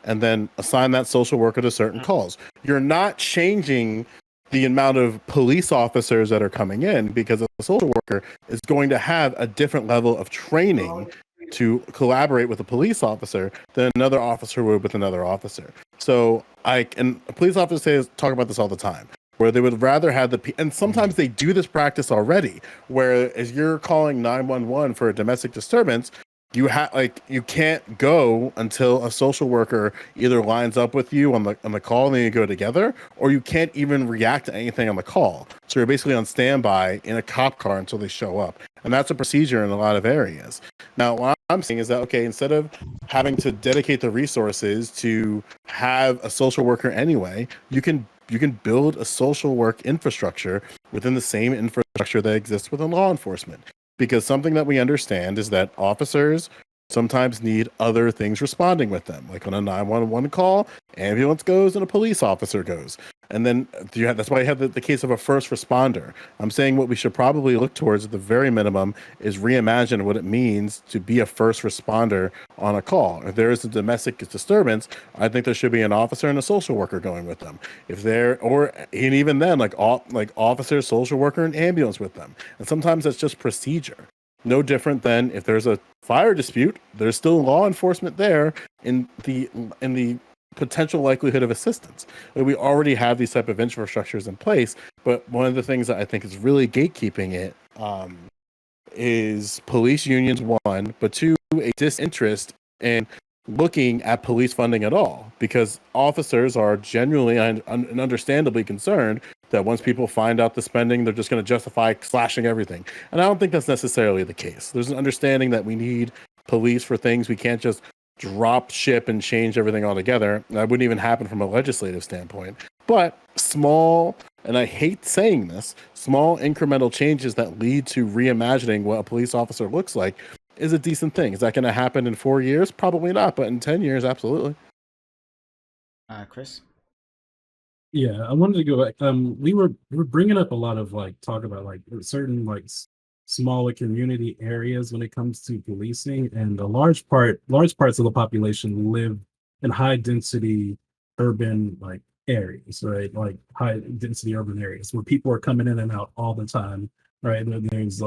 and then assign that social worker to certain calls. You're not changing the amount of police officers that are coming in, because a social worker is going to have a different level of training to collaborate with a police officer than another officer would with another officer. So and police officers talk about this all the time, where they would rather have and sometimes they do this practice already, where as you're calling 911 for a domestic disturbance, you can't go until a social worker either lines up with you on the call and then you go together, or you can't even react to anything on the call. So you're basically on standby in a cop car until they show up. And that's a procedure in a lot of areas. Now, what I'm saying is that, okay, instead of having to dedicate the resources to have a social worker anyway, you can build a social work infrastructure within the same infrastructure that exists within law enforcement. Because something that we understand is that officers sometimes need other things responding with them. Like on a 911 call, ambulance goes and a police officer goes. And then that's why you have the case of a first responder. I'm saying what we should probably look towards at the very minimum is reimagine what it means to be a first responder on a call. If there is a domestic disturbance, I think there should be an officer and a social worker going with them. And even then, like officer, social worker, and ambulance with them. And sometimes that's just procedure. No different than if there's a fire dispute, there's still law enforcement there in the potential likelihood of assistance. We already have these type of infrastructures in place, but one of the things that I think is really gatekeeping it is police unions, one, but two, a disinterest in looking at police funding at all, because officers are genuinely and understandably concerned that once people find out the spending, they're just going to justify slashing everything. And I don't think that's necessarily the case. There's an understanding that we need police for things. We can't just drop ship and change everything altogether. That wouldn't even happen from a legislative standpoint. But small, and I hate saying this, small incremental changes that lead to reimagining what a police officer looks like is a decent thing. Is that going to happen in 4 years? Probably not, but in 10 years, absolutely. Chris? Yeah, I wanted to go back. We were bringing up a lot of talk about certain smaller community areas when it comes to policing, and large parts of the population live in high density urban areas, right? Like high density urban areas where people are coming in and out all the time, right? And there's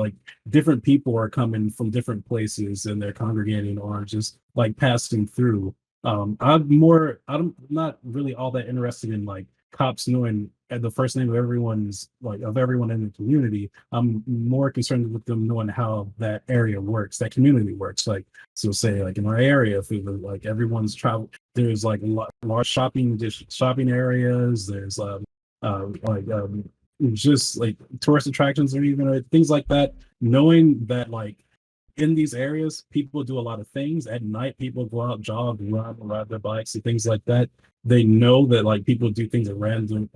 different people are coming from different places and they're congregating or just passing through. I'm not really all that interested in cops knowing the first name of everyone in the community. I'm more concerned with them knowing how that area works, that community works. So say in our area, if it was everyone's travel, there's large shopping areas. There's just tourist attractions or even things like that. Knowing that in these areas, people do a lot of things. At night, people go out, jog, ride their bikes and things like that. They know that people do things at random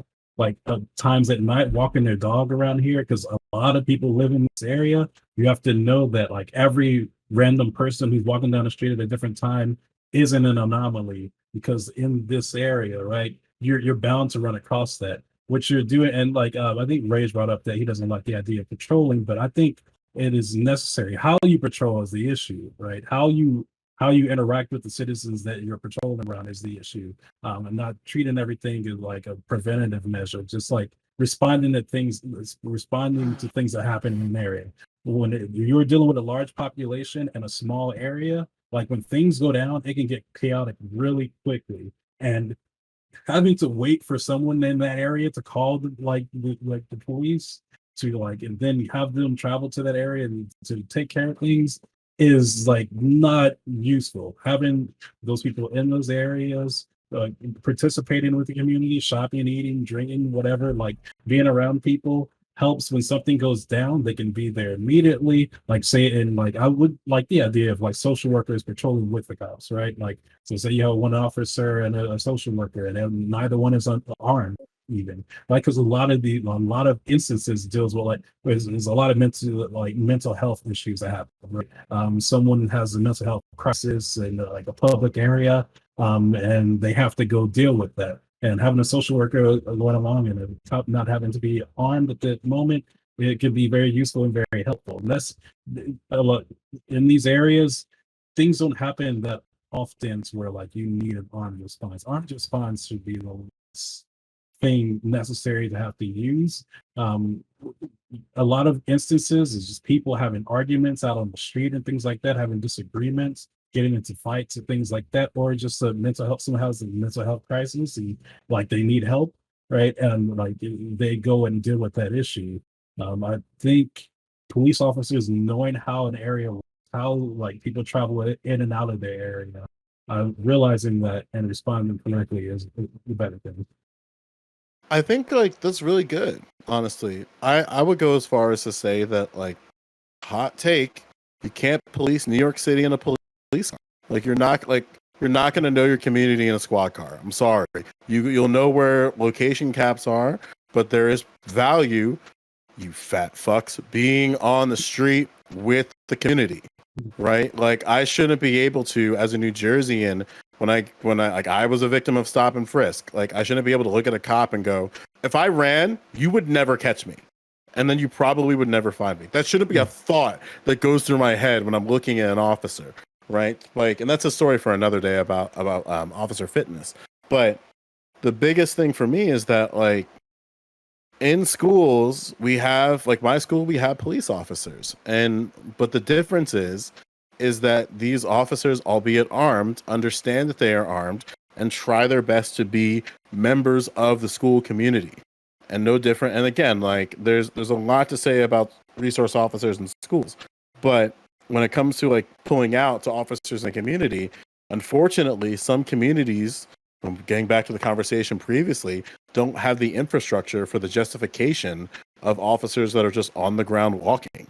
times at night, walking their dog around here, because a lot of people live in this area. You have to know that every random person who's walking down the street at a different time isn't an anomaly, because in this area, right, you're bound to run across that. What you're doing, and I think Ray's brought up that he doesn't like the idea of patrolling, but I think it is necessary. How you patrol is the issue, right? How you interact with the citizens that you're patrolling around is the issue, and not treating everything as a preventative measure. Just responding to things that happen in an area. You're dealing with a large population in a small area, like when things go down, it can get chaotic really quickly. And having to wait for someone in that area to call the police to like, and then have them travel to that area and to take care of things is like not useful. Having those people in those areas, participating with the community, shopping, eating, drinking, whatever, like being around people helps. When something goes down, they can be there immediately. Like say, and like I would like the idea of like social workers patrolling with the cops, right? Like, so say you have one officer and a social worker, and then neither one is armed even, like, because a lot of instances deals with like there's a lot of mental health issues that happen, right? Someone has a mental health crisis in like a public area, and they have to go deal with that. And having a social worker going along and a cop not having to be armed at the moment, it can be very useful and very helpful. And that's a lot in these areas. Things don't happen that often to where like you need an armed response. Armed response should be the thing necessary to have to use. A lot of instances is just people having arguments out on the street and things like that, having disagreements, getting into fights and things like that, or just a mental health, someone has a mental health crisis and like they need help, right? And like they go and deal with that issue. I think police officers knowing how an area, how like people travel in and out of their area, realizing that and responding correctly is the better thing. I think like that's really good. Honestly, I would go as far as to say that like hot take, you can't police New York City in a police car. Like you're not going to know your community in a squad car. I'm sorry. You'll know where location caps are, but there is value, you fat fucks, being on the street with the community, right? Like I shouldn't be able to, as a New Jerseyan, when I like I was a victim of stop and frisk, like I shouldn't be able to look at a cop and go, if I ran, you would never catch me. And then you probably would never find me. That shouldn't be a thought that goes through my head when I'm looking at an officer, right? Like, and that's a story for another day about officer fitness. But the biggest thing for me is that like in schools we have, like my school, we have police officers, but the difference is that these officers, albeit armed, understand that they are armed and try their best to be members of the school community. And no different. And again, like there's a lot to say about resource officers in schools, but when it comes to like pulling out to officers in the community, unfortunately, some communities, getting back to the conversation previously, don't have the infrastructure for the justification of officers that are just on the ground walking.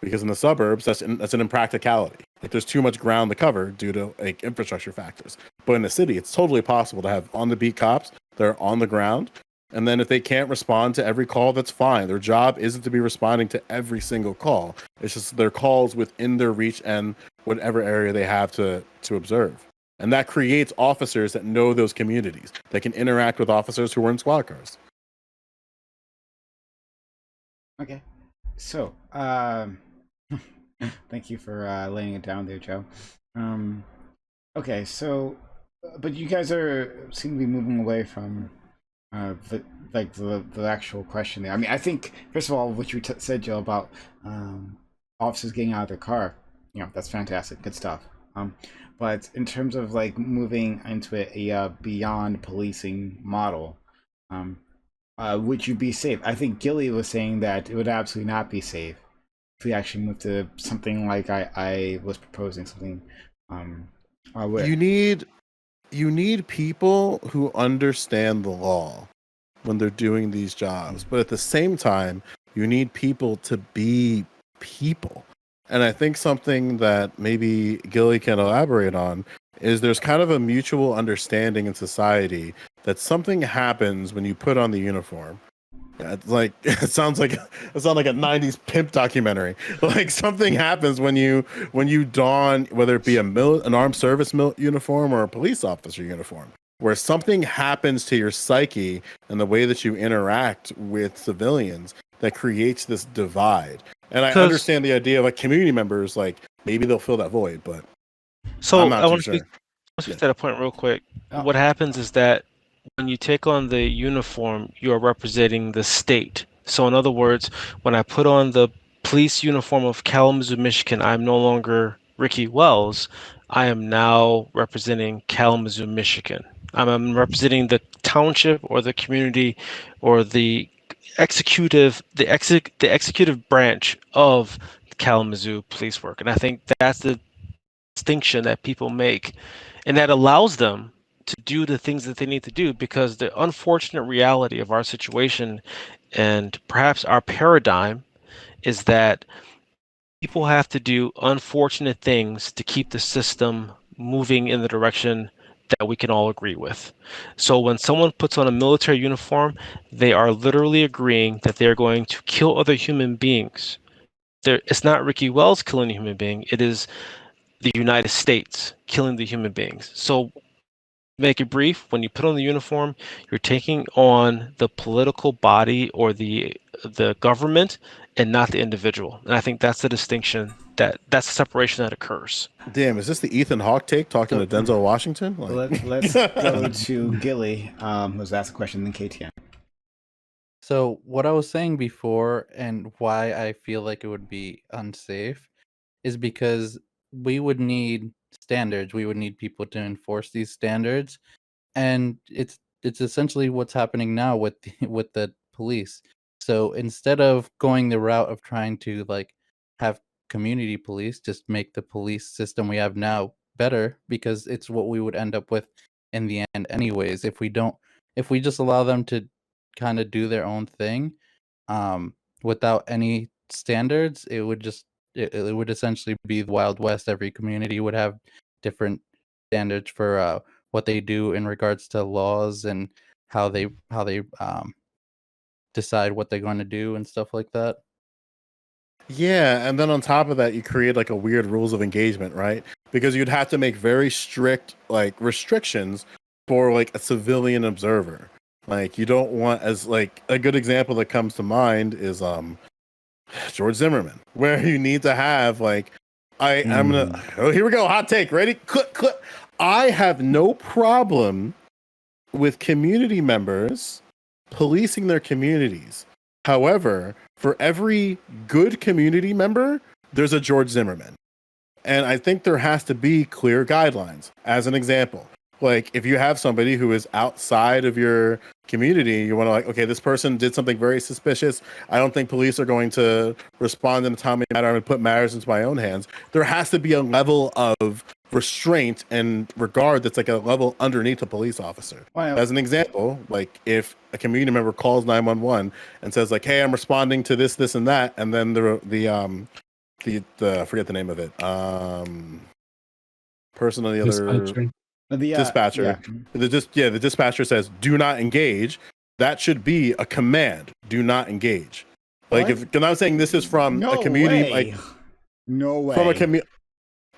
Because in the suburbs, that's an impracticality. Like there's too much ground to cover due to like infrastructure factors. But in the city, it's totally possible to have on the beat cops that are on the ground. And then if they can't respond to every call, that's fine. Their job isn't to be responding to every single call. It's just their calls within their reach and whatever area they have to observe. And that creates officers that know those communities, that can interact with officers who are in squad cars. Okay. So, thank you for laying it down there, Joe. Okay, so, but you guys seem to be moving away from the actual question there. I mean, I think first of all, what you said, Joe, about officers getting out of their car, that's fantastic, good stuff. But in terms of like moving into a beyond policing model, would you be safe? I think Gilly was saying that it would absolutely not be safe if we actually moved to something like I was proposing, something. You need people who understand the law when they're doing these jobs, but at the same time, you need people to be people. And I think something that maybe Gilly can elaborate on is there's kind of a mutual understanding in society that something happens when you put on the uniform. It's like it sounds like a '90s pimp documentary. Like something happens when you don, whether it be an armed service uniform or a police officer uniform, where something happens to your psyche and the way that you interact with civilians that creates this divide. And I understand the idea of like community members, like maybe they'll fill that void, but so I'm not I too want to sure. speak to that point real quick. What happens is that when you take on the uniform, you are representing the state. So, in other words, when I put on the police uniform of Kalamazoo, Michigan, I'm no longer Ricky Wells. I am now representing Kalamazoo, Michigan. I'm representing the township or the community or the the executive branch of Kalamazoo police work. And I think that's the distinction that people make, and that allows them to do the things that they need to do, because the unfortunate reality of our situation and perhaps our paradigm is that people have to do unfortunate things to keep the system moving in the direction that we can all agree with. So when someone puts on a military uniform, they are literally agreeing that they're going to kill other human beings. It's not Ricky Wells killing a human being, it is the United States killing the human beings. So, make it brief, when you put on the uniform, you're taking on the political body or the government and not the individual. And I think that's the distinction, that's the separation that occurs. Damn, is this the Ethan Hawke take talking So- to Denzel Washington? Like, Let's go to Gilly, who's asked a question, then KTM. So what I was saying before and why I feel like it would be unsafe is because we would need standards. We would need people to enforce these standards, and it's essentially what's happening now with with the police. So instead of going the route of trying to like have community police, just make the police system we have now better, because it's what we would end up with in the end anyways. If we just allow them to kind of do their own thing, without any standards, it would essentially be the Wild West. Every community would have different standards for what they do in regards to laws and how they decide what they're going to do and stuff like that. yeah, and then on top of that, you create like a weird rules of engagement, right? Because you'd have to make very strict like restrictions for like a civilian observer. Like you don't want, as like a good example that comes to mind is George Zimmerman, where you need to have like I'm gonna here we go, hot take, ready? Click, click. I have no problem with community members policing their communities. However, for every good community member, there's a George Zimmerman. And I think there has to be clear guidelines. As an example, like if you have somebody who is outside of your community, you want to like, okay, this person did something very suspicious. I don't think police are going to respond in a timely manner. I'm going to put matters into my own hands. There has to be a level of restraint and regard that's like a level underneath a police officer. Wow. As an example, like if a community member calls 911 and says like, hey, I'm responding to this, this, and that, and then the I forget the name of it. Person on the other dispatcher. Yeah. The dispatcher says, "Do not engage." That should be a command. Do not engage. Like What? if, because I'm saying this is from No a community, way. like No way. from a community.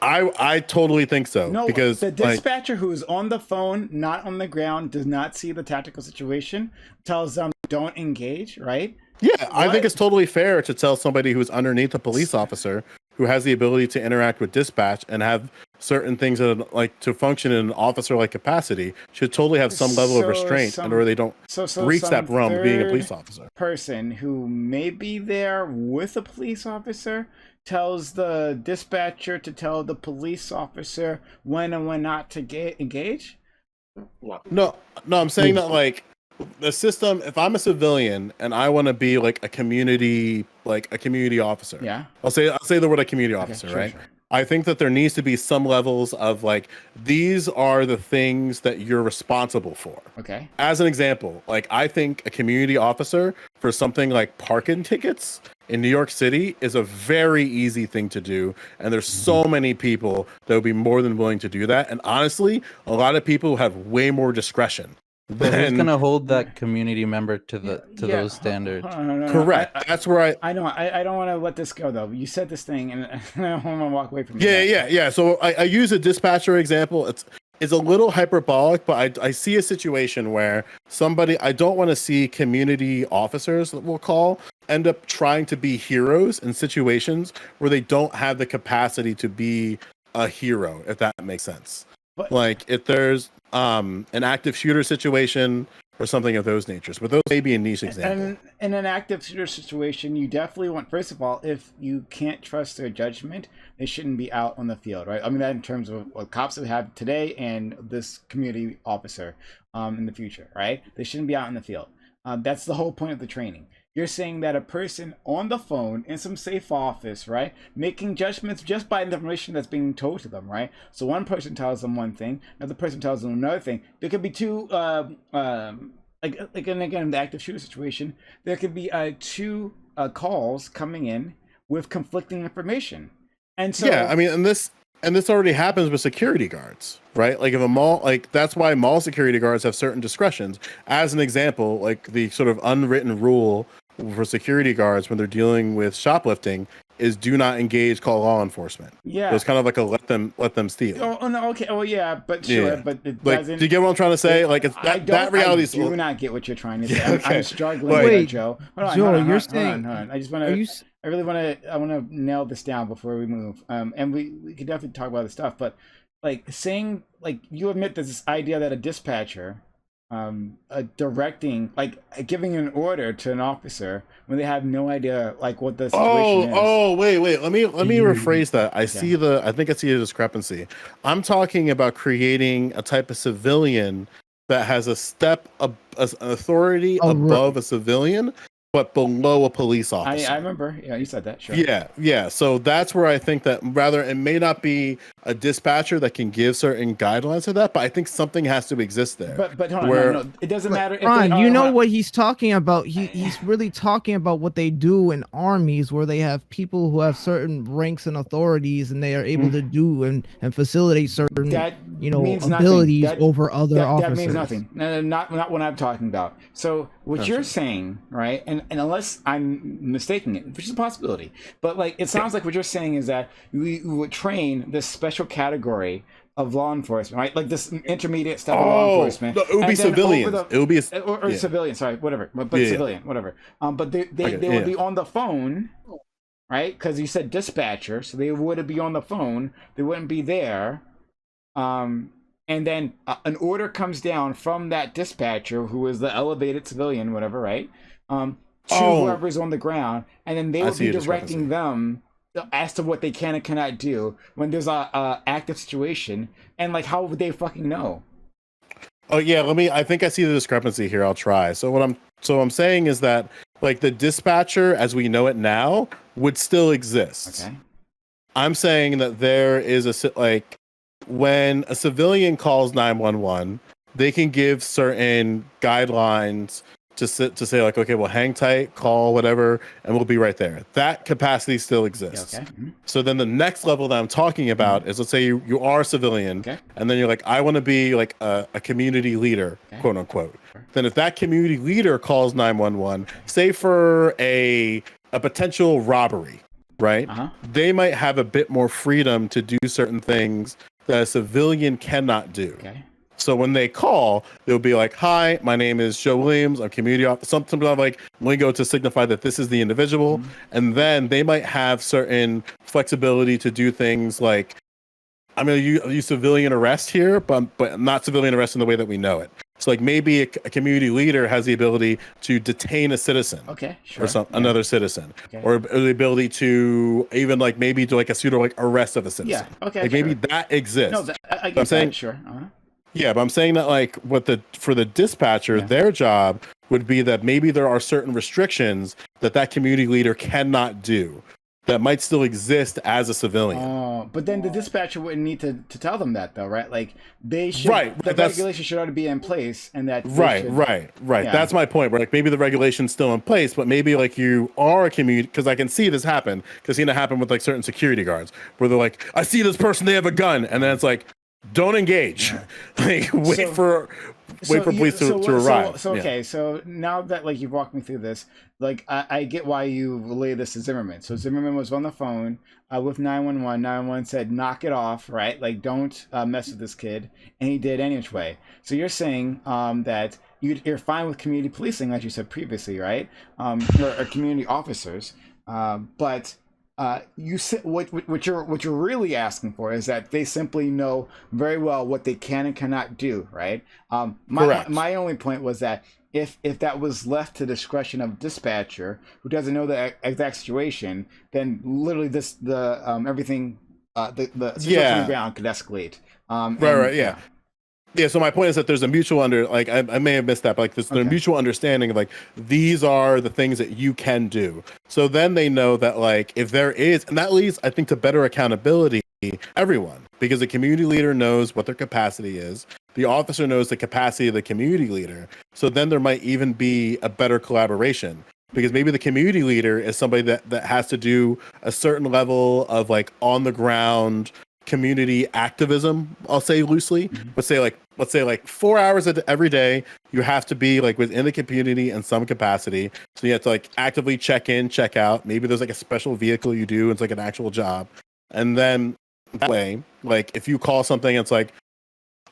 I totally think so. No, because the like, dispatcher who is on the phone, not on the ground, does not see the tactical situation, tells them don't engage, right? yeah, I think What? it's totally fair to tell somebody who's underneath a police officer who has the ability to interact with dispatch and have certain things that like to function in an officer-like capacity should totally have some level of So restraint in order they don't reach some that realm of being a police third officer. person who may be there with a police officer tells the dispatcher to tell the police officer when and when not to engage. No, I'm saying that like the system. If I'm a civilian and I want to be like a community officer, Yeah. I'll say the word a community Okay, officer, sure, right? sure. I think that there needs to be some levels of like these are the things that you're responsible for. Okay. As an example, like I think a community officer for something like parking tickets in New York City is a very easy thing to do. And there's so many people that would be more than willing to do that. And honestly, a lot of people have way more discretion. But who's gonna hold that community member to those standards? Correct. That's where I know. I don't want to let this go though. You said this thing, and I don't want to walk away from it. Yeah. So I use a dispatcher example. It's a little hyperbolic, but I see a situation where somebody, I don't want to see community officers that we'll call end up trying to be heroes in situations where they don't have the capacity to be a hero, if that makes sense. But- like if there's an active shooter situation or something of those natures. But those may be a niche example. And in an active shooter situation, you definitely want, first of all, if you can't trust their judgment, they shouldn't be out on the field, right? I mean that in terms of what cops that we have today and this community officer in the future, right? They shouldn't be out in the field. That's the whole point of the training. You're saying that a person on the phone in some safe office, right, making judgments just by the information that's being told to them, right? So one person tells them one thing, another person tells them another thing. There could be two, like, and again, in the active shooter situation, there could be two calls coming in with conflicting information, and so yeah, I mean, and this already happens with security guards, right? Like if a mall, like that's why mall security guards have certain discretions. As an example, like the sort of unwritten rule for security guards when they're dealing with shoplifting is do not engage, call law enforcement. Yeah, so it's kind of like a let them steal. Oh no, okay, oh yeah, but sure, Yeah. but it Like, doesn't. do you get what I'm trying to say? Like it's that reality is I do not get what you're trying to say. Okay. I'm struggling Wait, with that, Joe. Joe, you're saying- Hold on. I just want Are to. you? I really want to. I want to nail this down before we move. And we could definitely talk about this stuff, but like saying, like, you admit there's this idea that a dispatcher, directing, like giving an order to an officer when they have no idea like what the situation is. Wait. Let me rephrase that. I think I see a discrepancy. I'm talking about creating a type of civilian that has a step an authority above a civilian, but below a police officer. I remember. Yeah, you said that. Sure. Yeah. So that's where I think that rather it may not be a dispatcher that can give certain guidelines to that, but I think something has to exist there. But hold on, no, it doesn't matter. If Ron, they, you know hold on. what he's talking about. He's really talking about what they do in armies, where they have people who have certain ranks and authorities, and they are able to do and facilitate certain That means abilities nothing. over other officers. That means nothing. No, not what I'm talking about. So what you're saying, right? And unless I'm mistaking it, which is a possibility, but like it sounds like what you're saying is that we would train this special category of law enforcement, right? Like this intermediate step of law enforcement. No, it would be civilians. It would be civilians. Sorry, whatever. But civilian, whatever. But they would be on the phone, right? Because you said dispatcher, so they would be on the phone. They wouldn't be there. And then an order comes down from that dispatcher, who is the elevated civilian, whatever, right? To whoever's on the ground, and then they would be directing them as to what they can and cannot do when there's a active situation. And like, how would they fucking know? Oh yeah, I think I see the discrepancy here. I'll try. So what I'm saying is that like the dispatcher as we know it now would still exist. Okay. I'm saying that there is like when a civilian calls 911, they can give certain guidelines to say like, okay, well, hang tight, call whatever, and we'll be right there. That capacity still exists. Okay. Mm-hmm. So then the next level that I'm talking about is, let's say you are a civilian, and then you're like, I want to be like a community leader, quote unquote. Then if that community leader calls 911, say for a potential robbery, right? They might have a bit more freedom to do certain things that a civilian cannot do. Okay. So when they call, they'll be like, "Hi, my name is Joe Williams. I'm community officer." Something like lingo to signify that this is the individual. And then they might have certain flexibility to do things like, I'm going to use civilian arrest here, but not civilian arrest in the way that we know it. So like maybe a community leader has the ability to detain a citizen, sure, or another citizen, or the ability to even like maybe do like a pseudo like arrest of a citizen. Like maybe that exists. No, I get I'm saying, that, sure. Yeah, but I'm saying that like for the dispatcher, their job would be that maybe there are certain restrictions that community leader cannot do that might still exist as a civilian. Oh, but then the dispatcher wouldn't need to tell them that though, right? Like they should. The regulation should already be in place, and that. Right. Yeah. That's my point. Where like maybe the regulation's still in place, but maybe like you are a community, because I can see this happen. Because it happen with like certain security guards, where they're like, I see this person, they have a gun, and then it's like, don't engage. Like wait for police to arrive. So now that like you've walked me through this, like I get why you relay this to Zimmerman. So Zimmerman was on the phone with 911. 911 said, knock it off, right? Like don't mess with this kid, and he did anyway. So you're saying that you're fine with community policing, like you said previously, right? Or community officers, but you what you're really asking for is that they simply know very well what they can and cannot do, right? Correct. My only point was that if that was left to discretion of dispatcher who doesn't know the exact situation, then literally the everything the situation on the ground could escalate. Right, yeah. Yeah, so my point is that there's a mutual I may have missed that, but there's a mutual understanding of these are the things that you can do. So then they know that if there is, and that leads I think to better accountability everyone, because the community leader knows what their capacity is. The officer knows the capacity of the community leader. So then there might even be a better collaboration, because maybe the community leader is somebody that has to do a certain level of on the ground community activism, I'll say loosely. Let's say 4 hours every day you have to be within the community in some capacity. So you have to actively check in, check out. Maybe there's a special vehicle you do, it's an actual job. And then that way, if you call something, it's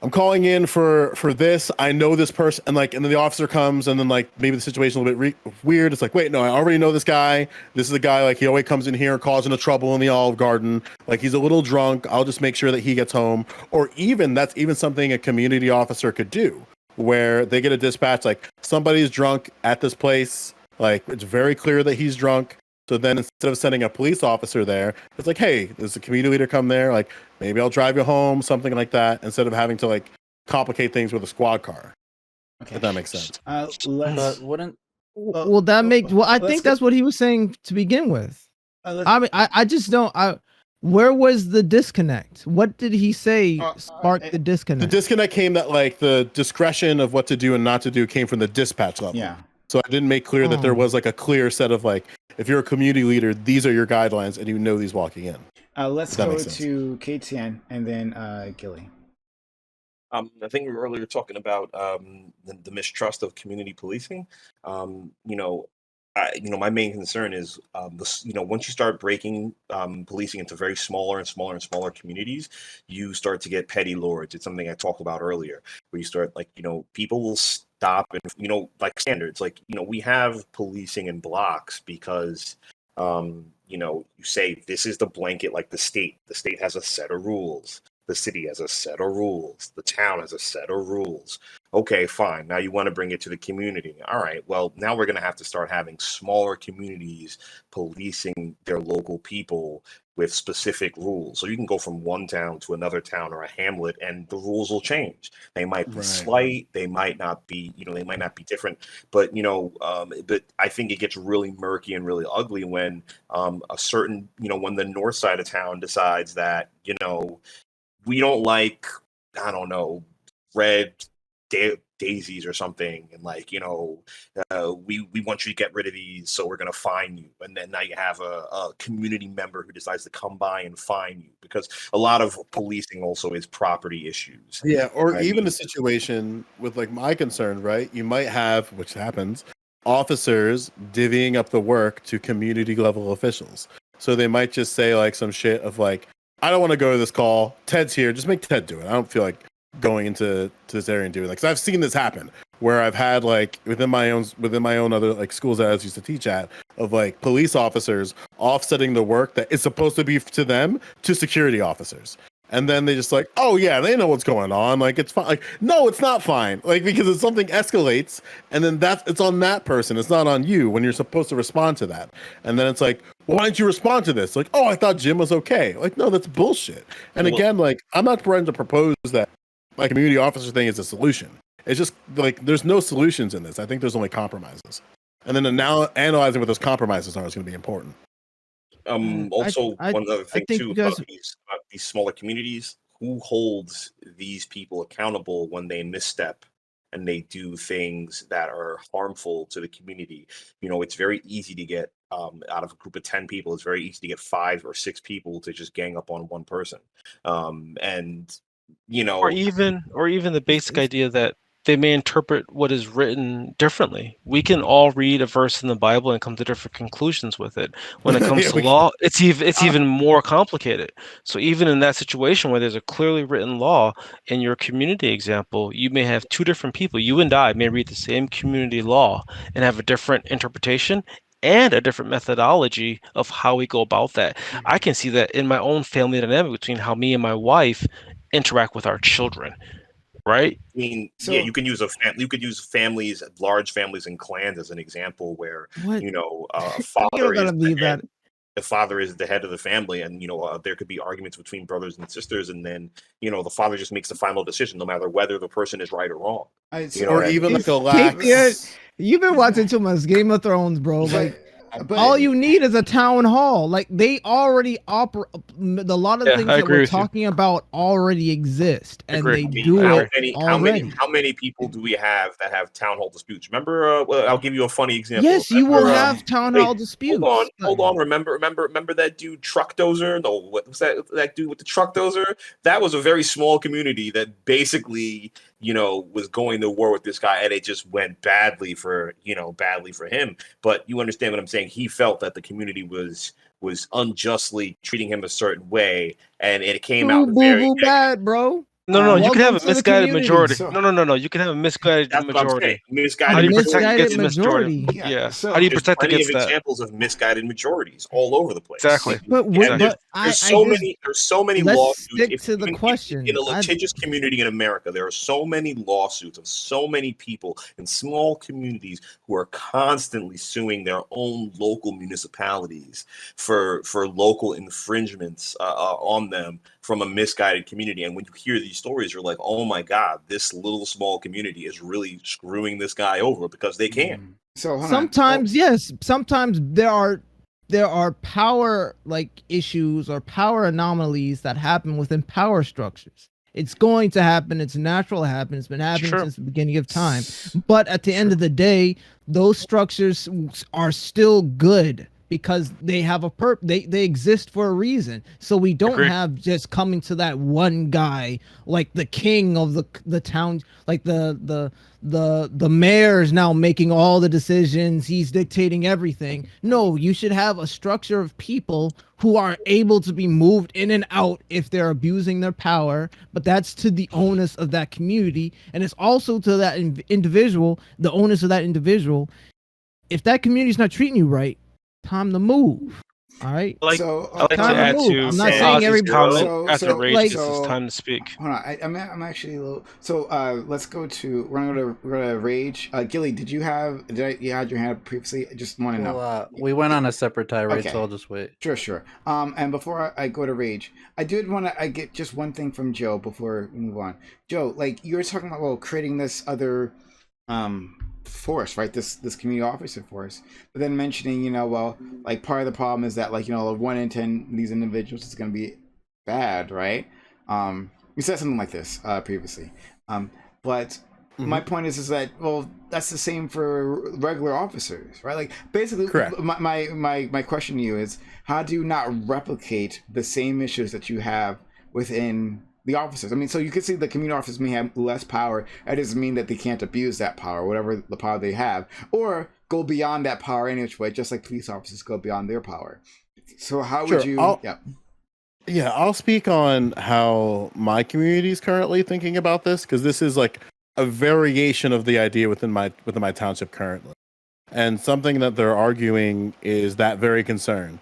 I'm calling in for this. I know this person, and then the officer comes, and then maybe the situation a little bit weird. It's wait, no, I already know this guy. This is the guy. He always comes in here causing a trouble in the Olive Garden. He's a little drunk. I'll just make sure that he gets home. Or that's even something a community officer could do, where they get a dispatch somebody's drunk at this place. It's very clear that he's drunk. So then instead of sending a police officer there, it's hey, does the community leader come there? Maybe I'll drive you home, something like that, instead of having to complicate things with a squad car. Okay. If that makes sense. But wouldn't Well, that make well. I think that's what he was saying to begin with. I mean, I just don't. Where was the disconnect? What did he say sparked the disconnect? The disconnect came that the discretion of what to do and not to do came from the dispatch level. Yeah. So I didn't make clear that there was a clear set of if you're a community leader, these are your guidelines, and you know these walking in. Let's go to KTN and then Gilly. I think we were earlier talking about the mistrust of community policing. My main concern is once you start breaking policing into very smaller and smaller and smaller communities, you start to get petty lords. It's something I talked about earlier, where you start people will stop and standards. We have policing in blocks because you say this is the blanket, the state. The state has a set of rules. The city has a set of rules. The town has a set of rules. Okay, fine. Now you want to bring it to the community. All right. Well, now we're going to have to start having smaller communities policing their local people with specific rules. So you can go from one town to another town or a hamlet, and the rules will change. They might be slight. They might not be. They might not be different. But but I think it gets really murky and really ugly when a certain when the north side of town decides that we don't like, I don't know, red daisies or something, and we want you to get rid of these, so we're going to fine you. And then now you have a community member who decides to come by and fine you, because a lot of policing also is property issues. Yeah, or even a situation with my concern, right? You might have, which happens, officers divvying up the work to community level officials. So they might just say some shit of I don't want to go to this call. Ted's here. Just make Ted do it. I don't feel like going into this area and doing it. Because I've seen this happen where I've had within my own other schools that I used to teach at, of police officers offsetting the work that is supposed to be to them to security officers. And then they just oh yeah, they know what's going on. It's fine. No, it's not fine. Because if something escalates, and then it's on that person. It's not on you when you're supposed to respond to that. And then it's well, why didn't you respond to this? Oh, I thought Jim was okay. No, that's bullshit. And again, I'm not trying to propose that community officer thing is a solution. It's just there's no solutions in this. I think there's only compromises. And then now analyzing what those compromises are is going to be important. Also, one other thing too guys... about these smaller communities: who holds these people accountable when they misstep and they do things that are harmful to the community? It's very easy to get out of a group of 10 people. It's very easy to get 5 or 6 people to just gang up on one person, and or even the basic idea that they may interpret what is written differently. We can all read a verse in the Bible and come to different conclusions with it. When it comes to law, it's even more complicated. So even in that situation where there's a clearly written law, in your community example, you may have 2 different people. You and I may read the same community law and have a different interpretation, and a different methodology of how we go about that. I can see that in my own family dynamic between how me and my wife interact with our children, right? I mean, So- yeah, you can use you could use families, large families and clans as an example where, What? you know, a You father don't is gotta leave the head, that. the father is the head of the family, and, you know, there could be arguments between brothers and sisters, and then, you know, the father just makes the final decision, no matter whether the person is right or wrong. You know Or what I mean? even like a Casey, lax. you've been watching too much Game of Thrones, bro. Like, all you need is a town hall. Like, they already operate. A lot of Yeah, things I that agree we're with you. talking about already exist, and Agree. they I mean, do how it many, already. how many people do we have that have town hall disputes? Remember, well, I'll give you a funny example. Yes, you will Remember, have town wait, hall disputes. hold on. Remember that dude Truck Dozer? No, what was that dude with the Truck Dozer? That was a very small community that basically, you know, was going to war with this guy, and it just went badly for, you know, badly for him. But you understand what I'm saying? He felt that the community was unjustly treating him a certain way, and it came out Boo very boo bad, bro. No, you can have Welcome a to the misguided community. majority. So- No. You can have a misguided That's what I'm saying. majority. How Misguided do you majority. protect against Misguided majority? majority. Yeah. So- How do you There's protect plenty against of that? examples of misguided majorities all over the place. Exactly. But And but there's I so just many let's lawsuits. stick to the In question. a litigious community in America, there are so many lawsuits of so many people in small communities who are constantly suing their own local municipalities for local infringements on them from a misguided community. And when you hear these stories, you're like, oh my God, this little small community is really screwing this guy over because they can. So hold on. Sometimes yes, sometimes there are power like issues or power anomalies that happen within power structures. It's going to happen. It's natural to happen. It's been happening Sure. since the beginning of time. But at the end of the day, those structures are still good because they have a they exist for a reason. So we don't Agree. have just coming to that one guy like the king of the town, like the mayor is now making all the decisions. He's dictating everything. No, you should have a structure of people who are able to be moved in and out if they're abusing their power, but that's to the onus of that community, and it's also to that individual, the onus of that individual. If that community's not treating you right, time to move. All right. I like So, to time to add move. to I'm not saying Ozzy's every- comment So- after so- Rage like- gets his so- time to speak. Hold on, I'm actually a little. So let's go to we're gonna rage. Gilly, you had your hand up previously? I just want to know. Well, we went on a separate tirade, Okay. so I'll just wait. Sure. And before I go to rage, I did want to get just one thing from Joe before we move on. Joe, like you were talking about, creating this other force, right? This community officer force, but then mentioning, like part of the problem is that, like, 1 in 10 of these individuals is going to be bad, right? You said something like this previously, but my point is that, well, that's the same for regular officers, right? Like, basically, Correct. My question to you is, how do you not replicate the same issues that you have within the officers? I mean, so you can see the community officers may have less power. That doesn't mean that they can't abuse that power, whatever the power they have, or go beyond that power any which way, just like police officers go beyond their power. So how would you? Yeah, I'll speak on how my community is currently thinking about this, because this is like a variation of the idea within my township currently, and something that they're arguing is that very concern.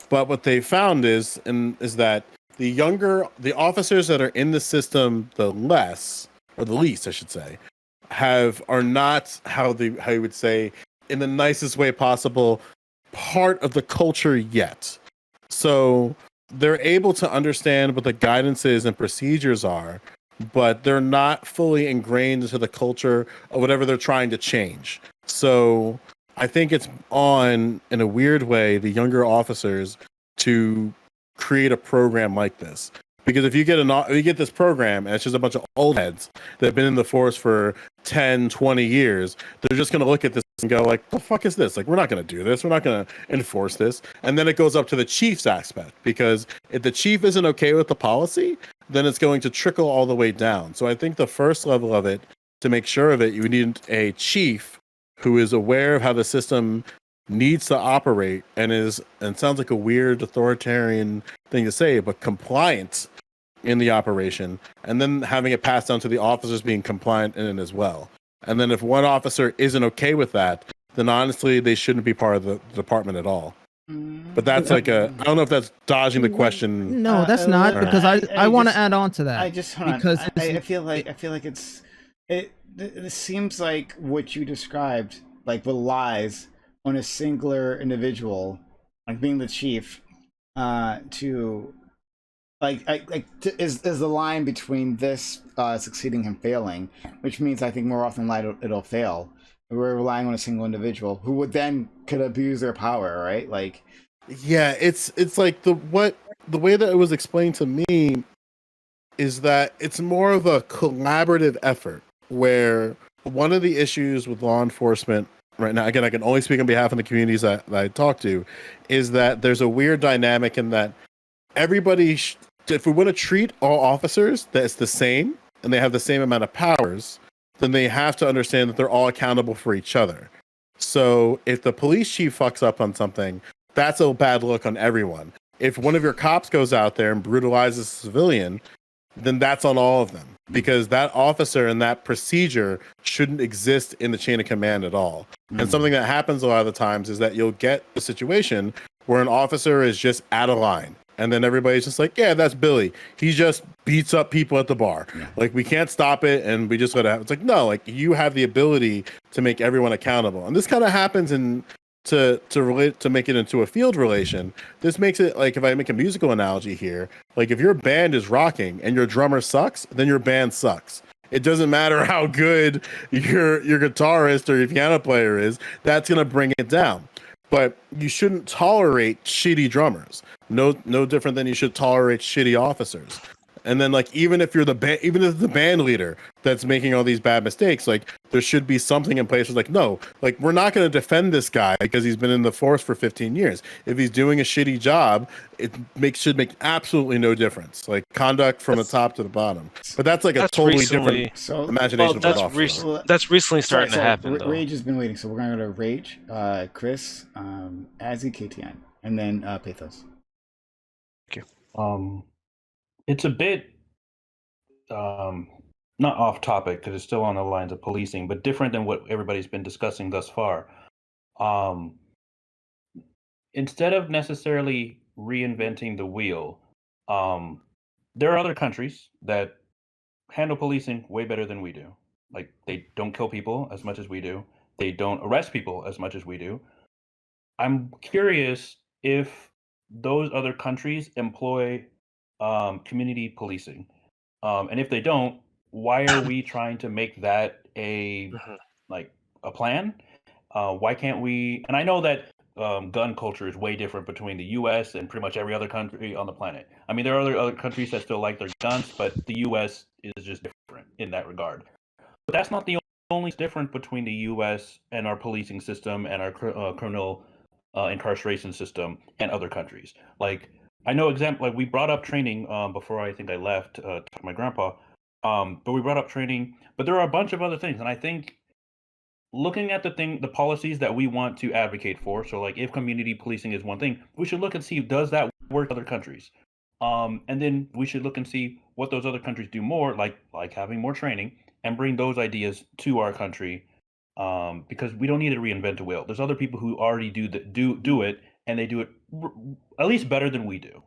But what they found is that the officers that are in the system the least, I should say, are not how you would say, in the nicest way possible, part of the culture yet. So they're able to understand what the guidances and procedures are, but they're not fully ingrained into the culture of whatever they're trying to change. So I think it's in a weird way, the younger officers to create a program like this. Because if you get this program and it's just a bunch of old heads that have been in the force for 10, 20 years, they're just going to look at this and go like, the fuck is this? Like, we're not going to do this. We're not going to enforce this. And then it goes up to the chief's aspect, because if the chief isn't okay with the policy, then it's going to trickle all the way down. So I think the first level of it, to make sure of it, you need a chief who is aware of how the system needs to operate and sounds like a weird authoritarian thing to say, but compliant in the operation, and then having it passed down to the officers being compliant in it as well. And then if one officer isn't okay with that, then honestly they shouldn't be part of the department at all. But that's like I don't know if that's dodging the question. No, that's not, Alright. because I want to just- add on to that. I just hold because on. I feel like it seems like what you described like relies on a singular individual, like being the chief, to is the line between this succeeding and failing, which means I think more often than not it'll fail. We're relying on a single individual who would then could abuse their power, right? Like, Yeah, it's like the way that it was explained to me is that it's more of a collaborative effort where one of the issues with law enforcement right now, again, I can only speak on behalf of the communities that I talk to, is that there's a weird dynamic in that everybody, if we want to treat all officers that it's the same and they have the same amount of powers, then they have to understand that they're all accountable for each other. So if the police chief fucks up on something, that's a bad look on everyone. If one of your cops goes out there and brutalizes a civilian, then that's on all of them, because that officer and that procedure shouldn't exist in the chain of command at all. And something that happens a lot of the times is that you'll get a situation where an officer is just out of line. And then everybody's just like, yeah, that's Billy. He just beats up people at the bar. Yeah. Like, we can't stop it, and we just let it happen. It's like, no, like, you have the ability to make everyone accountable. And this kind of happens in to relate, to make it into a field relation. This makes it like, if I make a musical analogy here, like if your band is rocking and your drummer sucks, then your band sucks. It doesn't matter how good your guitarist or your piano player is, that's gonna bring it down. But you shouldn't tolerate shitty drummers. No different than you should tolerate shitty officers. And then, like, even if the band leader that's making all these bad mistakes, like, there should be something in place. Where, like, no, like, we're not going to defend this guy because he's been in the force for 15 years. If he's doing a shitty job, should make absolutely no difference. Like, conduct from the top to the bottom. But that's like a totally different imagination. Well, that's of an officer. that's recently starting to happen. Though. Rage has been waiting, so we're going to go to Rage, Chris, Azzy, KTN, and then Pathos. It's a bit not off topic because it's still on the lines of policing, but different than what everybody's been discussing thus far. Instead of necessarily reinventing the wheel, there are other countries that handle policing way better than we do. Like, they don't kill people as much as we do. They don't arrest people as much as we do. I'm curious if those other countries employ community policing, and if they don't, why are we trying to make that a plan? Why can't we? And I know that gun culture is way different between the U.S. and pretty much every other country on the planet. I mean, there are other countries that still like their guns, but the U.S. is just different in that regard. But that's not the only difference between the U.S. and our policing system and our criminal incarceration system and other countries. Like, I know like we brought up training before I think I left to talk to my grandpa, but we brought up training, but there are a bunch of other things. And I think looking at the policies that we want to advocate for, so like if community policing is one thing, we should look and see, does that work in other countries? And then we should look and see what those other countries do more, like having more training, and bring those ideas to our country, because we don't need to reinvent the wheel. There's other people who already do it, and they do it at least better than we do.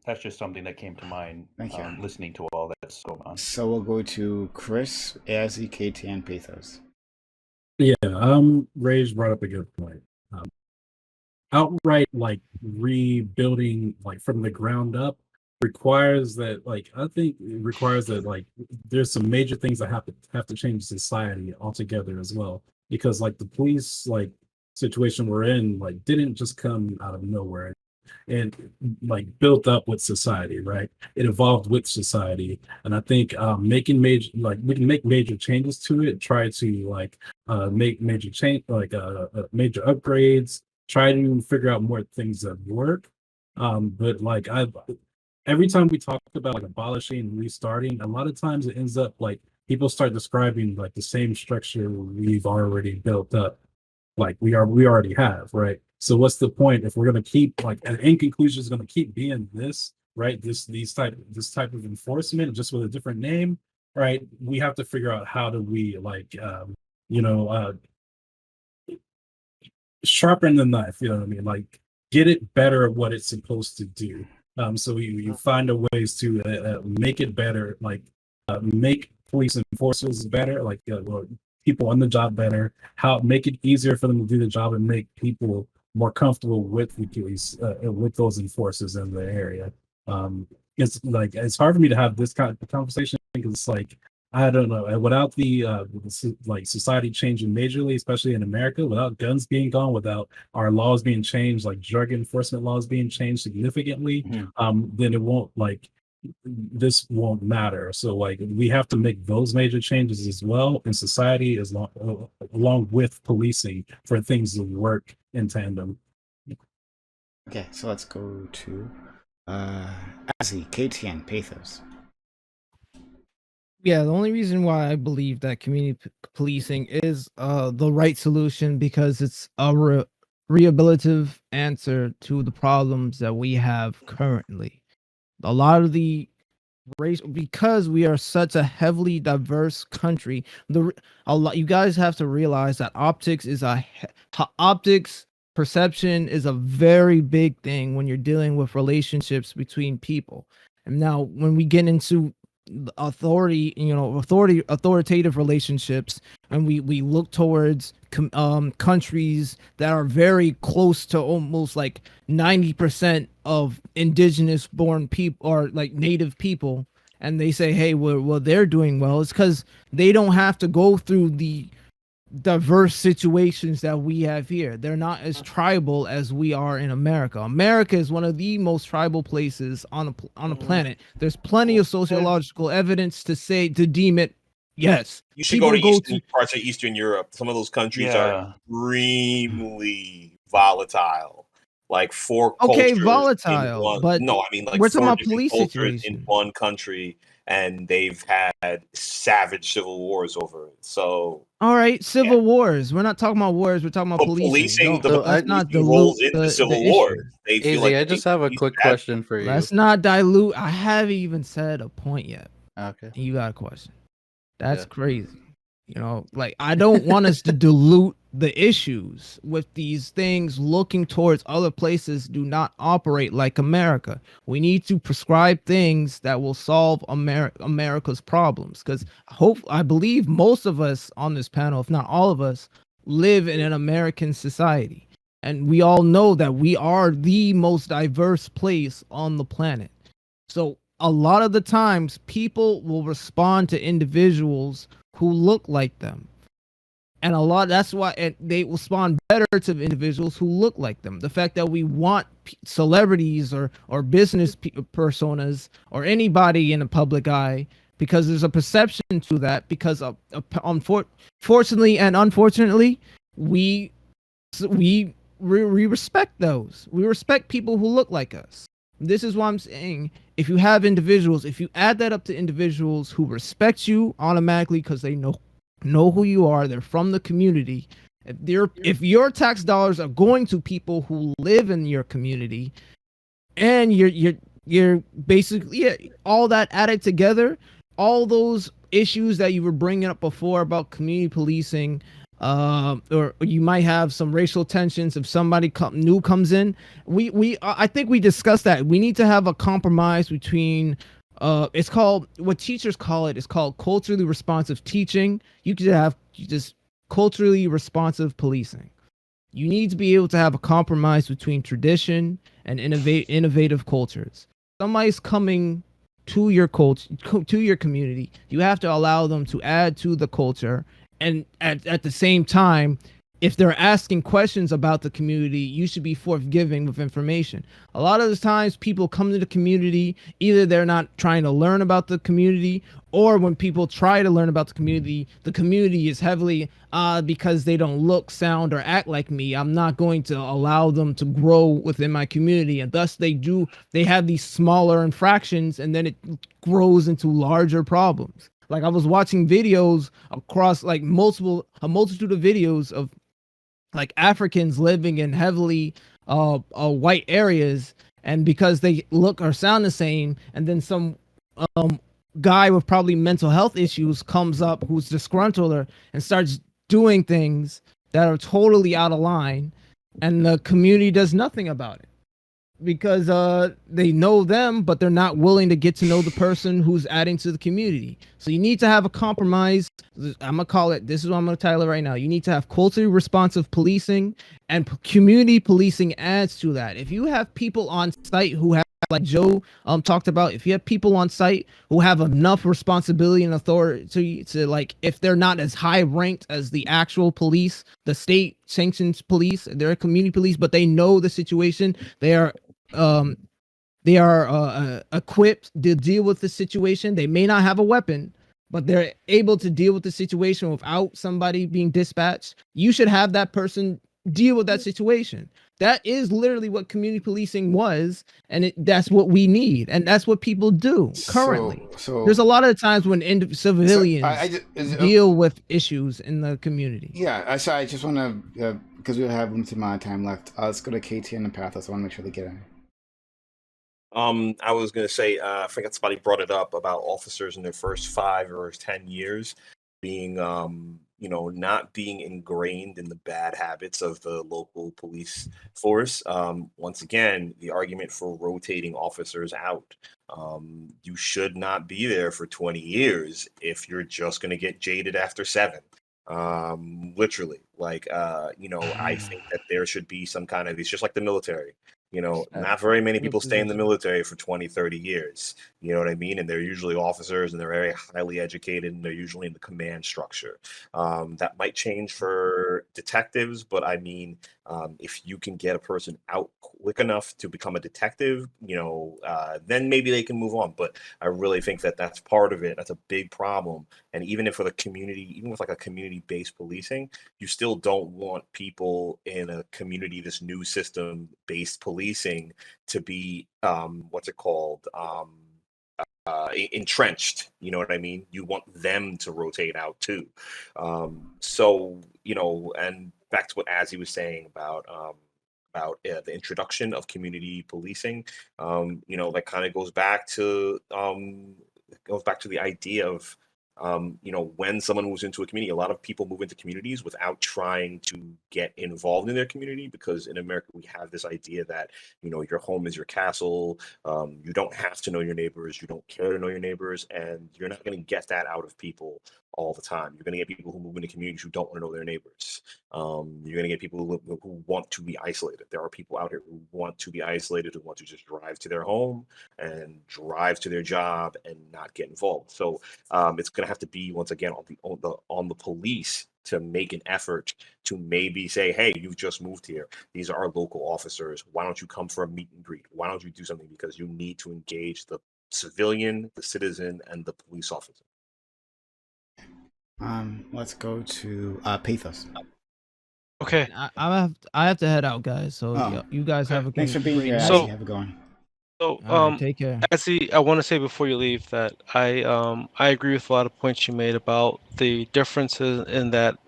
That's just something that came to mind. Thank you. Listening to all that's going on. So we'll go to Chris, Azzy, KTN, Pathos. Yeah, Ray's brought up a good point. Outright, like, rebuilding, like, from the ground up requires that, like, I think it requires that, like, there's some major things that have to change society altogether as well. Because, like, the police, like, situation we're in, like, didn't just come out of nowhere. And like built up with society, right? It evolved with society, and I think making major, like, we can make major changes to it. Try to like make major change, like major upgrades. Try to figure out more things that work. But like every time we talk about like abolishing and restarting, a lot of times it ends up like people start describing like the same structure we've already built up, like we already have, right? So what's the point if we're going to keep, like, an end conclusion is going to keep being this, right? This type of enforcement just with a different name, right? We have to figure out how do we, like, sharpen the knife, you know what I mean? Like get it better at what it's supposed to do. So you find a ways to make it better, like make police enforcers better, like well, people on the job better, how make it easier for them to do the job and make people more comfortable with the police, with those enforcers in the area. Um, it's like it's hard for me to have this kind of conversation because it's like I don't know. Without like society changing majorly, especially in America, without guns being gone, without our laws being changed, like drug enforcement laws being changed significantly, then it won't like this won't matter. So like we have to make those major changes as well in society, along with policing for things to work in tandem. Okay, so let's go to Azzy, KTN, Pathos. Yeah, the only reason why I believe that community policing is the right solution because it's a rehabilitative answer to the problems that we have currently. A lot of the race, because we are such a heavily diverse country, you guys have to realize that optics perception is a very big thing when you're dealing with relationships between people. And now when we get into authoritative relationships, and we look towards countries that are very close to almost like 90% of indigenous born people or like native people, and they say, hey, well they're doing well, it's because they don't have to go through the diverse situations that we have here. They're not as tribal as we are in America. America is one of the most tribal places on the planet. There's plenty of sociological evidence to deem it. Yes, You should go to people parts of Eastern Europe. Some of those countries are Yeah. extremely volatile. Like four Okay, cultures in volatile, one. but No, I mean like we're talking four about different police cultures in situation. one country, and they've had savage civil wars over it. So All right, civil wars. We're not talking about wars. We're talking about but policing. the So Let's not policing dilute rolls into the civil wars. issue. They feel Easy, like I just have a quick question for you. Let's not dilute. I haven't even said a point yet. Okay. You got a question. That's Yeah. crazy. You know, like I don't want us to dilute the issues with these things looking towards other places do not operate like America. We need to prescribe things that will solve America's problems, because I believe most of us on this panel, if not all of us, live in an American society. And we all know that we are the most diverse place on the planet. So a lot of the times people will respond to individuals who look like them, and that's why they respond better to individuals who look like them. The fact that we want celebrities or business personas or anybody in the public eye, because there's a perception to that, because fortunately and unfortunately we respect those. We respect people who look like us. This is why I'm saying, if you have individuals, if you add that up to individuals who respect you automatically because they know who you are, they're from the community. If your tax dollars are going to people who live in your community, and you're basically all that added together, all those issues that you were bringing up before about community policing, or you might have some racial tensions if somebody new comes in. I think we discussed that we need to have a compromise between it's called, what teachers call it, is called culturally responsive teaching. You could have just culturally responsive policing. You need to be able to have a compromise between tradition and innovative cultures. Somebody's coming to your culture, to your community. You have to allow them to add to the culture, and at the same time, if they're asking questions about the community, you should be forthgiving with information. A lot of the times people come to the community, either they're not trying to learn about the community, or when people try to learn about the community is heavily, because they don't look, sound, or act like me, I'm not going to allow them to grow within my community. And thus they have these smaller infractions, and then it grows into larger problems. Like I was watching videos across like a multitude of videos of like Africans living in heavily white areas, and because they look or sound the same, and then some guy with probably mental health issues comes up who's disgruntled and starts doing things that are totally out of line, and the community does nothing about it because they know them, but they're not willing to get to know the person who's adding to the community. So you need to have a compromise. I'm gonna call it. This is what I'm gonna title it right now. You need to have culturally responsive policing, and community policing adds to that. If you have people on site who have, like Joe talked about, if you have people on site who have enough responsibility and authority to like, if they're not as high ranked as the actual police, the state sanctions police, they're community police, but they know the situation, they are um equipped to deal with the situation. They may not have a weapon, but they're able to deal with the situation without somebody being dispatched. You should have that person deal with that situation. That is literally what community policing was, and that's what we need, and that's what people do currently. So There's a lot of times when civilians deal with with issues in the community. Yeah, I just want to, because we have limited amount of time left. Let's go to KT and the Pathos. I want to make sure they get in. I was gonna say, I forget somebody brought it up about officers in their first 5 or 10 years being, not being ingrained in the bad habits of the local police force. Once again, the argument for rotating officers out. You should not be there for 20 years if you're just gonna get jaded after 7. Literally, I think that there should be some kind of, it's just like the military. Not very many people stay in the military for 20, 30 years. You know what I mean? And they're usually officers and they're very highly educated and they're usually in the command structure. That might change for detectives, but I mean, if you can get a person out quick enough to become a detective, then maybe they can move on. But I really think that that's part of it. That's a big problem. And even if for the community, even with like a community-based policing, you still don't want people in a community, this new system-based policing, to be what's it called? Entrenched. You know what I mean? You want them to rotate out too. And back to what Azzy was saying about the introduction of community policing. That kind of goes back to the idea of when someone moves into a community. A lot of people move into communities without trying to get involved in their community, because in America we have this idea that your home is your castle. You don't have to know your neighbors, you don't care to know your neighbors, and you're not going to get that out of people all the time. You're going to get people who move into communities who don't want to know their neighbors. You're going to get people who want to be isolated. There are people out here who want to be isolated, who want to just drive to their home and drive to their job and not get involved. So it's going to have to be, once again, on the police to make an effort to maybe say, hey, you've just moved here. These are our local officers. Why don't you come for a meet and greet? Why don't you do something? Because you need to engage the civilian, the citizen, and the police officer. Let's go to Pathos. Okay. I have to head out, guys. So you guys have a Thanks for being here. So- Have it going. So, All right, take care. Actually, I want to say before you leave that I agree with a lot of points you made about the differences in that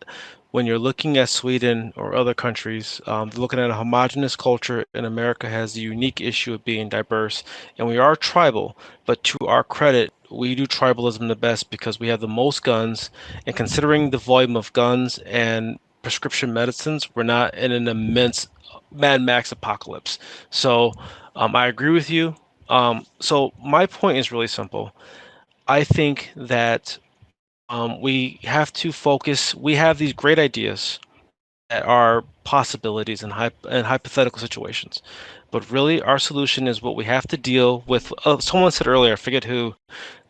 when you're looking at Sweden or other countries, looking at a homogenous culture, and America has the unique issue of being diverse, and we are tribal. But to our credit, we do tribalism the best because we have the most guns, and considering the volume of guns and prescription medicines, we're not in an immense Mad Max apocalypse. So I agree with you. So my point is really simple. I think that we have to focus. We have these great ideas that are possibilities and hypothetical situations, but really our solution is what we have to deal with. Someone said earlier, I forget who,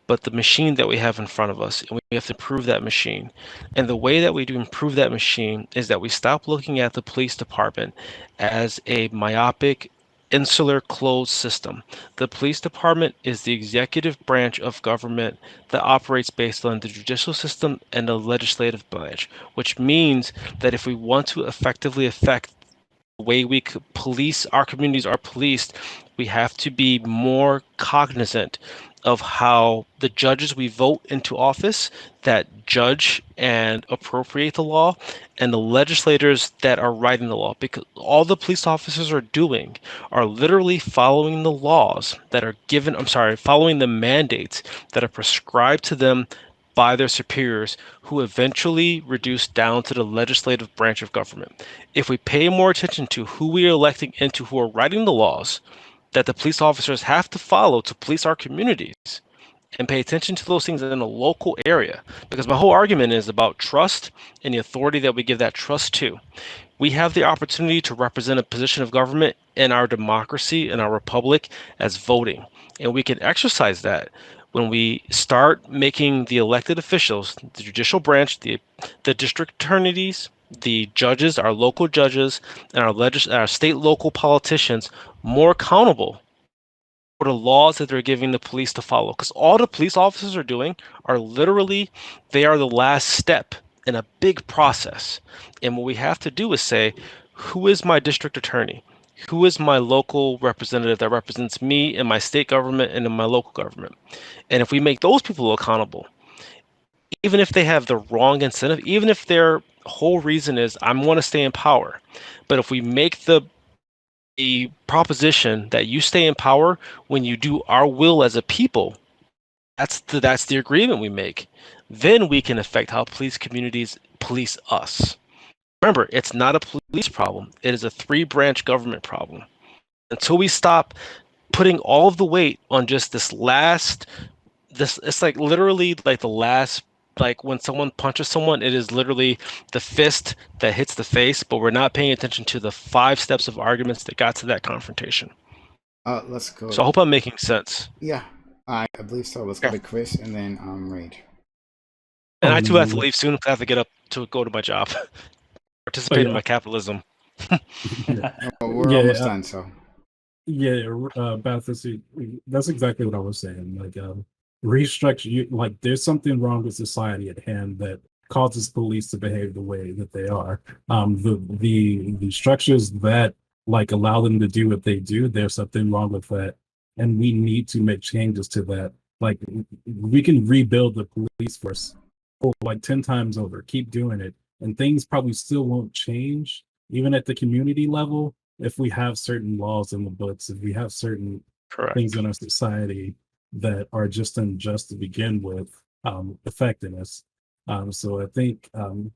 but the machine that we have in front of us, and we have to improve that machine. And the way that we do improve that machine is that we stop looking at the police department as a myopic, insular, closed system. The police department is the executive branch of government that operates based on the judicial system and the legislative branch, which means that if we want to effectively affect the way we police our communities are policed, we have to be more cognizant of how the judges we vote into office that judge and appropriate the law, and the legislators that are writing the law, because all the police officers are doing are literally following the laws that are given, following the mandates that are prescribed to them by their superiors, who eventually reduce down to the legislative branch of government. If we pay more attention to who we are electing into, who are writing the laws that the police officers have to follow to police our communities, and pay attention to those things in a local area, because my whole argument is about trust and the authority that we give that trust to. We have the opportunity to represent a position of government in our democracy, in our republic, as voting. And we can exercise that when we start making the elected officials, the judicial branch, the district attorneys, the judges, our local judges, and our state local politicians more accountable for the laws that they're giving the police to follow. Because all the police officers are doing are literally, they are the last step in a big process. And what we have to do is say, who is my district attorney? Who is my local representative that represents me in my state government and in my local government? And if we make those people accountable, even if they have the wrong incentive, even if their whole reason is, I want to stay in power, but if we make the proposition that you stay in power when you do our will as a people, that's the agreement we make, then we can affect how police communities police us. Remember, it's not a police problem. It is a 3-branch government problem. Until we stop putting all of the weight on just this, it's like literally like the last, like when someone punches someone, it is literally the fist that hits the face, but we're not paying attention to the 5 steps of arguments that got to that confrontation. Let's go. So I hope I'm making sense. Yeah, I believe so. Let's go to Chris and then Rage. And I too have to leave soon because I have to get up to go to my job, participate in my capitalism. We're almost done, so. Beth, that's exactly what I was saying. Like, restructure. Like, there's something wrong with society at hand that causes police to behave the way that they are. The structures that like allow them to do what they do, there's something wrong with that, and we need to make changes to that. Like, we can rebuild the police force like 10 times over, keep doing it, and things probably still won't change, even at the community level, if we have certain laws in the books, if we have certain things in our society that are just unjust to begin with, affecting us. So I think, and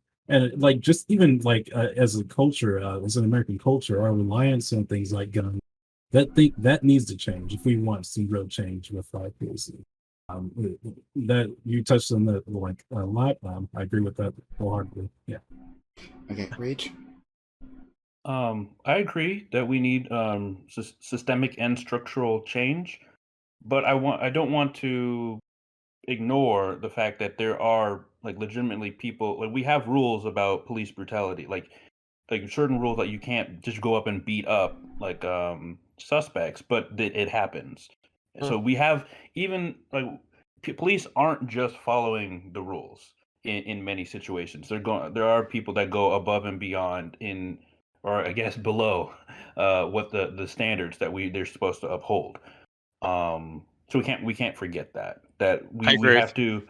like just even like as a culture, as an American culture, our reliance on things like guns, that needs to change if we want some real change with our policing. That you touched on that like a lot. I agree with that wholeheartedly. Yeah. Okay, Rach. I agree that we need systemic and structural change, but I don't want to ignore the fact that there are like legitimately people, like we have rules about police brutality, like certain rules that you can't just go up and beat up like suspects, but it happens. So we have even like police aren't just following the rules in many situations. There are people that go above and beyond in, or I guess below what the standards that they're supposed to uphold. So we can't forget that we have to,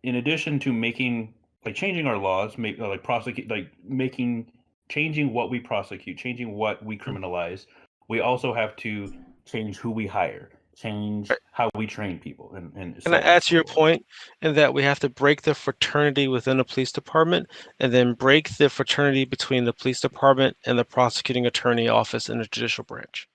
in addition to changing our laws, changing what we prosecute, changing what we criminalize. We also have to change who we hire, change how we train people, and Can I add to your point in that we have to break the fraternity within the police department and then break the fraternity between the police department and the prosecuting attorney office in the judicial branch?